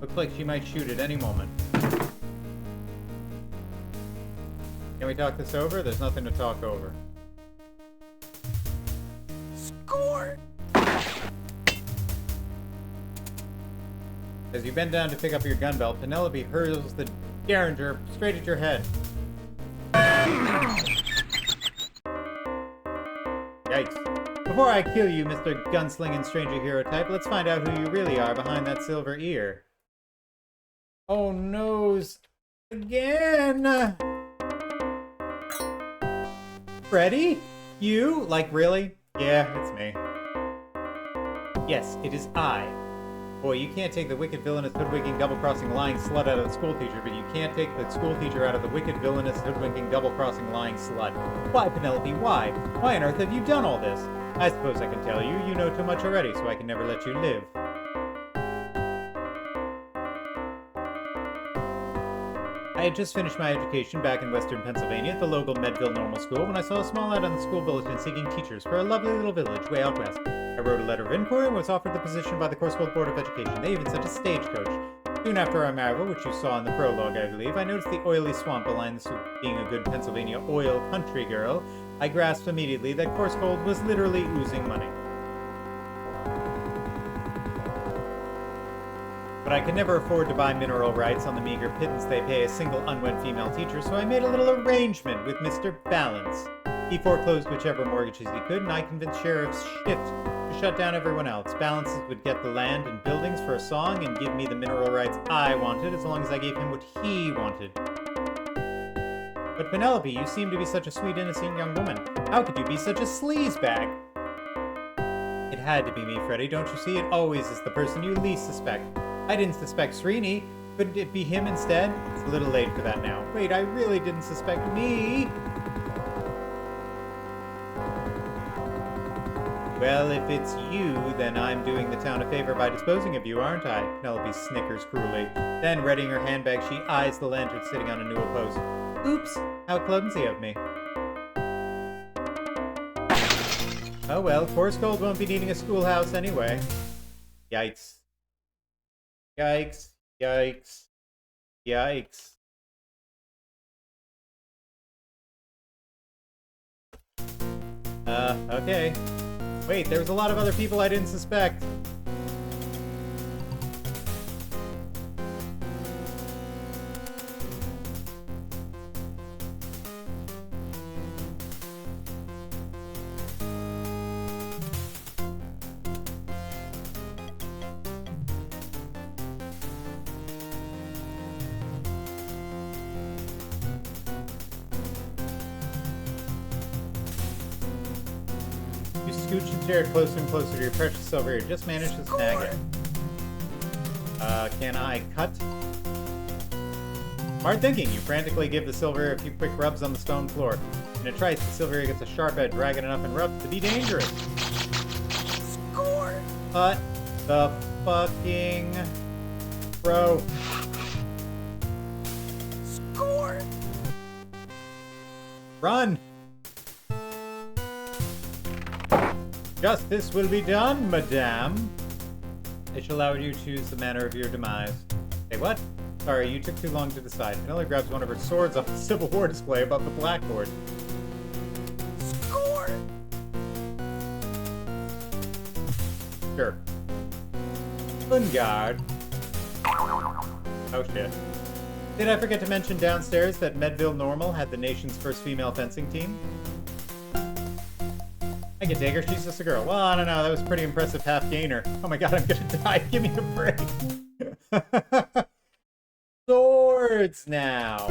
Looks like she might shoot at any moment. Can we talk this over? There's nothing to talk over. Score! As you bend down to pick up your gun belt, Penelope hurls the Derringer straight at your head. Yikes. Before I kill you, Mr. Gunslinging Stranger Hero type, let's find out who you really are behind that silver ear. Oh, noes. Again! Freddy? You? Like, really? Yeah, it's me. Yes, it is I. Boy, you can't take the wicked, villainous, hoodwinking, double-crossing, lying slut out of the schoolteacher, but you can't take the schoolteacher out of the wicked, villainous, hoodwinking, double-crossing, lying slut. Why, Penelope, why? Why on earth have you done all this? I suppose I can tell you, you know too much already, so I can never let you live. I had just finished my education back in western Pennsylvania at the local Medville Normal School when I saw a small ad on the school bulletin seeking teachers for a lovely little village way out west. I wrote a letter of inquiry and was offered the position by the Corswell Board of Education. They even sent a stagecoach. Soon after our arrival, which you saw in the prologue, I believe, I noticed the oily swamp behind the soup. Being a good Pennsylvania oil country girl, I grasped immediately that Corsgold was literally oozing money. But I could never afford to buy mineral rights on the meager pittance they pay a single unwed female teacher, so I made a little arrangement with Mr. Balance. He foreclosed whichever mortgages he could, and I convinced Sheriff Shift to shut down everyone else. Balances would get the land and buildings for a song and give me the mineral rights I wanted, as long as I gave him what he wanted. But Penelope, you seem to be such a sweet, innocent young woman. How could you be such a sleazebag? It had to be me, Freddy. Don't you see? It always is the person you least suspect. I didn't suspect Srini. Couldn't it be him instead? It's a little late for that now. Wait, I really didn't suspect me. Well, if it's you, then I'm doing the town a favor by disposing of you, aren't I? Penelope snickers cruelly. Then, readying her handbag, she eyes the lantern sitting on a newel post. Oops, how clumsy of me. Oh well, Corsgold won't be needing a schoolhouse anyway. Yikes. Yikes. Yikes. Yikes. Okay. Wait, there's a lot of other people I didn't suspect. Scooch and stare closer and closer to your precious silver ear. Just manage to snag it. Can I cut? Smart thinking. You frantically give the silver ear a few quick rubs on the stone floor. In a trice, the silver ear gets a sharp edge, ragged enough and rough to be dangerous. Score! Cut the fucking throat. Score! Run! Justice will be done, madame. I shall allow you to choose the manner of your demise. Say what? Sorry, you took too long to decide. Penelope grabs one of her swords off the Civil War display above the blackboard. Score! Sure. Ungard. Oh shit. Did I forget to mention downstairs that Medville Normal had the nation's first female fencing team? I can take her, she's just a girl. Well, I don't know, that was a pretty impressive half gainer. Oh my god, I'm gonna die, give me a break. Swords now.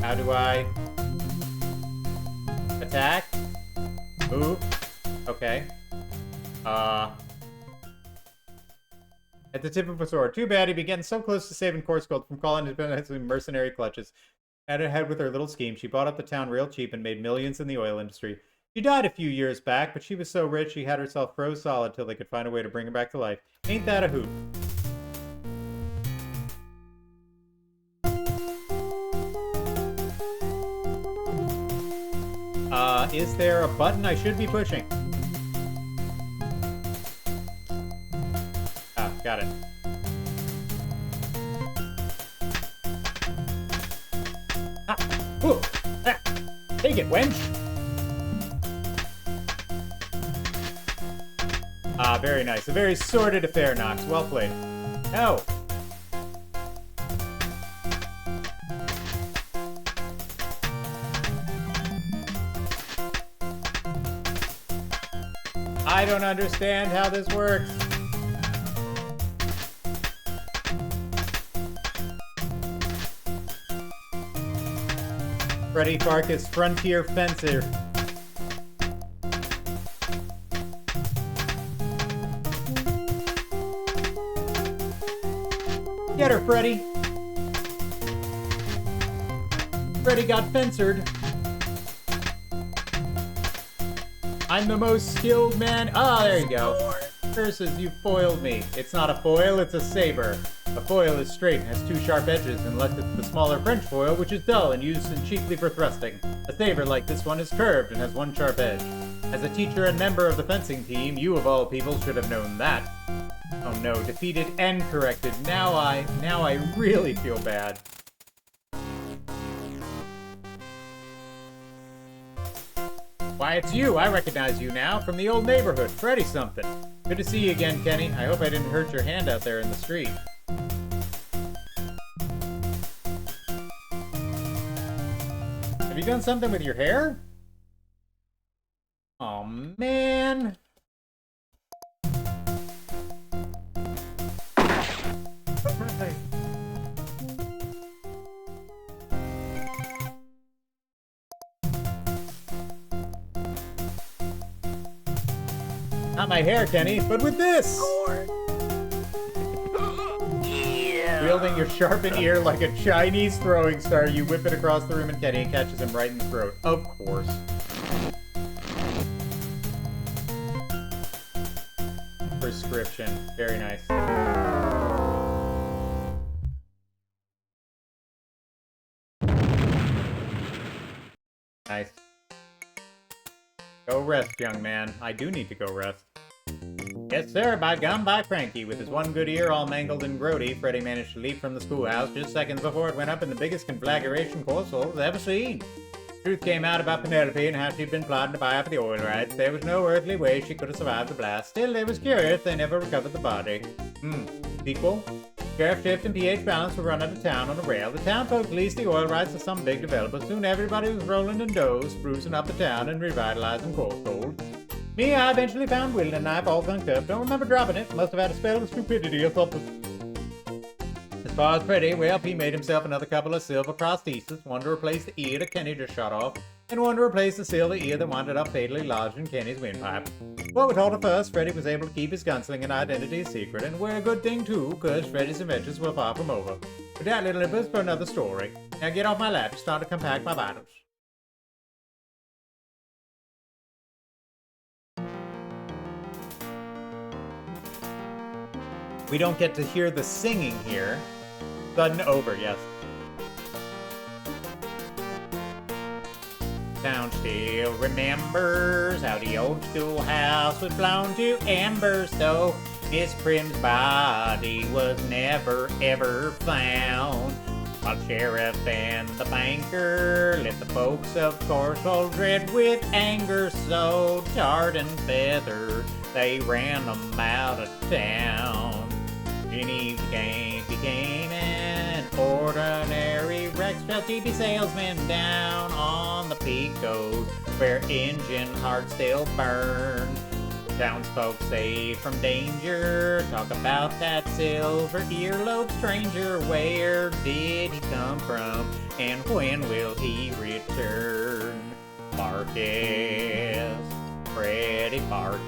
How do I attack? Move. Okay. At the tip of a sword. Too bad he'd be getting so close to saving Course Gold from calling his mercenary clutches. At ahead with her little scheme, she bought up the town real cheap and made millions in the oil industry. She died a few years back, but she was so rich she had herself froze solid till they could find a way to bring her back to life. Ain't that a hoot? Is there a button I should be pushing? Ah, got it. Ah, ooh, ah, take it, wench! Ah, very nice. A very sordid affair, Nox. Well played. No! I don't understand how this works. Freddy Pharkas Frontier Fencer. Get her, Freddy. Freddy got fencered. I'm the most skilled man. Ah, there you go. Curses, you foiled me. It's not a foil, it's a saber. A foil is straight and has two sharp edges, unless it's the smaller French foil, which is dull and used chiefly for thrusting. A saber like this one is curved and has one sharp edge. As a teacher and member of the fencing team, you of all people should have known that. Oh no, defeated and corrected. Now I really feel bad. Why, it's you! I recognize you now from the old neighborhood. Freddy something. Good to see you again, Kenny. I hope I didn't hurt your hand out there in the street. Have you done something with your hair? Oh man. Not my hair, Kenny, but with this! Yeah. Wielding your sharpened ear like a Chinese throwing star, you whip it across the room and Kenny catches him right in the throat. Of course. Prescription. Very nice. Nice. Go rest, young man. I do need to go rest. Yes, sir, by gum, by Frankie. With his one good ear all mangled and grody, Freddy managed to leap from the schoolhouse just seconds before it went up in the biggest conflagration Course Gold has ever seen. Truth came out about Penelope and how she'd been plotting to buy up the oil rights. There was no earthly way she could have survived the blast. Still, it was curious they never recovered the body. Sequel? Sheriff Shift and PH Balance were run out of town on a rail. The town folks leased the oil rights to some big developer. Soon everybody was rolling in dough, sprucing up the town and revitalizing Course Gold. Me, I eventually found wielding a knife all gunked up. Don't remember dropping it. Must have had a spell of stupidity or something. As far as Freddy, well, he made himself another couple of silver prostheses. One to replace the ear that Kenny just shot off, and one to replace the silver ear that wound up fatally lodged in Kenny's windpipe. What we told her first, Freddy was able to keep his gunslinging identity a secret, and we're a good thing too, cause Freddy's adventures were far from over. But that little is for another story. Now get off my lap and start to compact my vitals. We don't get to hear the singing here. Sudden over, yes. Town still remembers how the old schoolhouse was blown to embers, though Miss Prim's body was never ever found. While sheriff and the banker let the folks of course all dread with anger, so tarred and feathered they ran them out of town. Jenny became an ordinary Rex TV salesman down on the Pico, where engine hearts still burn. Townsfolk safe from danger, talk about that silver earlobe stranger. Where did he come from, and when will he return? Pharkas, Freddy Pharkas.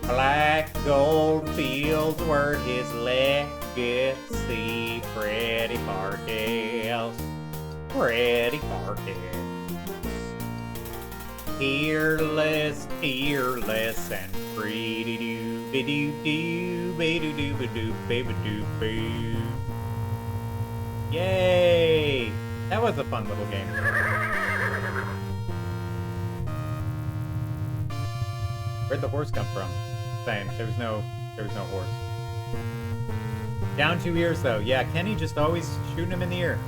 Black gold fields were his legacy. Freddy Pharkas, Freddy Pharkas. Earless, earless, and free doo doo be doo doo be doo doo be doo baby doo boo. Yay! That was a fun little game. Where'd the horse come from? Same. There was no horse. Down 2 ears though. Yeah, Kenny just always shooting him in the ear.